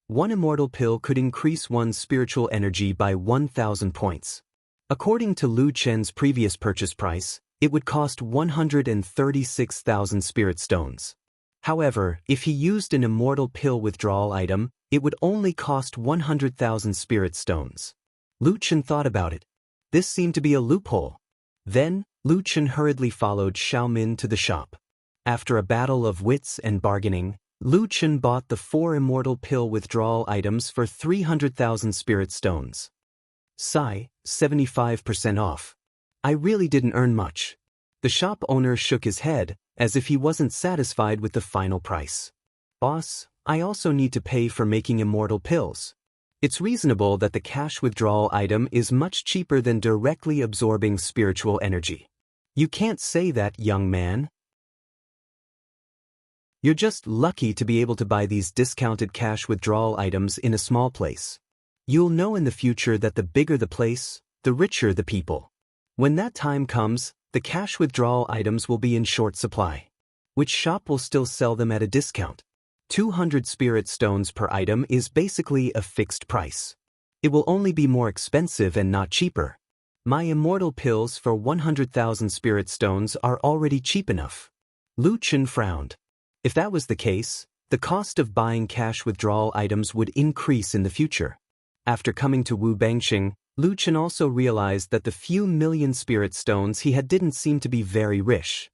1 immortal pill could increase one's spiritual energy by 1,000 points. According to Lu Chen's previous purchase price, it would cost 136,000 spirit stones. However, if he used an immortal pill withdrawal item, it would only cost 100,000 spirit stones. Lu Chen thought about it. This seemed to be a loophole. Then, Lu Chen hurriedly followed Xiao Min to the shop. After a battle of wits and bargaining, Lu Chen bought the 4 immortal pill withdrawal items for 300,000 spirit stones. Sigh, 75% off. I really didn't earn much. The shop owner shook his head, as if he wasn't satisfied with the final price. Boss, I also need to pay for making immortal pills. It's reasonable that the cash withdrawal item is much cheaper than directly absorbing spiritual energy. You can't say that, young man. You're just lucky to be able to buy these discounted cash withdrawal items in a small place. You'll know in the future that the bigger the place, the richer the people. When that time comes, the cash withdrawal items will be in short supply. Which shop will still sell them at a discount? 200 spirit stones per item is basically a fixed price. It will only be more expensive and not cheaper. My immortal pills for 100,000 spirit stones are already cheap enough. Lu Chen frowned. If that was the case, the cost of buying cash withdrawal items would increase in the future. After coming to Wu Bangqing, Lu Chen also realized that the few million spirit stones he had didn't seem to be very rich.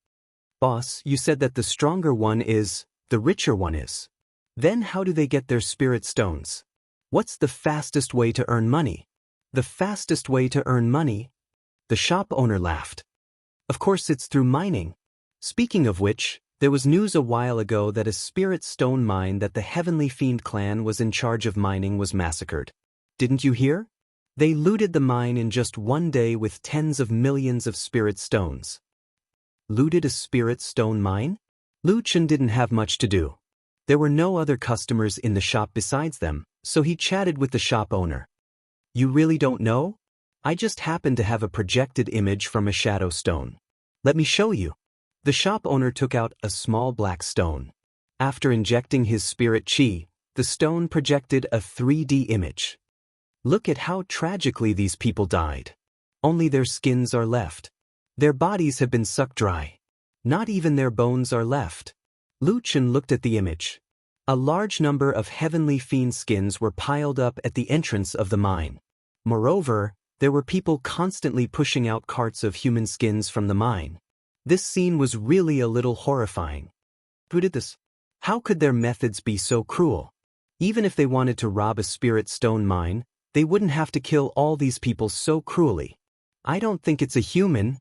Boss, you said that the stronger one is, the richer one is. Then how do they get their spirit stones? What's the fastest way to earn money? The fastest way to earn money? The shop owner laughed. Of course it's through mining. Speaking of which, there was news a while ago that a spirit stone mine that the Heavenly Fiend clan was in charge of mining was massacred. Didn't you hear? They looted the mine in just one day with tens of millions of spirit stones. Looted a spirit stone mine? Lu Chen didn't have much to do. There were no other customers in the shop besides them, so he chatted with the shop owner. You really don't know? I just happened to have a projected image from a shadow stone. Let me show you. The shop owner took out a small black stone. After injecting his spirit chi, the stone projected a 3D image. Look at how tragically these people died. Only their skins are left. Their bodies have been sucked dry. Not even their bones are left. Lu Chen looked at the image. A large number of heavenly fiend skins were piled up at the entrance of the mine. Moreover, there were people constantly pushing out carts of human skins from the mine. This scene was really a little horrifying. Who did this? How could their methods be so cruel? Even if they wanted to rob a spirit stone mine, they wouldn't have to kill all these people so cruelly. I don't think it's a human.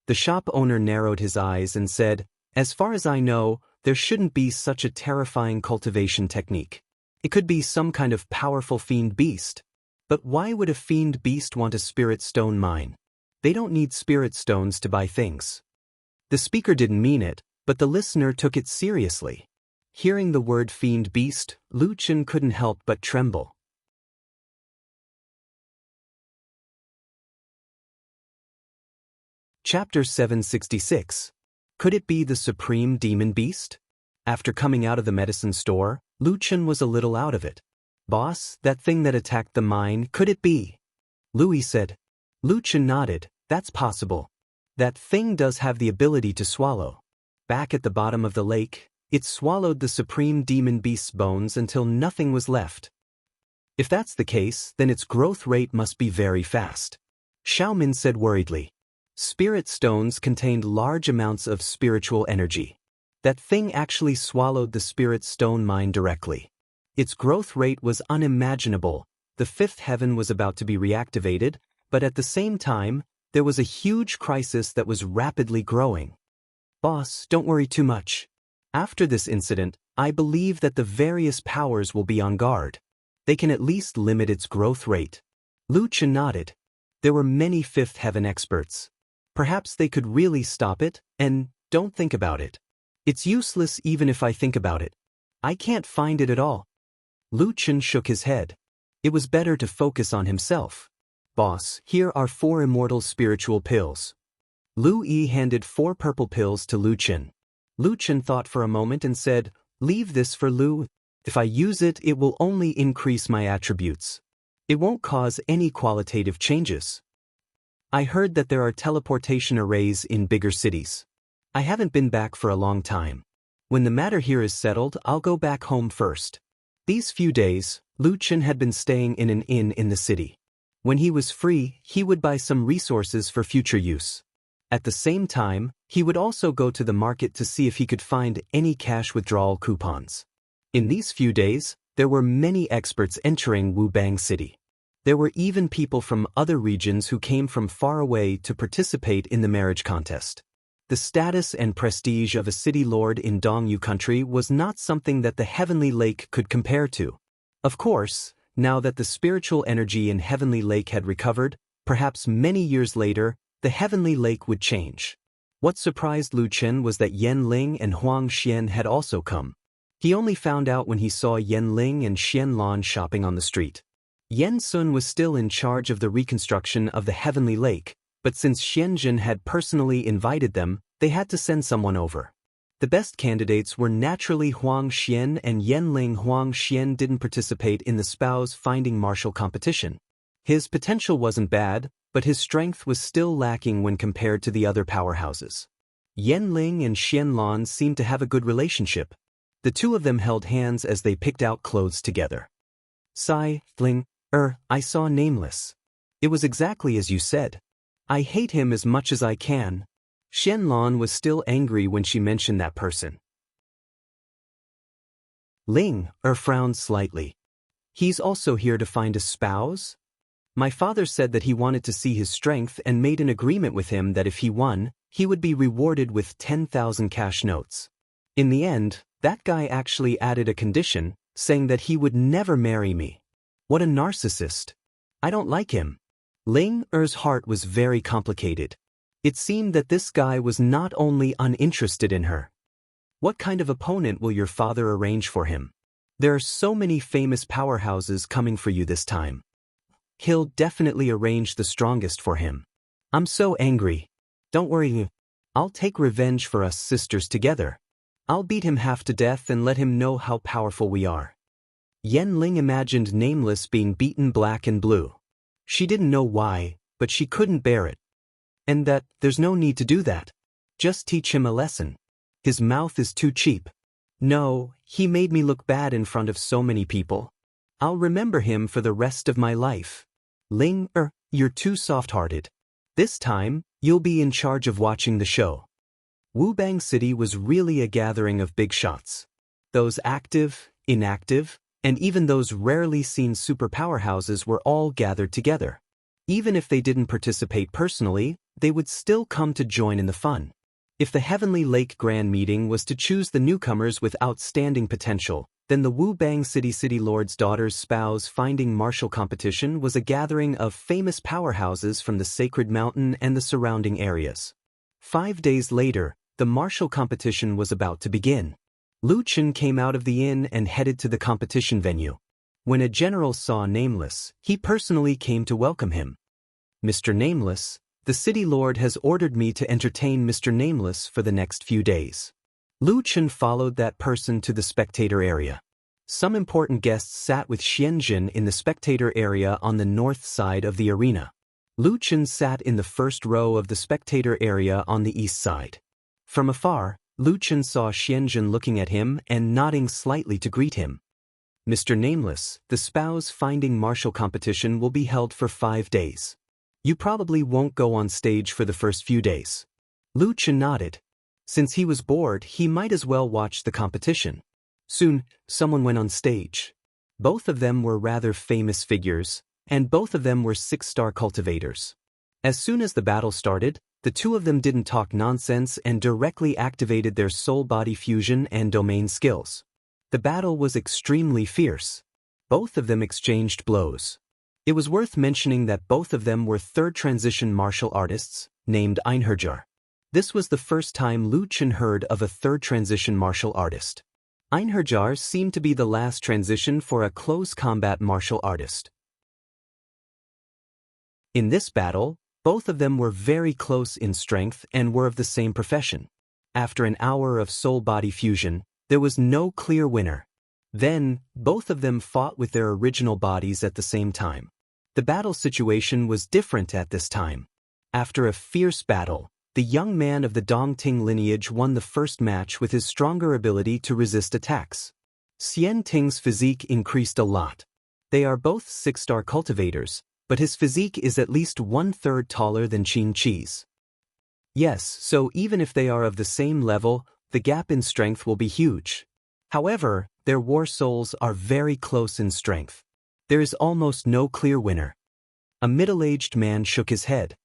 The shop owner narrowed his eyes and said, as far as I know, there shouldn't be such a terrifying cultivation technique. It could be some kind of powerful fiend beast. But why would a fiend beast want a spirit stone mine? They don't need spirit stones to buy things. The speaker didn't mean it, but the listener took it seriously. Hearing the word fiend beast, Lu Chen couldn't help but tremble. Chapter 766. Could it be the supreme demon beast? After coming out of the medicine store, Lu Chen was a little out of it. Boss, that thing that attacked the mine, could it be? Louis said. Lu Chen nodded. That's possible. That thing does have the ability to swallow. Back at the bottom of the lake, it swallowed the supreme demon beast's bones until nothing was left. If that's the case, then its growth rate must be very fast. Xiaomin said worriedly. Spirit stones contained large amounts of spiritual energy. That thing actually swallowed the spirit stone mine directly. Its growth rate was unimaginable. The fifth heaven was about to be reactivated, but at the same time, there was a huge crisis that was rapidly growing. Boss, don't worry too much. After this incident, I believe that the various powers will be on guard. They can at least limit its growth rate. Lu Chen nodded. There were many fifth heaven experts. Perhaps they could really stop it, and don't think about it. It's useless even if I think about it. I can't find it at all. Lu Chen shook his head. It was better to focus on himself. Boss, here are 4 immortal spiritual pills. Lu Yi handed 4 purple pills to Lu Chen. Lu Chen thought for a moment and said, leave this for Lu. If I use it, it will only increase my attributes. It won't cause any qualitative changes. I heard that there are teleportation arrays in bigger cities. I haven't been back for a long time. When the matter here is settled, I'll go back home first. These few days, Lu Chen had been staying in an inn in the city. When he was free, he would buy some resources for future use. At the same time, he would also go to the market to see if he could find any cash withdrawal coupons. In these few days, there were many experts entering Wubang City. There were even people from other regions who came from far away to participate in the marriage contest. The status and prestige of a city lord in Dongyu country was not something that the Heavenly Lake could compare to. Of course, now that the spiritual energy in Heavenly Lake had recovered, perhaps many years later, the Heavenly Lake would change. What surprised Lu Chen was that Yan Ling and Huang Xian had also come. He only found out when he saw Yan Ling and Xian Lan shopping on the street. Yan Sun was still in charge of the reconstruction of the Heavenly Lake, but since Xianjun had personally invited them, they had to send someone over. The best candidates were naturally Huang Xian and Yan Ling. Huang Xian didn't participate in the spouse finding martial competition. His potential wasn't bad, but his strength was still lacking when compared to the other powerhouses. Yan Ling and Xian Lan seemed to have a good relationship. The two of them held hands as they picked out clothes together. Sai, Ling, I saw Nameless. It was exactly as you said. I hate him as much as I can. Xian Lan was still angry when she mentioned that person. Ling, frowned slightly. He's also here to find a spouse? My father said that he wanted to see his strength and made an agreement with him that if he won, he would be rewarded with 10,000 cash notes. In the end, that guy actually added a condition, saying that he would never marry me. What a narcissist. I don't like him. Ling Er's heart was very complicated. It seemed that this guy was not only uninterested in her. What kind of opponent will your father arrange for him? There are so many famous powerhouses coming for you this time. He'll definitely arrange the strongest for him. I'm so angry. Don't worry. I'll take revenge for us sisters together. I'll beat him half to death and let him know how powerful we are. Yen Ling imagined Nameless being beaten black and blue. She didn't know why, but she couldn't bear it. And that there's no need to do that. Just teach him a lesson. His mouth is too cheap. No, he made me look bad in front of so many people. I'll remember him for the rest of my life. Ling you're too soft-hearted. This time, you'll be in charge of watching the show. Wubang City was really a gathering of big shots. Those active, inactive, and even those rarely seen super powerhouses were all gathered together. Even if they didn't participate personally, they would still come to join in the fun. If the Heavenly Lake Grand Meeting was to choose the newcomers with outstanding potential, then the Wubang City Lord's Daughter's Spouse Finding Martial Competition was a gathering of famous powerhouses from the Sacred Mountain and the surrounding areas. 5 days later, the martial competition was about to begin. Lu Chen came out of the inn and headed to the competition venue. When a general saw Nameless, he personally came to welcome him. Mr. Nameless, the city lord has ordered me to entertain Mr. Nameless for the next few days. Lu Chen followed that person to the spectator area. Some important guests sat with Xianjin in the spectator area on the north side of the arena. Lu Chen sat in the first row of the spectator area on the east side. From afar, Lu Chen saw Xianjin looking at him and nodding slightly to greet him. Mr. Nameless, the Spouse Finding Martial Competition will be held for 5 days. You probably won't go on stage for the first few days. Lu Chen nodded. Since he was bored, he might as well watch the competition. Soon, someone went on stage. Both of them were rather famous figures, and both of them were 6-star cultivators. As soon as the battle started, the two of them didn't talk nonsense and directly activated their soul-body fusion and domain skills. The battle was extremely fierce. Both of them exchanged blows. It was worth mentioning that both of them were third transition martial artists, named Einherjar. This was the first time Lu Chen heard of a third transition martial artist. Einherjar seemed to be the last transition for a close combat martial artist. In this battle, both of them were very close in strength and were of the same profession. After an hour of soul-body fusion, there was no clear winner. Then, both of them fought with their original bodies at the same time. The battle situation was different at this time. After a fierce battle, the young man of the Dongting lineage won the first match with his stronger ability to resist attacks. Xian Ting's physique increased a lot. They are both 6-star cultivators, but his physique is at least 1/3 taller than Qin Qi's. Yes, so even if they are of the same level, the gap in strength will be huge. However, their war souls are very close in strength. There is almost no clear winner. A middle-aged man shook his head.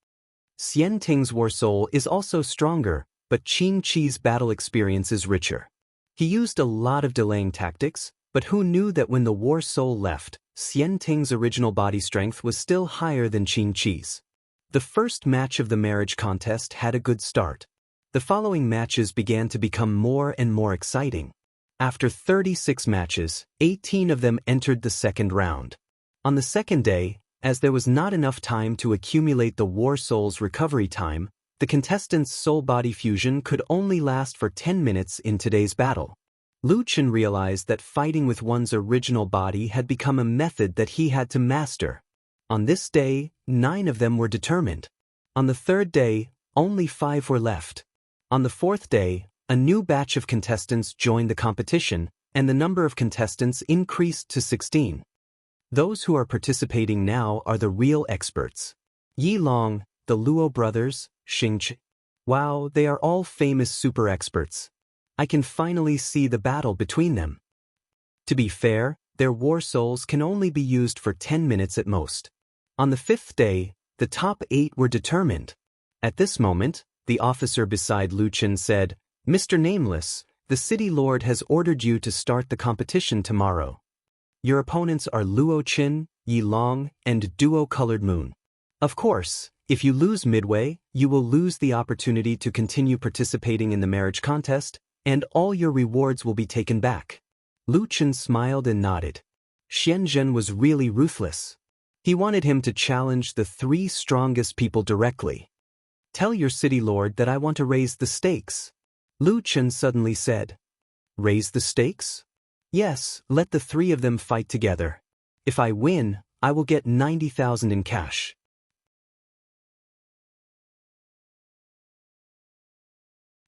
Xian Ting's war soul is also stronger, but Qin Qi's battle experience is richer. He used a lot of delaying tactics, but who knew that when the war soul left, Xian Ting's original body strength was still higher than Qin Qi's. The first match of the marriage contest had a good start. The following matches began to become more and more exciting. After 36 matches, 18 of them entered the second round. On the second day, as there was not enough time to accumulate the war soul's recovery time, the contestants' soul-body fusion could only last for 10 minutes in today's battle. Lu Chen realized that fighting with one's original body had become a method that he had to master. On this day, 9 of them were determined. On the third day, only 5 were left. On the fourth day, a new batch of contestants joined the competition, and the number of contestants increased to 16. Those who are participating now are the real experts. Yi Long, the Luo brothers, Xing Chi. Wow, they are all famous super experts. I can finally see the battle between them. To be fair, their war souls can only be used for 10 minutes at most. On the 5th day, the top 8 were determined. At this moment, the officer beside Lu Chen said, "Mr. Nameless, the city lord has ordered you to start the competition tomorrow." Your opponents are Luo Qin, Yi Long, and Duo-Colored Moon. Of course, if you lose midway, you will lose the opportunity to continue participating in the marriage contest, and all your rewards will be taken back. Lu Qin smiled and nodded. Xianzhen was really ruthless. He wanted him to challenge the 3 strongest people directly. Tell your city lord that I want to raise the stakes. Lu Qin suddenly said. Raise the stakes? Yes, let the 3 of them fight together. If I win, I will get 90,000 in cash.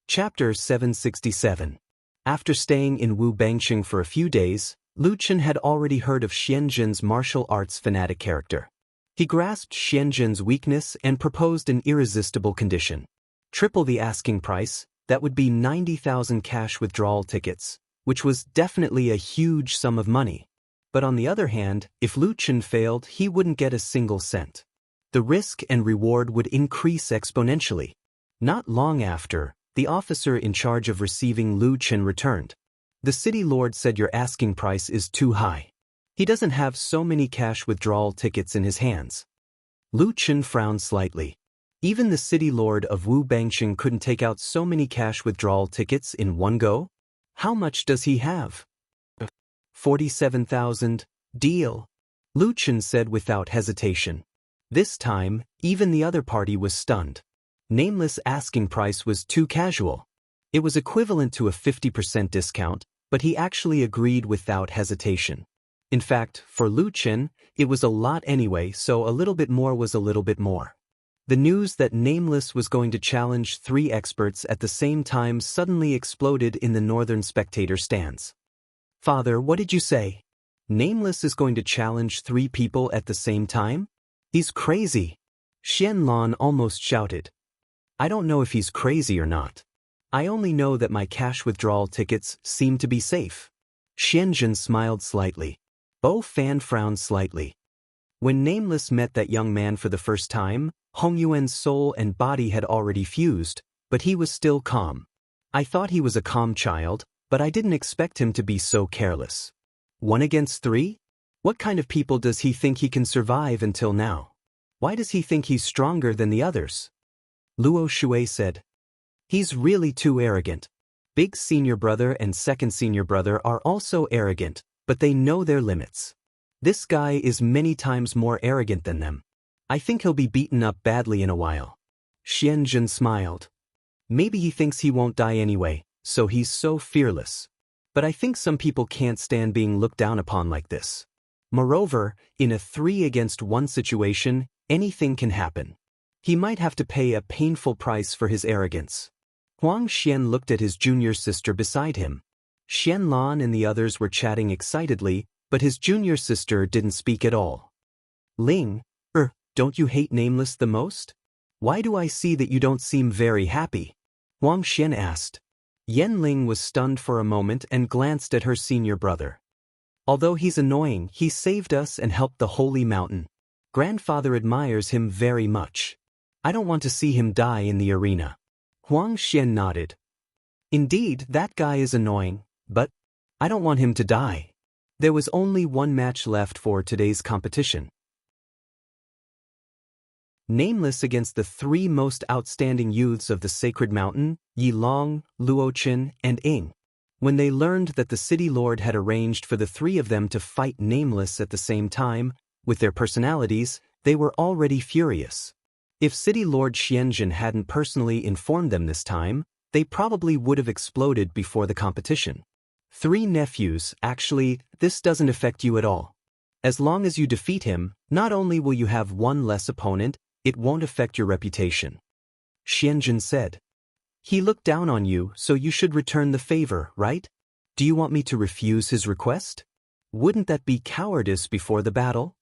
Chapter 767. After staying in Wu Bangxing for a few days, Lu Qin had already heard of Xianzhen's martial arts fanatic character. He grasped Xianzhen's weakness and proposed an irresistible condition. Triple the asking price, that would be 90,000 cash withdrawal tickets, which was definitely a huge sum of money. But on the other hand, if Lu Qin failed, he wouldn't get a single cent. The risk and reward would increase exponentially. Not long after, the officer in charge of receiving Lu Qin returned. The city lord said your asking price is too high. He doesn't have so many cash withdrawal tickets in his hands. Lu Qin frowned slightly. Even the city lord of Wu Bangxing couldn't take out so many cash withdrawal tickets in one go. How much does he have? 47,000. Deal. Lu Qin said without hesitation. This time, even the other party was stunned. Nameless asking price was too casual. It was equivalent to a 50% discount, but he actually agreed without hesitation. In fact, for Lu Qin, it was a lot anyway, so a little bit more was a little bit more. The news that Nameless was going to challenge 3 experts at the same time suddenly exploded in the northern spectator stands. Father, what did you say? Nameless is going to challenge 3 people at the same time? He's crazy. Xianlan almost shouted. I don't know if he's crazy or not. I only know that my cash withdrawal tickets seem to be safe. Xianzhen smiled slightly. Bo Fan frowned slightly. When Nameless met that young man for the first time, Hong Yuan's soul and body had already fused, but he was still calm. I thought he was a calm child, but I didn't expect him to be so careless. 1 against 3? What kind of people does he think he can survive until now? Why does he think he's stronger than the others? Luo Shui said. He's really too arrogant. Big senior brother and second senior brother are also arrogant, but they know their limits. This guy is many times more arrogant than them. I think he'll be beaten up badly in a while. Xianzhen smiled. Maybe he thinks he won't die anyway, so he's so fearless. But I think some people can't stand being looked down upon like this. Moreover, in a 3 against 1 situation, anything can happen. He might have to pay a painful price for his arrogance. Huang Xian looked at his junior sister beside him. Xianlan and the others were chatting excitedly, but his junior sister didn't speak at all. Ling, don't you hate Nameless the most? Why do I see that you don't seem very happy? Huang Xian asked. Yan Ling was stunned for a moment and glanced at her senior brother. Although he's annoying, he saved us and helped the Holy Mountain. Grandfather admires him very much. I don't want to see him die in the arena. Huang Xian nodded. Indeed, that guy is annoying, but I don't want him to die. There was only 1 match left for today's competition. Nameless against the 3 most outstanding youths of the Sacred Mountain, Yi Long, Luo Qin, and Ying. When they learned that the city lord had arranged for the 3 of them to fight Nameless at the same time, with their personalities, they were already furious. If City Lord Xianzhen hadn't personally informed them this time, they probably would have exploded before the competition. 3 nephews, actually, this doesn't affect you at all. As long as you defeat him, not only will you have 1 less opponent, it won't affect your reputation. Xianzhen said. He looked down on you, so you should return the favor, right? Do you want me to refuse his request? Wouldn't that be cowardice before the battle?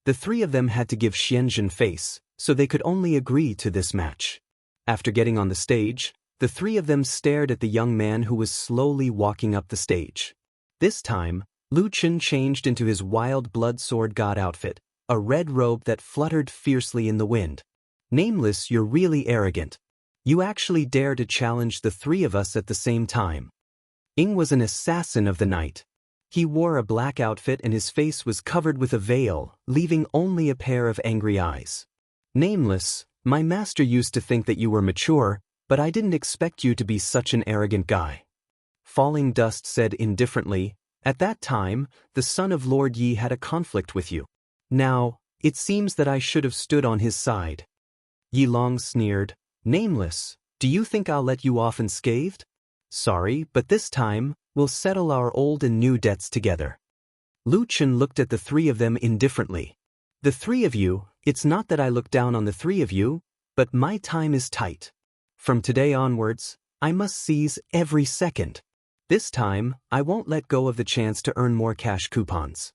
The 3 of them had to give Xianzhen face, so they could only agree to this match. After getting on the stage, the 3 of them stared at the young man who was slowly walking up the stage. This time, Lu Qin changed into his wild blood sword god outfit, a red robe that fluttered fiercely in the wind. Nameless, you're really arrogant. You actually dare to challenge the 3 of us at the same time. Ying was an assassin of the night. He wore a black outfit and his face was covered with a veil, leaving only a pair of angry eyes. Nameless, my master used to think that you were mature, but I didn't expect you to be such an arrogant guy. Falling Dust said indifferently, at that time, the son of Lord Yi had a conflict with you. Now, it seems that I should have stood on his side. Yi Long sneered, Nameless, do you think I'll let you off unscathed? Sorry, but this time, we'll settle our old and new debts together. Lu Chen looked at the three of them indifferently. The three of you, it's not that I look down on the three of you, but my time is tight. From today onwards, I must seize every second. This time, I won't let go of the chance to earn more cash coupons.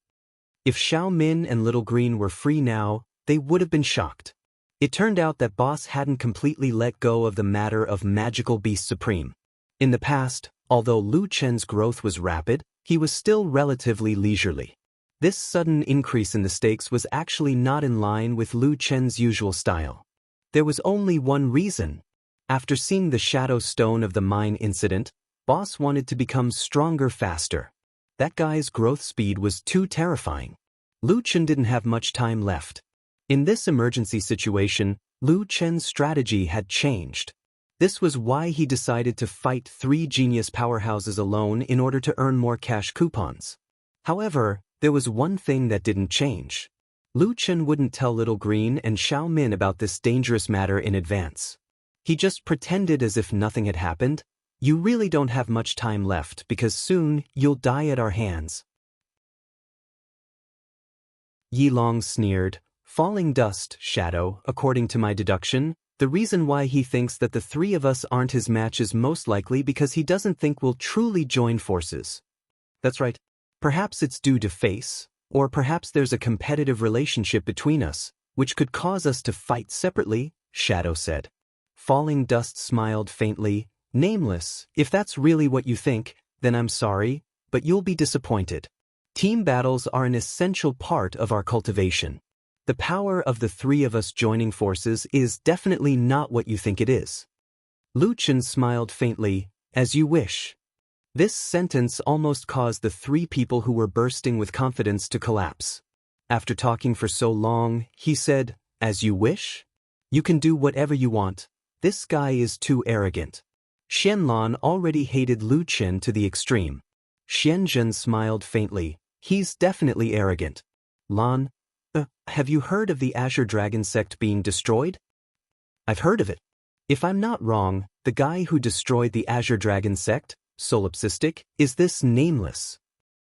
If Xiao Min and Little Green were free now, they would have been shocked. It turned out that Boss hadn't completely let go of the matter of Magical Beast Supreme. In the past, although Lu Chen's growth was rapid, he was still relatively leisurely. This sudden increase in the stakes was actually not in line with Lu Chen's usual style. There was only one reason. After seeing the Shadow Stone of the Mine incident, Boss wanted to become stronger faster. That guy's growth speed was too terrifying. Lu Chen didn't have much time left. In this emergency situation, Lu Chen's strategy had changed. This was why he decided to fight 3 genius powerhouses alone in order to earn more cash coupons. However, there was one thing that didn't change. Lu Chen wouldn't tell Little Green and Xiao Min about this dangerous matter in advance. He just pretended as if nothing had happened. You really don't have much time left because soon you'll die at our hands. Yi Long sneered, Falling Dust, Shadow, according to my deduction, the reason why he thinks that the three of us aren't his match is most likely because he doesn't think we'll truly join forces. That's right. Perhaps it's due to face, or perhaps there's a competitive relationship between us, which could cause us to fight separately, Shadow said. Falling Dust smiled faintly, Nameless, if that's really what you think, then I'm sorry, but you'll be disappointed. Team battles are an essential part of our cultivation. The power of the three of us joining forces is definitely not what you think it is. Lu Chen smiled faintly, as you wish. This sentence almost caused the 3 people who were bursting with confidence to collapse. After talking for so long, he said, as you wish? You can do whatever you want. This guy is too arrogant. Xianlan already hated Lu Chen to the extreme. Xianzhen smiled faintly. He's definitely arrogant. Lan, have you heard of the Azure Dragon sect being destroyed? I've heard of it. If I'm not wrong, the guy who destroyed the Azure Dragon sect, Solipsistic, is this Nameless.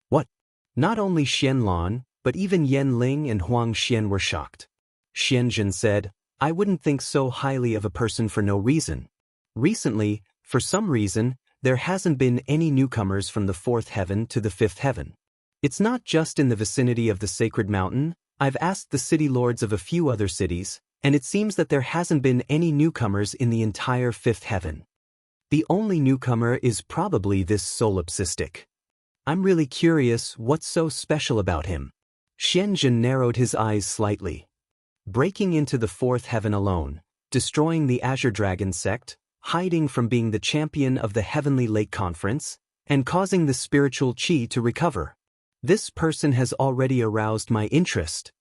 What? Not only Xianlan, but even Yan Ling and Huang Xian were shocked. Xianzhen said, I wouldn't think so highly of a person for no reason. Recently, for some reason, there hasn't been any newcomers from the 4th heaven to the 5th heaven. It's not just in the vicinity of the Sacred Mountain. I've asked the city lords of a few other cities, and it seems that there hasn't been any newcomers in the entire 5th heaven. The only newcomer is probably this Solipsistic. I'm really curious what's so special about him. Xianzhen narrowed his eyes slightly. Breaking into the 4th heaven alone, destroying the Azure Dragon sect, hiding from being the champion of the Heavenly Lake Conference, and causing the spiritual chi to recover. This person has already aroused my interest.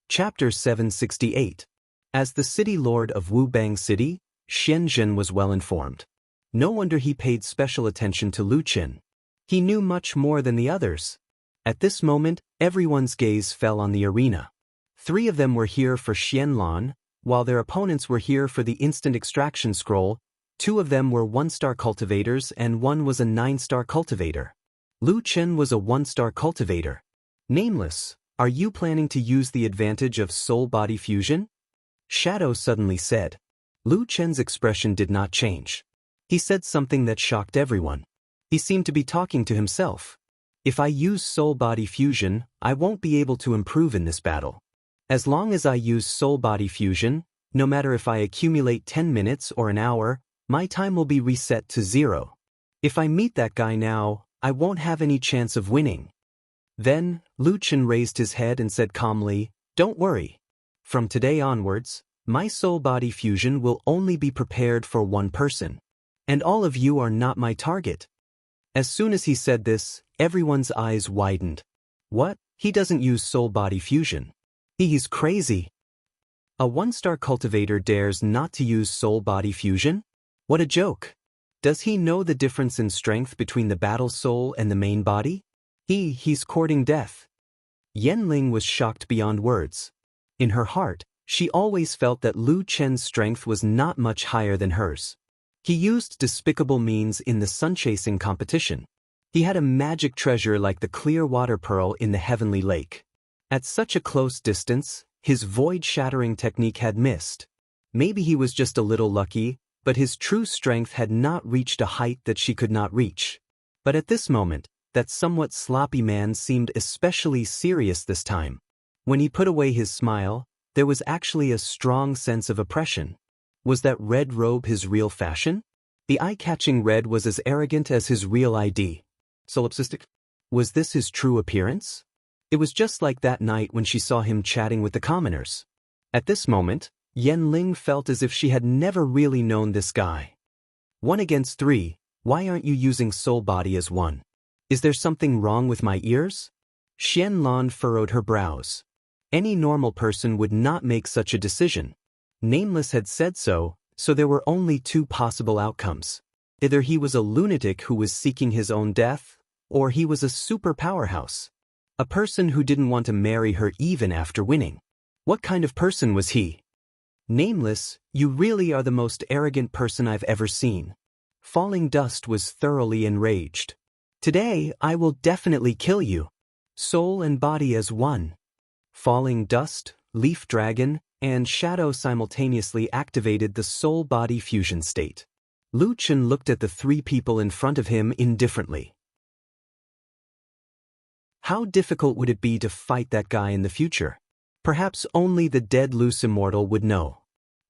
Chapter 768. As the city lord of Wubang City, Xianzhen was well informed. No wonder he paid special attention to Lu Chen. He knew much more than the others. At this moment, everyone's gaze fell on the arena. 3 of them were here for Xianlan, while their opponents were here for the instant extraction scroll. 2 of them were 1-star cultivators and 1 was a 9-star cultivator. Lu Chen was a 1-star cultivator. Nameless, are you planning to use the advantage of soul-body fusion? Shadow suddenly said. Lu Chen's expression did not change. He said something that shocked everyone. He seemed to be talking to himself. If I use soul-body fusion, I won't be able to improve in this battle. As long as I use soul-body fusion, no matter if I accumulate 10 minutes or an hour, my time will be reset to 0. If I meet that guy now, I won't have any chance of winning. Then, Lu Chen raised his head and said calmly, Don't worry. From today onwards, my soul-body fusion will only be prepared for one person. And all of you are not my target. As soon as he said this, everyone's eyes widened. What? He doesn't use soul-body fusion. He's crazy. A one-star cultivator dares not to use soul-body fusion? What a joke. Does he know the difference in strength between the battle soul and the main body? He's courting death. Yanling was shocked beyond words. In her heart, she always felt that Lu Chen's strength was not much higher than hers. He used despicable means in the sun-chasing competition. He had a magic treasure like the clear water pearl in the heavenly lake. At such a close distance, his void-shattering technique had missed. Maybe he was just a little lucky, but his true strength had not reached a height that she could not reach. But at this moment, that somewhat sloppy man seemed especially serious this time. When he put away his smile, there was actually a strong sense of oppression. Was that red robe his real fashion? The eye-catching red was as arrogant as his real ID. Solipsistic? Was this his true appearance? It was just like that night when she saw him chatting with the commoners. At this moment, Yanling felt as if she had never really known this guy. 1 against 3, why aren't you using soul body as one? Is there something wrong with my ears? Xianlan furrowed her brows. Any normal person would not make such a decision. Nameless had said so there were only 2 possible outcomes. Either he was a lunatic who was seeking his own death, or he was a super powerhouse. A person who didn't want to marry her even after winning. What kind of person was he? Nameless, you really are the most arrogant person I've ever seen. Falling Dust was thoroughly enraged. Today, I will definitely kill you. Soul and body as one. Falling Dust, Leaf Dragon, and Shadow simultaneously activated the soul-body fusion state. Lu Chen looked at the 3 people in front of him indifferently. How difficult would it be to fight that guy in the future? Perhaps only the dead loose immortal would know.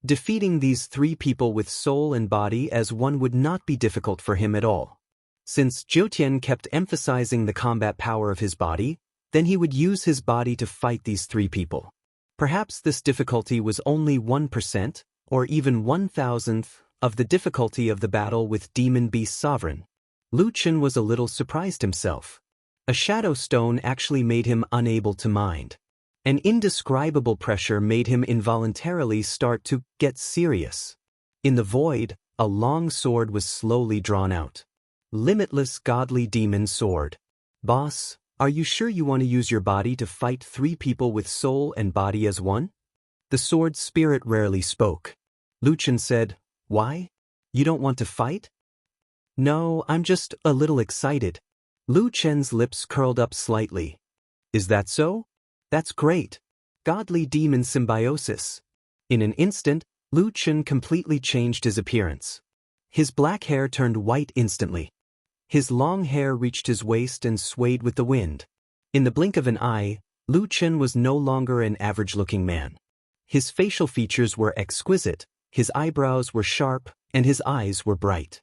Defeating these 3 people with soul and body as one would not be difficult for him at all. Since Jiutian kept emphasizing the combat power of his body, then he would use his body to fight these 3 people. Perhaps this difficulty was only 1%, or even 1,000th, of the difficulty of the battle with Demon Beast Sovereign. Lu Chen was a little surprised himself. A shadow stone actually made him unable to mind. An indescribable pressure made him involuntarily start to get serious. In the void, a long sword was slowly drawn out. Limitless godly demon sword. Boss, are you sure you want to use your body to fight 3 people with soul and body as one? The sword spirit rarely spoke. Lu Chen said, why? You don't want to fight? No, I'm just a little excited. Lu Chen's lips curled up slightly. Is that so? That's great. Godly demon symbiosis. In an instant, Lu Chen completely changed his appearance. His black hair turned white instantly. His long hair reached his waist and swayed with the wind. In the blink of an eye, Lu Chen was no longer an average-looking man. His facial features were exquisite, his eyebrows were sharp, and his eyes were bright.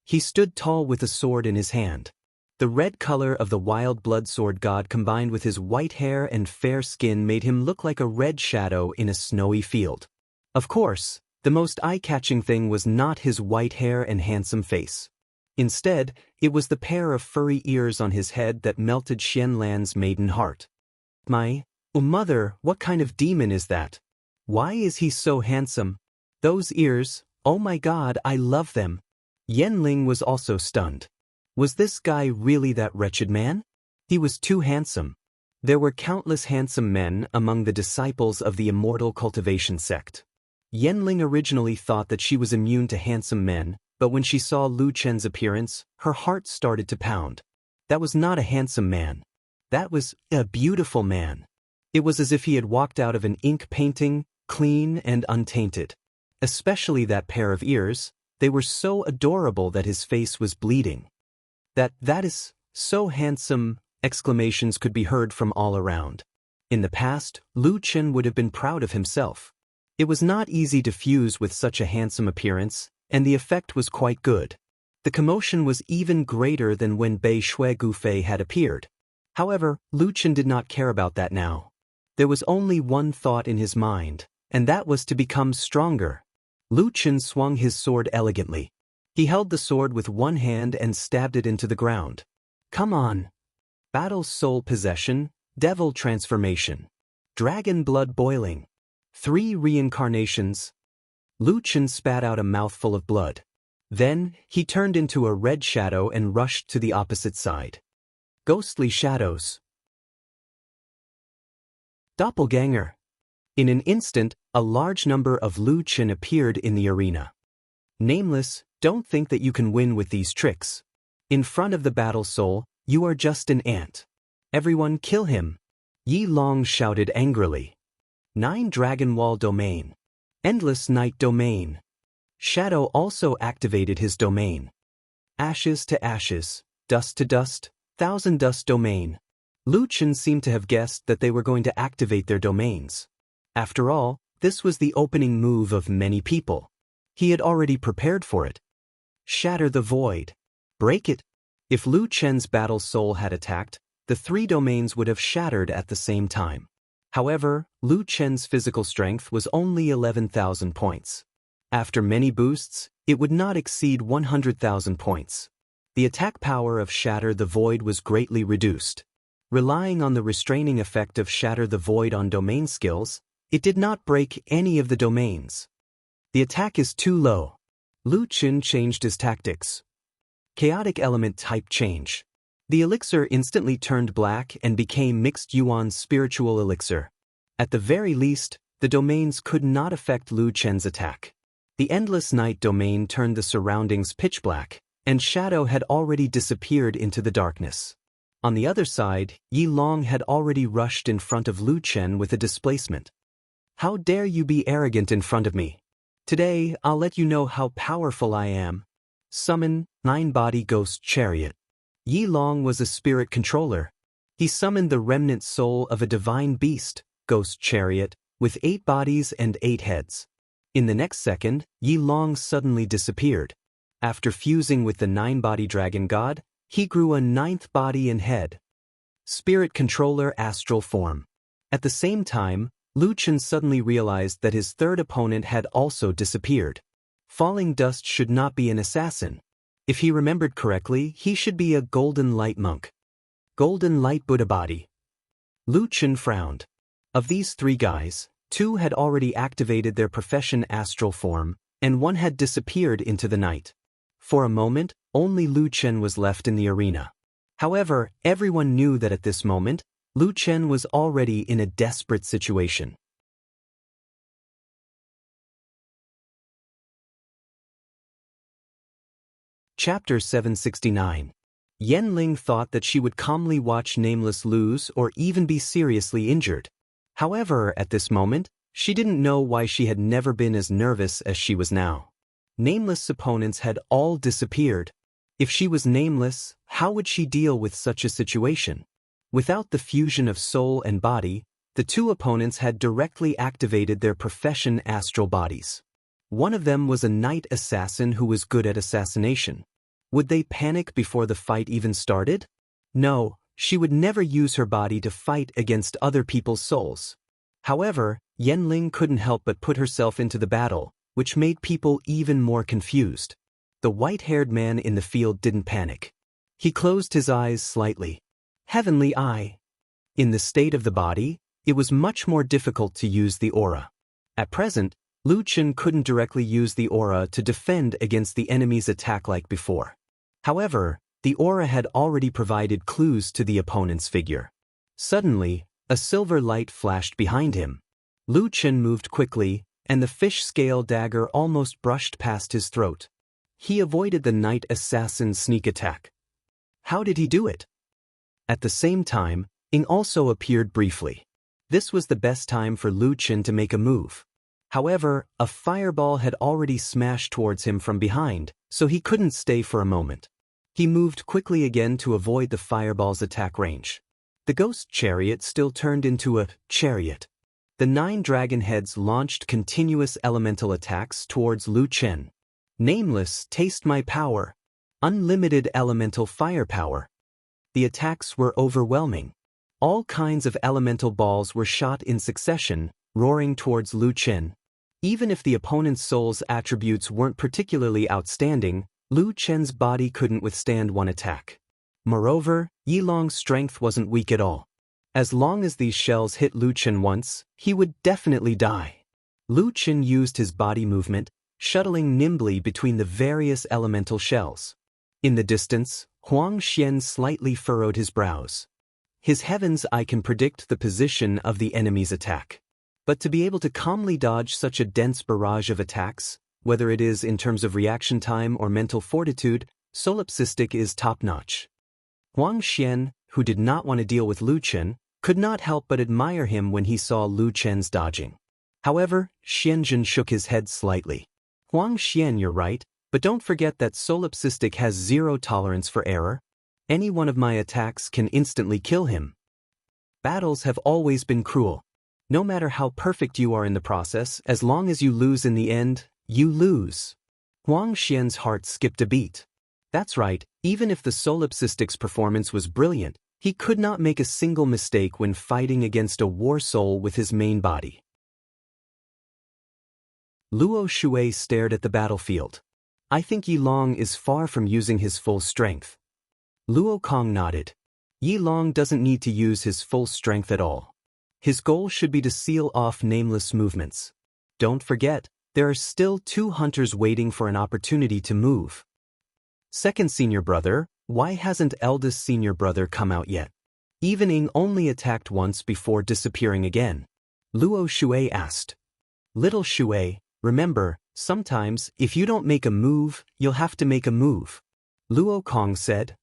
He stood tall with a sword in his hand. The red color of the wild blood sword god combined with his white hair and fair skin made him look like a red shadow in a snowy field. Of course, the most eye-catching thing was not his white hair and handsome face. Instead, it was the pair of furry ears on his head that melted Xianlan's maiden heart. My mother, what kind of demon is that? Why is he so handsome? Those ears, oh my god, I love them. Yanling was also stunned. Was this guy really that wretched man? He was too handsome. There were countless handsome men among the disciples of the immortal cultivation sect. Yanling originally thought that she was immune to handsome men, but when she saw Lu Chen's appearance, her heart started to pound. That was not a handsome man. That was a beautiful man. It was as if he had walked out of an ink painting, clean and untainted. Especially that pair of ears, they were so adorable that his face was bleeding. That is so handsome, exclamations could be heard from all around. In the past, Lu Chen would have been proud of himself. It was not easy to fuse with such a handsome appearance, and the effect was quite good. The commotion was even greater than when Bei Shui Gufei had appeared. However, Lu Chen did not care about that now. There was only one thought in his mind, and that was to become stronger. Lu Chen swung his sword elegantly. He held the sword with one hand and stabbed it into the ground. Come on. Battle soul possession, devil transformation. Dragon blood boiling. 3 reincarnations. Lu Chen spat out a mouthful of blood. Then, he turned into a red shadow and rushed to the opposite side. Ghostly shadows. Doppelganger. In an instant, a large number of Lu Chen appeared in the arena. Nameless, don't think that you can win with these tricks. In front of the battle soul, you are just an ant. Everyone kill him. Yi Long shouted angrily. 9 Dragon Wall Domain. Endless Night Domain. Shadow also activated his domain. Ashes to ashes, dust to dust, thousand dust domain. Lu Chen seemed to have guessed that they were going to activate their domains. After all, this was the opening move of many people. He had already prepared for it. Shatter the void. Break it. If Lu Chen's battle soul had attacked, the 3 domains would have shattered at the same time. However, Lu Chen's physical strength was only 11,000 points. After many boosts, it would not exceed 100,000 points. The attack power of Shatter the Void was greatly reduced. Relying on the restraining effect of Shatter the Void on domain skills, it did not break any of the domains. The attack is too low. Lu Chen changed his tactics. Chaotic element type change. The elixir instantly turned black and became Mixed Yuan's spiritual elixir. At the very least, the domains could not affect Lu Chen's attack. The Endless Night domain turned the surroundings pitch black, and Shadow had already disappeared into the darkness. On the other side, Yi Long had already rushed in front of Lu Chen with a displacement. How dare you be arrogant in front of me? Today, I'll let you know how powerful I am. Summon, 9-body ghost chariot. Yi Long was a spirit controller. He summoned the remnant soul of a divine beast, ghost chariot, with 8 bodies and 8 heads. In the next second, Yi Long suddenly disappeared. After fusing with the 9-body dragon god, he grew a 9th body and head. Spirit controller astral form. At the same time, Lu Chen suddenly realized that his 3rd opponent had also disappeared. Falling dust should not be an assassin. If he remembered correctly, he should be a golden light monk. Golden light Buddha body. Lu Chen frowned. Of these 3 guys, 2 had already activated their profession astral form, and 1 had disappeared into the night. For a moment, only Lu Chen was left in the arena. However, everyone knew that at this moment, Lu Chen was already in a desperate situation. Chapter 769. Yen Ling thought that she would calmly watch Nameless lose or even be seriously injured. However, at this moment, she didn't know why she had never been as nervous as she was now. Nameless opponents had all disappeared. If she was Nameless, how would she deal with such a situation? Without the fusion of soul and body, the 2 opponents had directly activated their profession astral bodies. One of them was a night assassin who was good at assassination. Would they panic before the fight even started? No, she would never use her body to fight against other people's souls. However, Yen Ling couldn't help but put herself into the battle, which made people even more confused. The white-haired man in the field didn't panic. He closed his eyes slightly. Heavenly Eye. In the state of the body, it was much more difficult to use the aura. At present, Lu Chen couldn't directly use the aura to defend against the enemy's attack like before. However, the aura had already provided clues to the opponent's figure. Suddenly, a silver light flashed behind him. Lu Chen moved quickly, and the fish scale dagger almost brushed past his throat. He avoided the night assassin's sneak attack. How did he do it? At the same time, Ying also appeared briefly. This was the best time for Lu Chen to make a move. However, a fireball had already smashed towards him from behind, so he couldn't stay for a moment. He moved quickly again to avoid the fireball's attack range. The ghost chariot still turned into a chariot. The 9 dragon heads launched continuous elemental attacks towards Lu Chen. Nameless, taste my power. Unlimited elemental firepower. The attacks were overwhelming. All kinds of elemental balls were shot in succession, roaring towards Lu Chen. Even if the opponent's soul's attributes weren't particularly outstanding, Lu Chen's body couldn't withstand one attack. Moreover, Yilong's strength wasn't weak at all. As long as these shells hit Lu Chen once, he would definitely die. Lu Chen used his body movement, shuttling nimbly between the various elemental shells. In the distance, Huang Xian slightly furrowed his brows. His heaven's eye can predict the position of the enemy's attack. But to be able to calmly dodge such a dense barrage of attacks, whether it is in terms of reaction time or mental fortitude, solipsistic is top-notch. Huang Xian, who did not want to deal with Lu Chen, could not help but admire him when he saw Lu Chen's dodging. However, Xianjun shook his head slightly. Huang Xian, you're right, but don't forget that solipsistic has zero tolerance for error. Any one of my attacks can instantly kill him. Battles have always been cruel. No matter how perfect you are in the process, as long as you lose in the end, you lose. Huang Xian's heart skipped a beat. That's right, even if the solipsistic's performance was brilliant, he could not make a single mistake when fighting against a war soul with his main body. Luo Shui stared at the battlefield. I think Yilong is far from using his full strength. Luo Kong nodded. Yilong doesn't need to use his full strength at all. His goal should be to seal off nameless movements. Don't forget, there are still 2 hunters waiting for an opportunity to move. Second senior brother, why hasn't eldest senior brother come out yet? Even Ying only attacked once before disappearing again. Luo Shui asked. Little Shui, remember, sometimes, if you don't make a move, you'll have to make a move. Luo Kong said.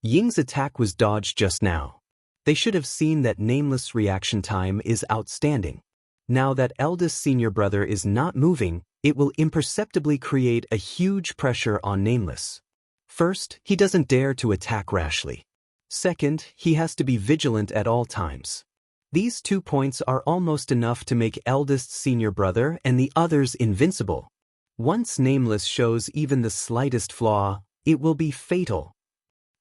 Ying's attack was dodged just now. They should have seen that nameless reaction time is outstanding. Now that eldest senior brother is not moving, it will imperceptibly create a huge pressure on nameless. First, he doesn't dare to attack rashly. Second, he has to be vigilant at all times. These 2 points are almost enough to make eldest senior brother and the others invincible. Once nameless shows even the slightest flaw, it will be fatal.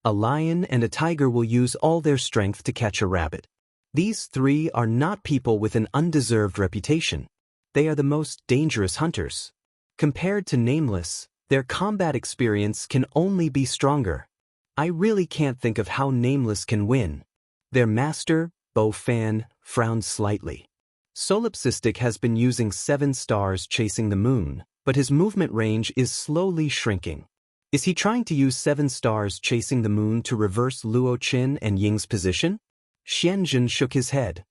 A lion and a tiger will use all their strength to catch a rabbit. These 3 are not people with an undeserved reputation. They are the most dangerous hunters. Compared to nameless, their combat experience can only be stronger. I really can't think of how nameless can win. Their master, Bo Fan, frowned slightly. Solipsistic has been using 7 stars chasing the moon, but his movement range is slowly shrinking. Is he trying to use 7 stars chasing the moon to reverse Luo Chen and Ying's position? Xianjun shook his head.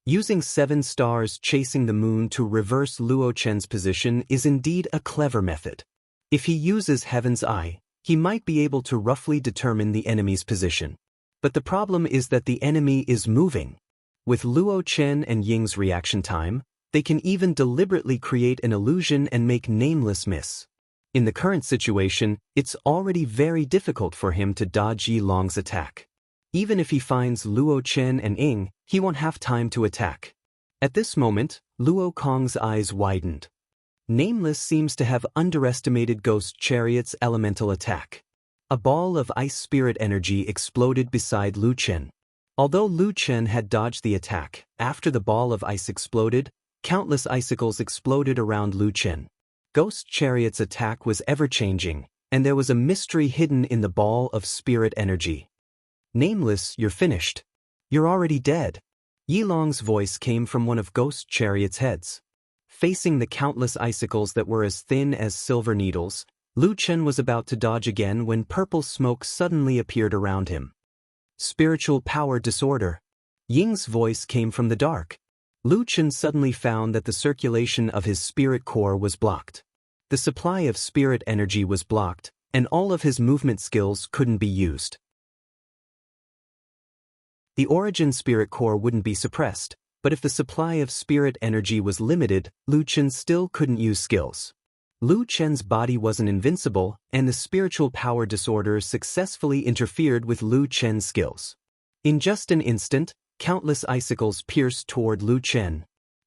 Using 7 stars chasing the moon to reverse Luo Chen's position is indeed a clever method. If he uses Heaven's Eye, he might be able to roughly determine the enemy's position. But the problem is that the enemy is moving. With Luo Chen and Ying's reaction time, they can even deliberately create an illusion and make nameless miss. In the current situation, it's already very difficult for him to dodge Yilong's attack. Even if he finds Luo Chen and Ying, he won't have time to attack. At this moment, Luo Kong's eyes widened. Nameless seems to have underestimated Ghost Chariot's elemental attack. A ball of ice spirit energy exploded beside Lu Chen. Although Lu Chen had dodged the attack, after the ball of ice exploded, countless icicles exploded around Lu Chen. Ghost Chariot's attack was ever-changing, and there was a mystery hidden in the ball of spirit energy. Nameless, you're finished. You're already dead. Yilong's voice came from one of Ghost Chariot's heads. Facing the countless icicles that were as thin as silver needles, Lu Chen was about to dodge again when purple smoke suddenly appeared around him. Spiritual power disorder. Ying's voice came from the dark. Lu Chen suddenly found that the circulation of his spirit core was blocked. The supply of spirit energy was blocked, and all of his movement skills couldn't be used. The origin spirit core wouldn't be suppressed, but if the supply of spirit energy was limited, Lu Chen still couldn't use skills. Lu Chen's body wasn't invincible, and the spiritual power disorder successfully interfered with Lu Chen's skills. In just an instant, countless icicles pierced toward Lu Chen.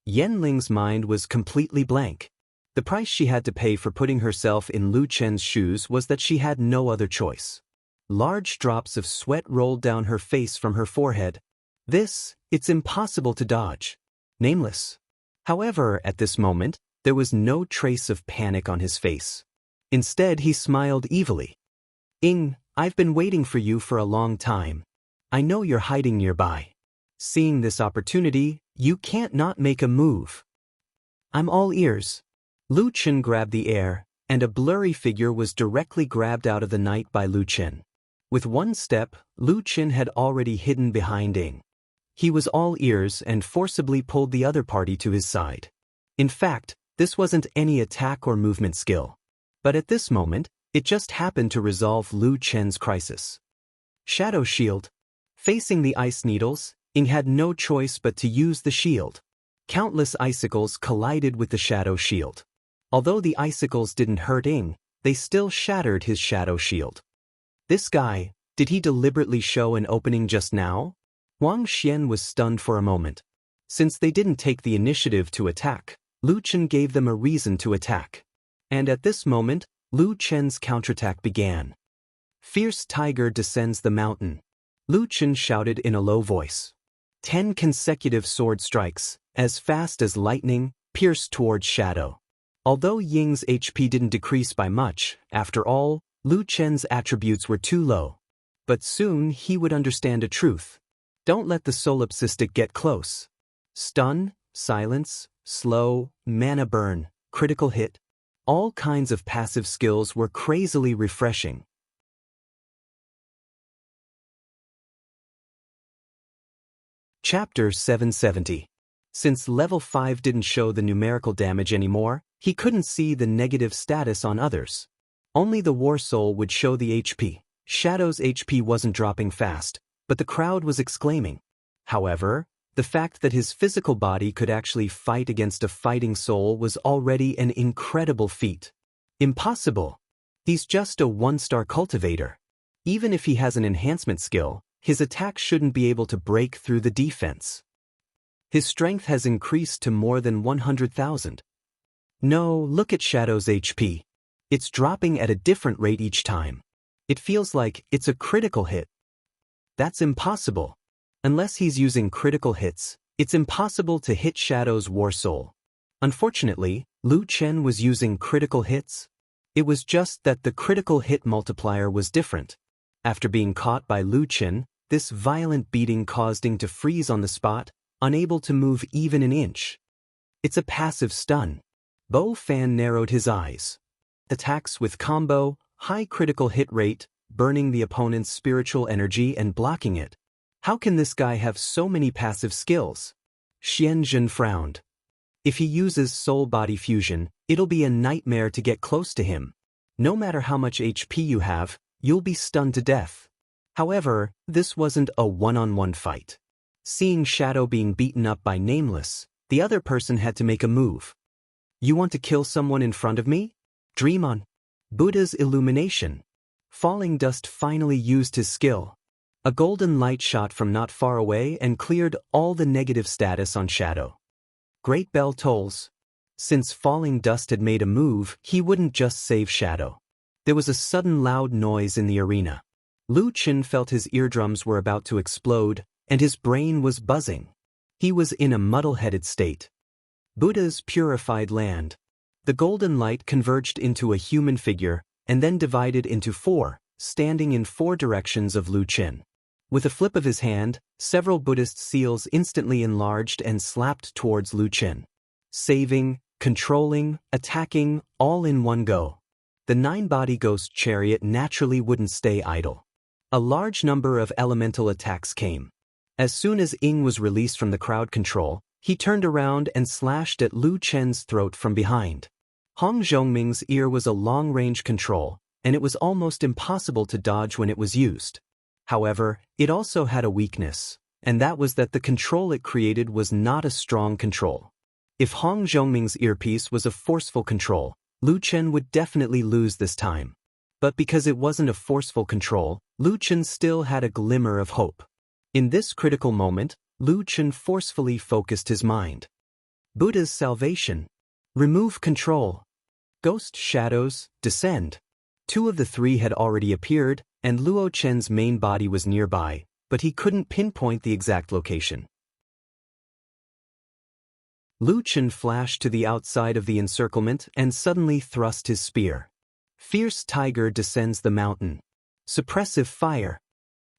Yenling's mind was completely blank. The price she had to pay for putting herself in Lu Chen's shoes was that she had no other choice. Large drops of sweat rolled down her face from her forehead. It's impossible to dodge. Nameless. However, at this moment, there was no trace of panic on his face. Instead, he smiled evilly. Ing, I've been waiting for you for a long time. I know you're hiding nearby. Seeing this opportunity, you can't not make a move. I'm all ears. Lu Chen grabbed the air, and a blurry figure was directly grabbed out of the night by Lu Chen. With one step, Lu Chen had already hidden behind Ing. He was all ears and forcibly pulled the other party to his side. In fact, this wasn't any attack or movement skill. But at this moment, it just happened to resolve Lu Chen's crisis. Shadow Shield. Facing the ice needles, Ing had no choice but to use the shield. Countless icicles collided with the shadow shield. Although the icicles didn't hurt Ing, they still shattered his shadow shield. This guy, did he deliberately show an opening just now? Wang Xian was stunned for a moment. Since they didn't take the initiative to attack, Lu Chen gave them a reason to attack. And at this moment, Lu Chen's counterattack began. Fierce tiger descends the mountain. Lu Chen shouted in a low voice. 10 consecutive sword strikes, as fast as lightning, pierced towards Shadow. Although Ying's HP didn't decrease by much, after all, Lu Chen's attributes were too low. But soon he would understand a truth. Don't let the solipsistic get close. Stun, silence, slow, mana burn, critical hit. All kinds of passive skills were crazily refreshing. Chapter 770. Since level 5 didn't show the numerical damage anymore, he couldn't see the negative status on others. Only the War Soul would show the HP. Shadow's HP wasn't dropping fast, but the crowd was exclaiming. However, the fact that his physical body could actually fight against a fighting soul was already an incredible feat. Impossible. He's just a 1-star cultivator. Even if he has an enhancement skill, his attack shouldn't be able to break through the defense. His strength has increased to more than 100,000. No, look at Shadow's HP. It's dropping at a different rate each time. It feels like it's a critical hit. That's impossible. Unless he's using critical hits, it's impossible to hit Shadow's War Soul. Unfortunately, Lu Chen was using critical hits. It was just that the critical hit multiplier was different. After being caught by Lu Chen, this violent beating caused Ing to freeze on the spot, unable to move even an inch. It's a passive stun. Bo Fan narrowed his eyes. Attacks with combo, high critical hit rate, burning the opponent's spiritual energy and blocking it. How can this guy have so many passive skills? Xian Jun frowned. If he uses soul body fusion, it'll be a nightmare to get close to him. No matter how much HP you have, you'll be stunned to death. However, this wasn't a one-on-one fight. Seeing Shadow being beaten up by Nameless, the other person had to make a move. You want to kill someone in front of me? Dream on. Buddha's illumination. Falling Dust finally used his skill. A golden light shot from not far away and cleared all the negative status on Shadow. Great bell tolls. Since Falling Dust had made a move, he wouldn't just save Shadow. There was a sudden loud noise in the arena. Lu Chen felt his eardrums were about to explode, and his brain was buzzing. He was in a muddle-headed state. Buddha's purified land. The golden light converged into a human figure, and then divided into 4, standing in 4 directions of Lu Chen. With a flip of his hand, several Buddhist seals instantly enlarged and slapped towards Lu Chen. Saving, controlling, attacking, all in one go. The 9-body ghost chariot naturally wouldn't stay idle. A large number of elemental attacks came. As soon as Ing was released from the crowd control, he turned around and slashed at Lu Chen's throat from behind. Hong Zhongming's ear was a long-range control, and it was almost impossible to dodge when it was used. However, it also had a weakness, and that was that the control it created was not a strong control. If Hong Zhongming's earpiece was a forceful control, Lu Chen would definitely lose this time. But because it wasn't a forceful control, Lu Chen still had a glimmer of hope. In this critical moment, Lu Chen forcefully focused his mind. Buddha's salvation. Remove control. Ghost shadows, descend. 2 of the 3 had already appeared, and Luo Chen's main body was nearby, but he couldn't pinpoint the exact location. Lu Chen flashed to the outside of the encirclement and suddenly thrust his spear. Fierce tiger descends the mountain. Suppressive fire.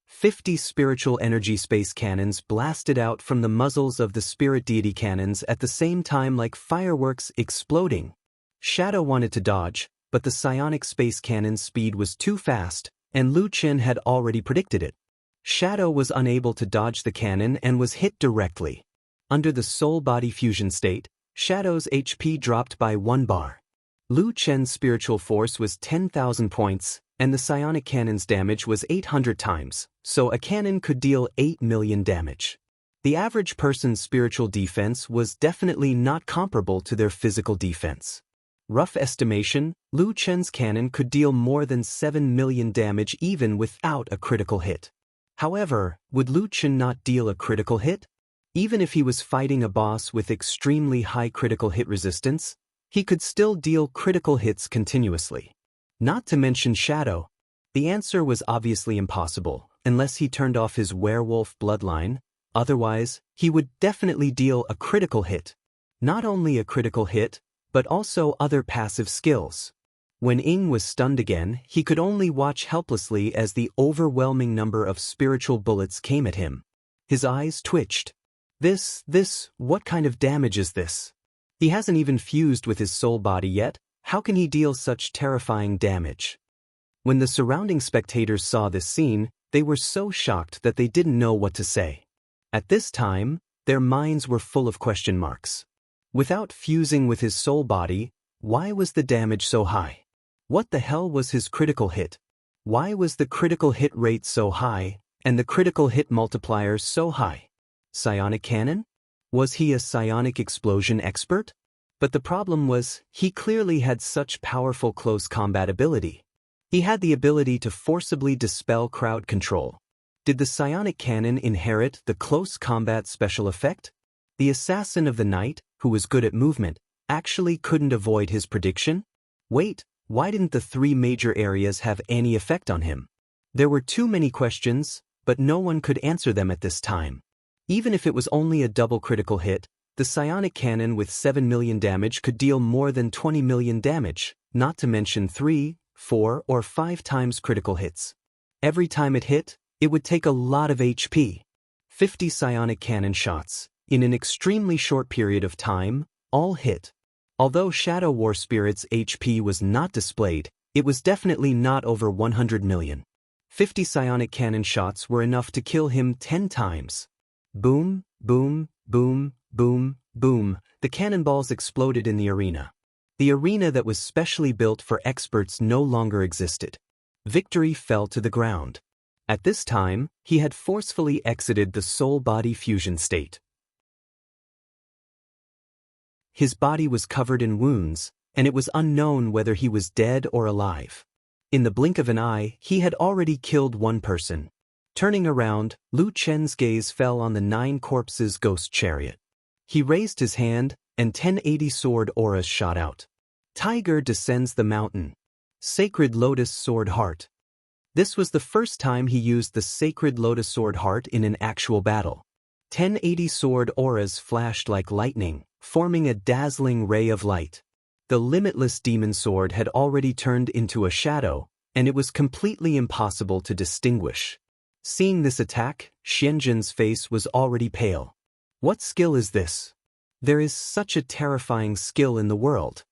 50 spiritual energy space cannons blasted out from the muzzles of the spirit deity cannons at the same time like fireworks exploding. Shadow wanted to dodge, but the psionic space cannon's speed was too fast, and Lu Chen had already predicted it. Shadow was unable to dodge the cannon and was hit directly. Under the soul-body fusion state, Shadow's HP dropped by 1 bar. Lu Chen's spiritual force was 10,000 points, and the psionic cannon's damage was 800 times, so a cannon could deal 8 million damage. The average person's spiritual defense was definitely not comparable to their physical defense. Rough estimation, Lu Chen's cannon could deal more than 7 million damage even without a critical hit. However, would Lu Chen not deal a critical hit? Even if he was fighting a boss with extremely high critical hit resistance, he could still deal critical hits continuously. Not to mention Shadow. The answer was obviously impossible, unless he turned off his werewolf bloodline. Otherwise, he would definitely deal a critical hit. Not only a critical hit, but also other passive skills. When Ying was stunned again, he could only watch helplessly as the overwhelming number of spiritual bullets came at him. His eyes twitched. What kind of damage is this? He hasn't even fused with his soul body yet. How can he deal such terrifying damage? When the surrounding spectators saw this scene, they were so shocked that they didn't know what to say. At this time, their minds were full of question marks. Without fusing with his soul body, why was the damage so high? What the hell was his critical hit? Why was the critical hit rate so high, and the critical hit multiplier so high? Psionic cannon? Was he a psionic explosion expert? But the problem was, he clearly had such powerful close combat ability. He had the ability to forcibly dispel crowd control. Did the psionic cannon inherit the close combat special effect? The assassin of the night, who was good at movement, actually couldn't avoid his prediction? Wait, why didn't the 3 major areas have any effect on him? There were too many questions, but no one could answer them at this time. Even if it was only a double critical hit, the psionic cannon with 7 million damage could deal more than 20 million damage, not to mention 3, 4, or 5 times critical hits. Every time it hit, it would take a lot of HP. 50 psionic cannon shots, in an extremely short period of time, all hit. Although Shadow War Spirit's HP was not displayed, it was definitely not over 100 million. 50 psionic cannon shots were enough to kill him 10 times. Boom, boom, boom, boom, boom, the cannonballs exploded in the arena. The arena that was specially built for experts no longer existed. Victory fell to the ground. At this time, he had forcefully exited the soul-body fusion state. His body was covered in wounds, and it was unknown whether he was dead or alive. In the blink of an eye, he had already killed 1 person. Turning around, Lu Chen's gaze fell on the 9 corpses' ghost chariot. He raised his hand, and 1080 sword auras shot out. Tiger descends the mountain. Sacred Lotus Sword Heart. This was the first time he used the Sacred Lotus Sword Heart in an actual battle. 1080 sword auras flashed like lightning, forming a dazzling ray of light. The limitless demon sword had already turned into a shadow, and it was completely impossible to distinguish. Seeing this attack, Xianjun's face was already pale. What skill is this? There is such a terrifying skill in the world.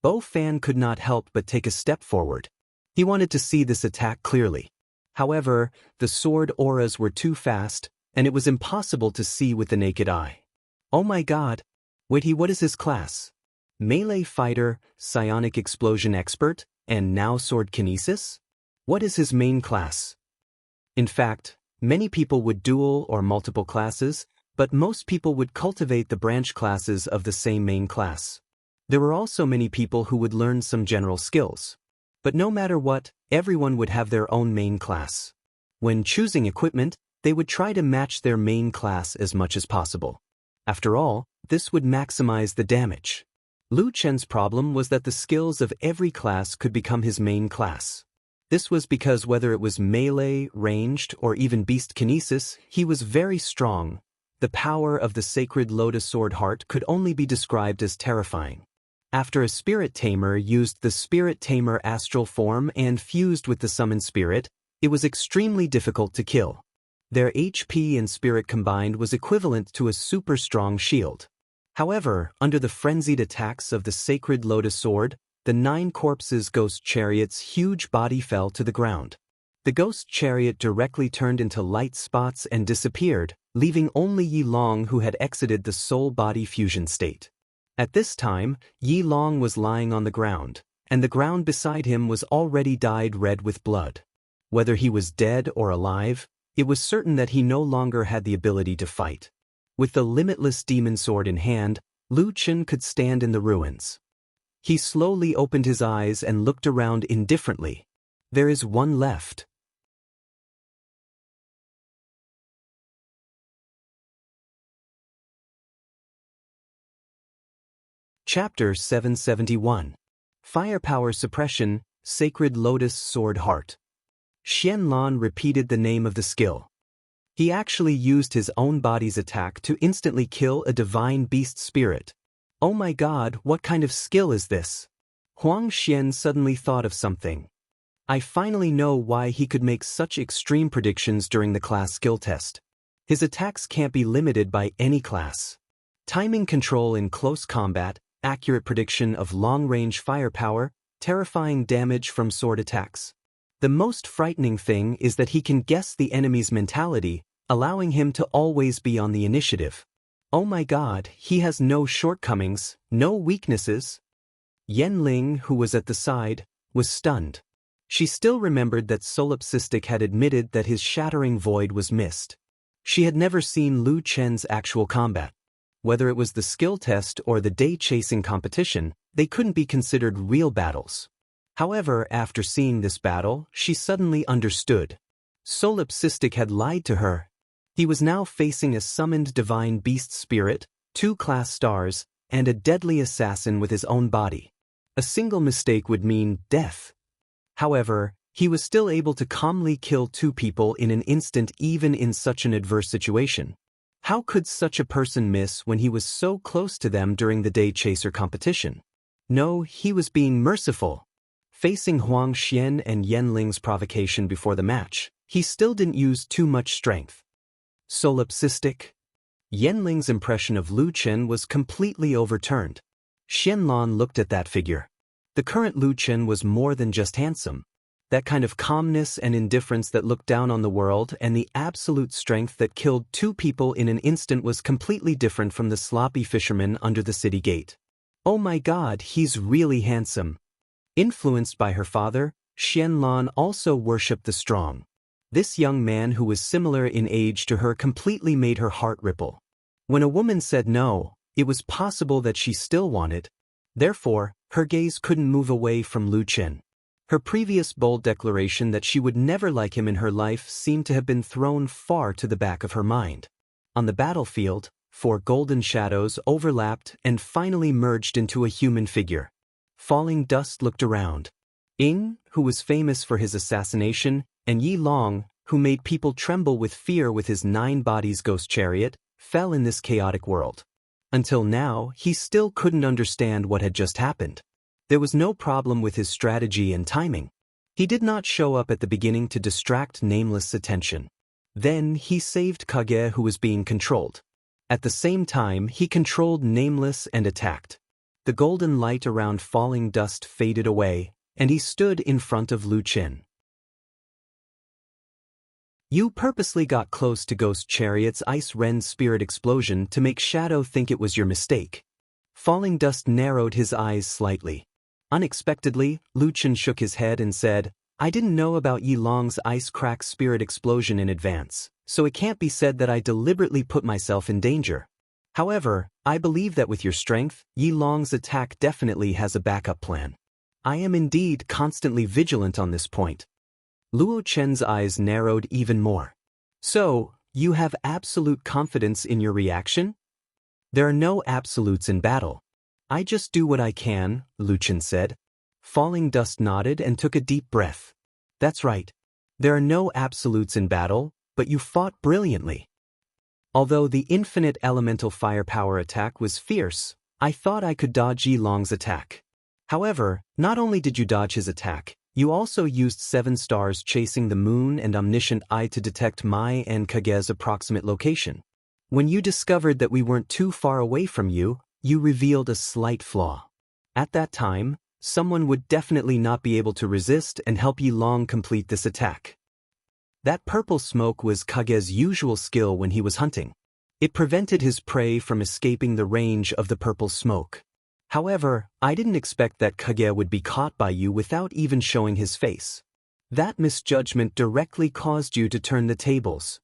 Bo Fan could not help but take a step forward. He wanted to see this attack clearly. However, the sword auras were too fast, and it was impossible to see with the naked eye. Oh my god! Wait, what is his class? Melee fighter, psionic explosion expert, and now sword kinesis? What is his main class? In fact, many people would dual or multiple classes, but most people would cultivate the branch classes of the same main class. There were also many people who would learn some general skills. But no matter what, everyone would have their own main class. When choosing equipment, they would try to match their main class as much as possible. After all, this would maximize the damage. Lu Chen's problem was that the skills of every class could become his main class. This was because whether it was melee, ranged, or even beast kinesis, he was very strong. The power of the Sacred Lotus Sword Heart could only be described as terrifying. After a spirit tamer used the spirit tamer astral form and fused with the summoned spirit, it was extremely difficult to kill. Their HP and spirit combined was equivalent to a super strong shield. However, under the frenzied attacks of the sacred lotus sword, the 9 corpses ghost chariot's huge body fell to the ground. The ghost chariot directly turned into light spots and disappeared, leaving only Yi Long, who had exited the soul-body fusion state. At this time, Yi Long was lying on the ground, and the ground beside him was already dyed red with blood. Whether he was dead or alive, it was certain that he no longer had the ability to fight. With the limitless demon sword in hand, Lu Chen could stand in the ruins. He slowly opened his eyes and looked around indifferently. There is one left. Chapter 771. Firepower Suppression, Sacred Lotus Sword Heart. Xianlan repeated the name of the skill. He actually used his own body's attack to instantly kill a divine beast spirit. Oh my god, what kind of skill is this? Huang Xian suddenly thought of something. I finally know why he could make such extreme predictions during the class skill test. His attacks can't be limited by any class. Timing control in close combat, accurate prediction of long-range firepower, terrifying damage from sword attacks. The most frightening thing is that he can guess the enemy's mentality, allowing him to always be on the initiative. Oh my god, he has no shortcomings, no weaknesses. Yen Ling, who was at the side, was stunned. She still remembered that Solipsistic had admitted that his shattering void was missed. She had never seen Lu Chen's actual combat. Whether it was the skill test or the day-chasing competition, they couldn't be considered real battles. However, after seeing this battle, she suddenly understood. Solipsistic had lied to her. He was now facing a summoned divine beast spirit, 2 class stars, and a deadly assassin with his own body. A single mistake would mean death. However, he was still able to calmly kill 2 people in an instant even in such an adverse situation. How could such a person miss when he was so close to them during the day chaser competition? No, he was being merciful. Facing Huang Xian and Yen Ling's provocation before the match, he still didn't use too much strength. Solipsistic? Yen Ling's impression of Lu Chen was completely overturned. Xianlan looked at that figure. The current Lu Chen was more than just handsome. That kind of calmness and indifference that looked down on the world and the absolute strength that killed 2 people in an instant was completely different from the sloppy fisherman under the city gate. Oh my god, he's really handsome. Influenced by her father, Xianlan also worshipped the strong. This young man who was similar in age to her completely made her heart ripple. When a woman said no, it was possible that she still wanted. Therefore, her gaze couldn't move away from Lu Chen. Her previous bold declaration that she would never like him in her life seemed to have been thrown far to the back of her mind. On the battlefield, 4 golden shadows overlapped and finally merged into a human figure. Falling Dust looked around. Ying, who was famous for his assassination, and Yi Long, who made people tremble with fear with his 9 bodies ghost chariot, fell in this chaotic world. Until now, he still couldn't understand what had just happened. There was no problem with his strategy and timing. He did not show up at the beginning to distract Nameless' attention. Then he saved Kage, who was being controlled. At the same time, he controlled Nameless and attacked. The golden light around Falling Dust faded away, and he stood in front of Lu Chen. You purposely got close to Ghost Chariot's Ice Ren Spirit Explosion to make Shadow think it was your mistake. Falling Dust narrowed his eyes slightly. Unexpectedly, Lu Chen shook his head and said, I didn't know about Yi Long's Ice Crack Spirit Explosion in advance, so it can't be said that I deliberately put myself in danger. However, I believe that with your strength, Yi Long's attack definitely has a backup plan. I am indeed constantly vigilant on this point. Luo Chen's eyes narrowed even more. So, you have absolute confidence in your reaction? There are no absolutes in battle. I just do what I can, Lu Chen said. Falling Dust nodded and took a deep breath. That's right. There are no absolutes in battle, but you fought brilliantly. Although the infinite elemental firepower attack was fierce, I thought I could dodge Yilong's attack. However, not only did you dodge his attack, you also used 7 stars chasing the moon and omniscient eye to detect my and Kage's approximate location. When you discovered that we weren't too far away from you, you revealed a slight flaw. At that time, someone would definitely not be able to resist and help Yilong complete this attack. That purple smoke was Kage's usual skill when he was hunting. It prevented his prey from escaping the range of the purple smoke. However, I didn't expect that Kage would be caught by you without even showing his face. That misjudgment directly caused you to turn the tables.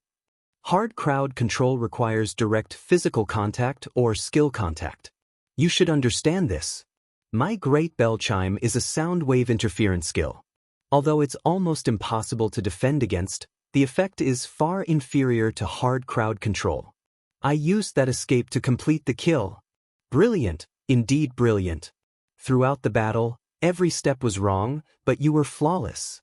Hard crowd control requires direct physical contact or skill contact. You should understand this. My great bell chime is a sound wave interference skill. Although it's almost impossible to defend against, the effect is far inferior to hard crowd control. I used that escape to complete the kill. Brilliant, indeed brilliant. Throughout the battle, every step was wrong, but you were flawless.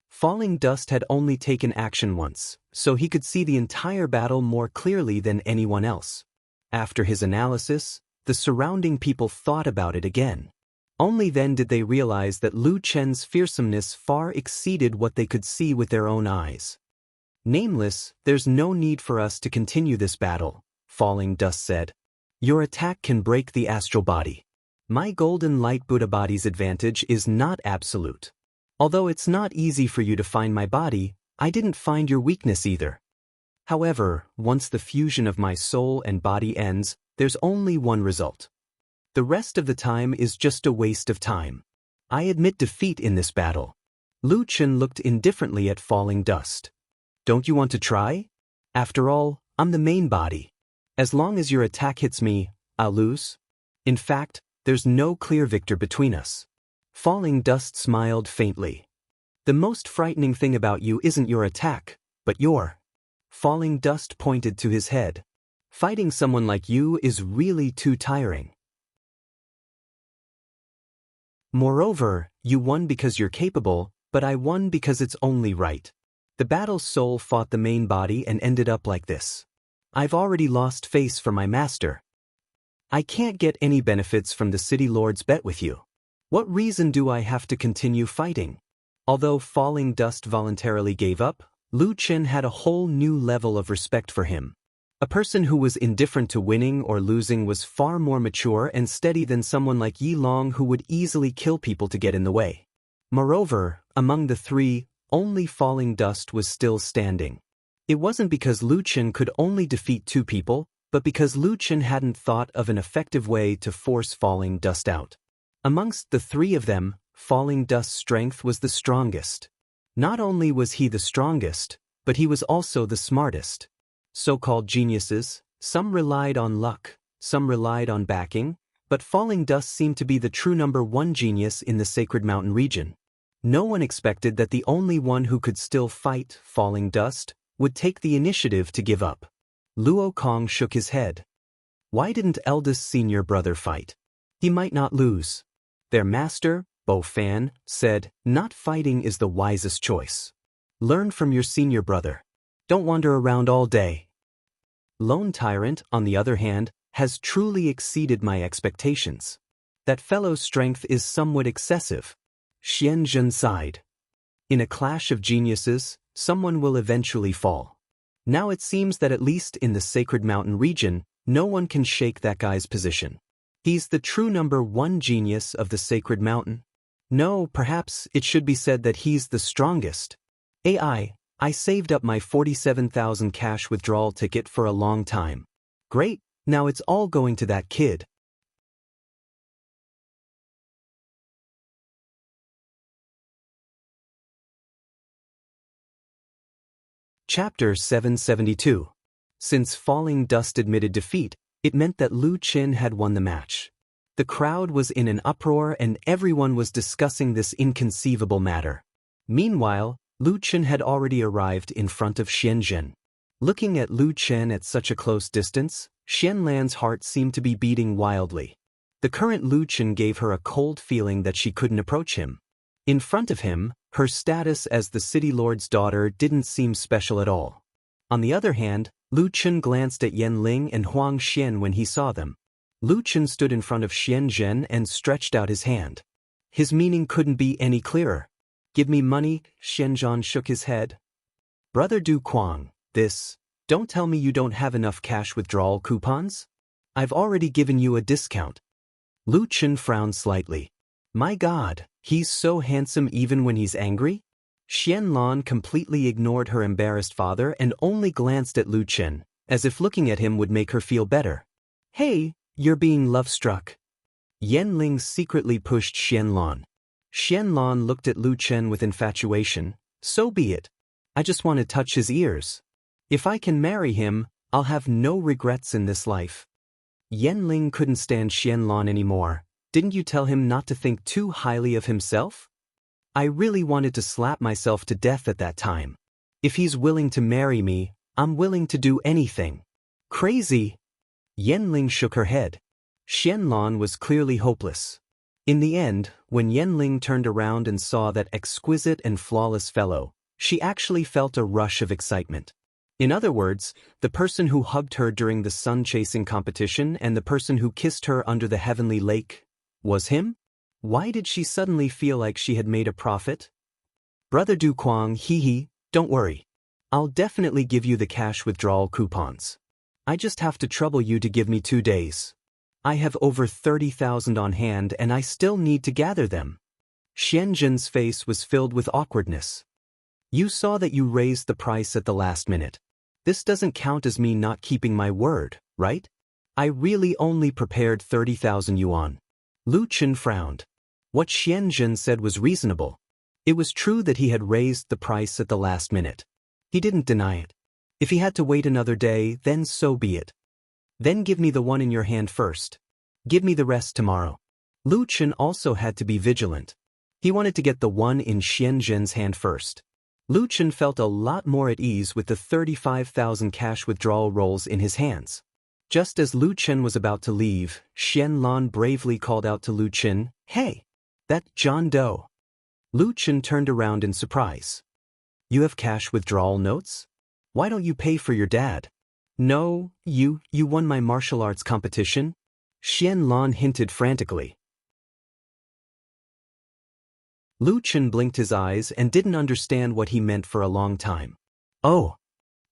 Falling Dust had only taken action once, so he could see the entire battle more clearly than anyone else. After his analysis, the surrounding people thought about it again. Only then did they realize that Lu Chen's fearsomeness far exceeded what they could see with their own eyes. Nameless, there's no need for us to continue this battle, Falling Dust said. Your attack can break the astral body. My golden light Buddha body's advantage is not absolute. Although it's not easy for you to find my body, I didn't find your weakness either. However, once the fusion of my soul and body ends, there's only one result. The rest of the time is just a waste of time. I admit defeat in this battle. Lu Chen looked indifferently at Falling Dust. Don't you want to try? After all, I'm the main body. As long as your attack hits me, I'll lose. In fact, there's no clear victor between us. Falling Dust smiled faintly. The most frightening thing about you isn't your attack, but your... Falling Dust pointed to his head. Fighting someone like you is really too tiring. Moreover, you won because you're capable, but I won because it's only right. The battle's soul fought the main body and ended up like this. I've already lost face for my master. I can't get any benefits from the City Lord's bet with you. What reason do I have to continue fighting? Although Falling Dust voluntarily gave up, Lu Chen had a whole new level of respect for him. A person who was indifferent to winning or losing was far more mature and steady than someone like Yilong who would easily kill people to get in the way. Moreover, among the three, only Falling Dust was still standing. It wasn't because Lu Chen could only defeat 2 people, but because Lu Chen hadn't thought of an effective way to force Falling Dust out. Amongst the 3 of them, Falling Dust's strength was the strongest. Not only was he the strongest, but he was also the smartest. So-called geniuses, some relied on luck, some relied on backing, but Falling Dust seemed to be the true number 1 genius in the Sacred Mountain region. No one expected that the only one who could still fight, Falling Dust, would take the initiative to give up. Luo Kong shook his head. Why didn't eldest senior brother fight? He might not lose. Their master, Bo Fan, said, not fighting is the wisest choice. Learn from your senior brother. Don't wander around all day. Lone Tyrant, on the other hand, has truly exceeded my expectations. That fellow's strength is somewhat excessive. Xian Zhen sighed. In a clash of geniuses, someone will eventually fall. Now it seems that at least in the Sacred Mountain region, no one can shake that guy's position. He's the true number 1 genius of the Sacred Mountain. No, perhaps it should be said that he's the strongest. I saved up my 47,000 cash withdrawal ticket for a long time. Great, now it's all going to that kid. Chapter 772. Since Falling Dust admitted defeat, it meant that Lu Chen had won the match. The crowd was in an uproar and everyone was discussing this inconceivable matter. Meanwhile, Lu Chen had already arrived in front of Xianzhen. Looking at Lu Chen at such a close distance, Xianlan's heart seemed to be beating wildly. The current Lu Chen gave her a cold feeling that she couldn't approach him. In front of him, her status as the City Lord's daughter didn't seem special at all. On the other hand, Lu Chen glanced at Yan Ling and Huang Xian when he saw them. Lu Chen stood in front of Xian Zhen and stretched out his hand. His meaning couldn't be any clearer. Give me money, Xian Zhen shook his head. Brother Du Kuang, don't tell me you don't have enough cash withdrawal coupons? I've already given you a discount. Lu Chen frowned slightly. My God, he's so handsome even when he's angry? Xian Lan completely ignored her embarrassed father and only glanced at Lu Chen, as if looking at him would make her feel better. Hey, you're being love-struck. Yan Ling secretly pushed Xian Lan. Xian Lan looked at Lu Chen with infatuation. So be it. I just want to touch his ears. If I can marry him, I'll have no regrets in this life. Yan Ling couldn't stand Xian Lan anymore. Didn't you tell him not to think too highly of himself? I really wanted to slap myself to death at that time. If he's willing to marry me, I'm willing to do anything. Crazy. Yan Ling shook her head. Xian Lan was clearly hopeless. In the end, when Yan Ling turned around and saw that exquisite and flawless fellow, she actually felt a rush of excitement. In other words, the person who hugged her during the sun-chasing competition and the person who kissed her under the heavenly lake was him? Why did she suddenly feel like she had made a profit? Brother Du Kuang, don't worry. I'll definitely give you the cash withdrawal coupons. I just have to trouble you to give me 2 days. I have over 30,000 on hand and I still need to gather them. Xian Zhen's face was filled with awkwardness. You saw that you raised the price at the last minute. This doesn't count as me not keeping my word, right? I really only prepared 30,000 yuan. Lu Chen frowned. What Xian Zhen said was reasonable. It was true that he had raised the price at the last minute. He didn't deny it. If he had to wait another day, then so be it. Then give me the one in your hand first. Give me the rest tomorrow. Lu Chen also had to be vigilant. He wanted to get the one in Xian Zhen's hand first. Lu Chen felt a lot more at ease with the 35,000 cash withdrawal rolls in his hands. Just as Lu Chen was about to leave, Xian Lan bravely called out to Lu Chen, Hey, that John Doe. Lu Chen turned around in surprise. You have cash withdrawal notes? Why don't you pay for your dad? No, you won my martial arts competition? Xian Lan hinted frantically. Lu Chen blinked his eyes and didn't understand what he meant for a long time. Oh.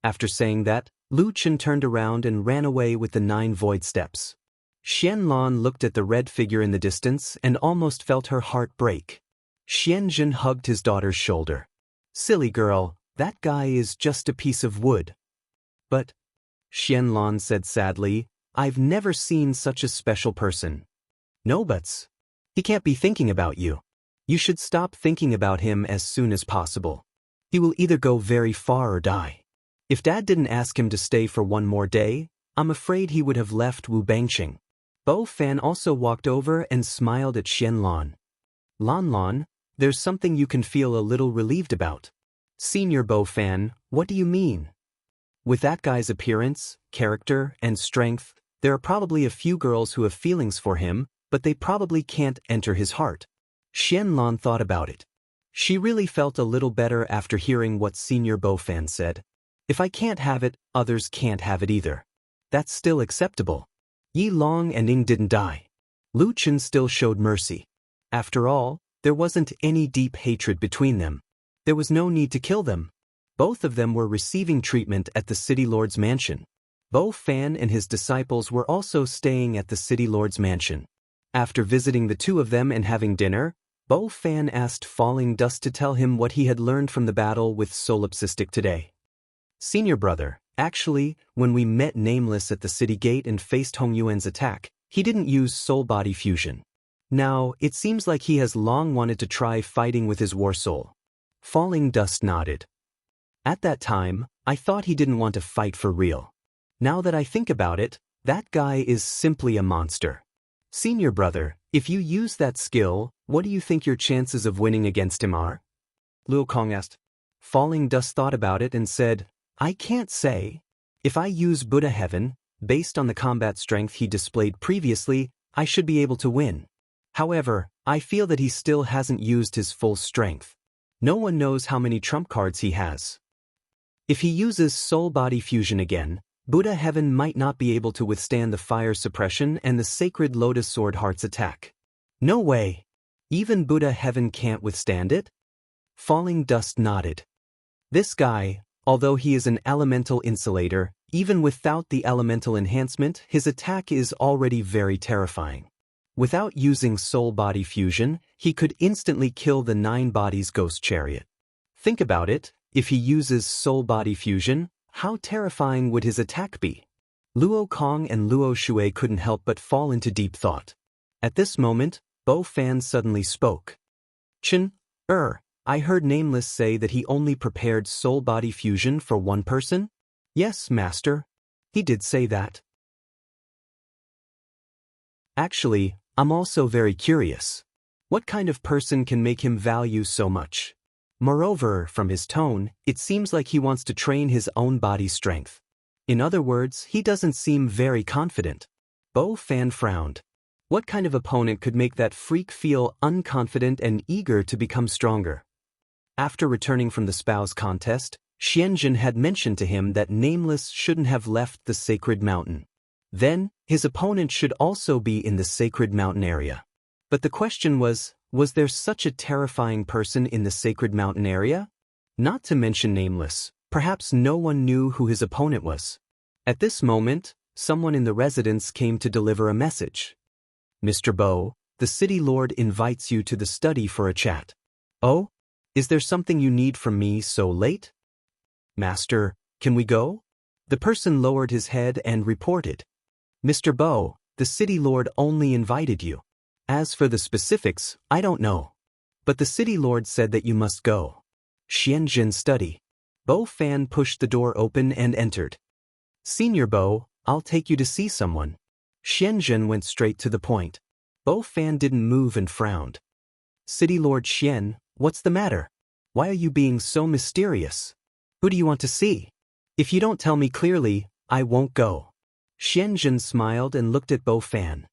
After saying that, Lu Chen turned around and ran away with the 9 void steps. Xian Lan looked at the red figure in the distance and almost felt her heart break. Xian Zhen hugged his daughter's shoulder. Silly girl, that guy is just a piece of wood. But, Xian Lan said sadly, I've never seen such a special person. No buts. He can't be thinking about you. You should stop thinking about him as soon as possible. He will either go very far or die. If Dad didn't ask him to stay for 1 more day, I'm afraid he would have left Wu Bangqing. Bo Fan also walked over and smiled at Xian Lan. Lan, there's something you can feel a little relieved about. Senior Bo Fan, what do you mean? With that guy's appearance, character, and strength, there are probably a few girls who have feelings for him, but they probably can't enter his heart. Xian Lan thought about it. She really felt a little better after hearing what Senior Bo Fan said. If I can't have it, others can't have it either. That's still acceptable. Yi Long and Ning didn't die. Lu Chen still showed mercy. After all, there wasn't any deep hatred between them. There was no need to kill them. Both of them were receiving treatment at the City Lord's mansion. Bo Fan and his disciples were also staying at the City Lord's mansion. After visiting the 2 of them and having dinner, Bo Fan asked Falling Dust to tell him what he had learned from the battle with Solipsistic today. Senior brother, actually, when we met Nameless at the city gate and faced Hong Yuan's attack, he didn't use soul-body fusion. Now, it seems like he has long wanted to try fighting with his war soul. Falling Dust nodded. At that time, I thought he didn't want to fight for real. Now that I think about it, that guy is simply a monster. Senior brother, if you use that skill, what do you think your chances of winning against him are? Luo Kong asked. Falling Dust thought about it and said, I can't say. If I use Buddha Heaven, based on the combat strength he displayed previously, I should be able to win. However, I feel that he still hasn't used his full strength. No one knows how many trump cards he has. If he uses soul-body fusion again, Buddha Heaven might not be able to withstand the fire suppression and the sacred Lotus Sword Heart's attack. No way! Even Buddha Heaven can't withstand it? Falling Dust nodded. This guy, although he is an elemental insulator, even without the elemental enhancement, his attack is already very terrifying. Without using soul-body fusion, he could instantly kill the 9 bodies ghost chariot. Think about it, if he uses soul-body fusion, how terrifying would his attack be? Luo Kong and Luo Shui couldn't help but fall into deep thought. At this moment, Bo Fan suddenly spoke. Chen, I heard Nameless say that he only prepared soul-body fusion for one person? Yes, Master. He did say that. Actually, I'm also very curious. What kind of person can make him value so much? Moreover, from his tone, it seems like he wants to train his own body strength. In other words, he doesn't seem very confident. Bo Fan frowned. What kind of opponent could make that freak feel unconfident and eager to become stronger? After returning from the spouse contest, Xianjun had mentioned to him that Nameless shouldn't have left the Sacred Mountain. Then, his opponent should also be in the Sacred Mountain area. But the question was there such a terrifying person in the Sacred Mountain area? Not to mention Nameless, perhaps no one knew who his opponent was. At this moment, someone in the residence came to deliver a message. Mr. Bo, the City Lord invites you to the study for a chat. Oh? Is there something you need from me so late? Master, can we go? The person lowered his head and reported. Mr. Bo, the City Lord only invited you. As for the specifics, I don't know. But the City Lord said that you must go. Xianjin study. Bo Fan pushed the door open and entered. Senior Bo, I'll take you to see someone. Xianjin went straight to the point. Bo Fan didn't move and frowned. City Lord Xian, what's the matter? Why are you being so mysterious? Who do you want to see? If you don't tell me clearly, I won't go. Xianjin smiled and looked at Bo Fan.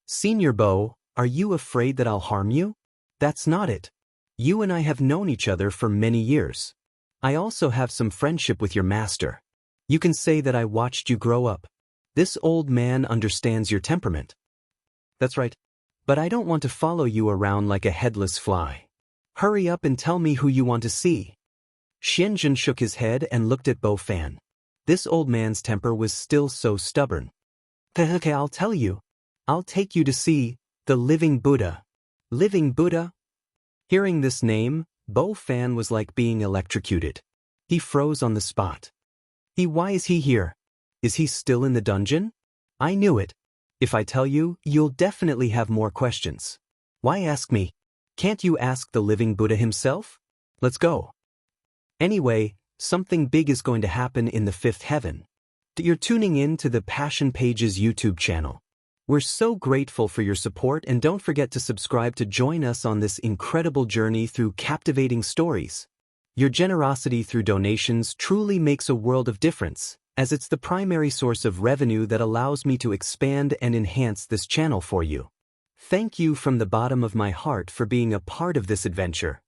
Senior Bo, are you afraid that I'll harm you? That's not it. You and I have known each other for many years. I also have some friendship with your master. You can say that I watched you grow up. This old man understands your temperament. That's right. But I don't want to follow you around like a headless fly. Hurry up and tell me who you want to see. Xianjun shook his head and looked at Bo Fan. This old man's temper was still so stubborn. Okay, I'll tell you. I'll take you to see the Living Buddha. Living Buddha? Hearing this name, Bo Fan was like being electrocuted. He froze on the spot. Why is he here? Is he still in the dungeon? I knew it. If I tell you, you'll definitely have more questions. Why ask me? Can't you ask the Living Buddha himself? Let's go. Anyway, something big is going to happen in the 5th heaven. You're tuning in to the Passion Pages YouTube channel. We're so grateful for your support, and don't forget to subscribe to join us on this incredible journey through captivating stories. Your generosity through donations truly makes a world of difference, as it's the primary source of revenue that allows me to expand and enhance this channel for you. Thank you from the bottom of my heart for being a part of this adventure.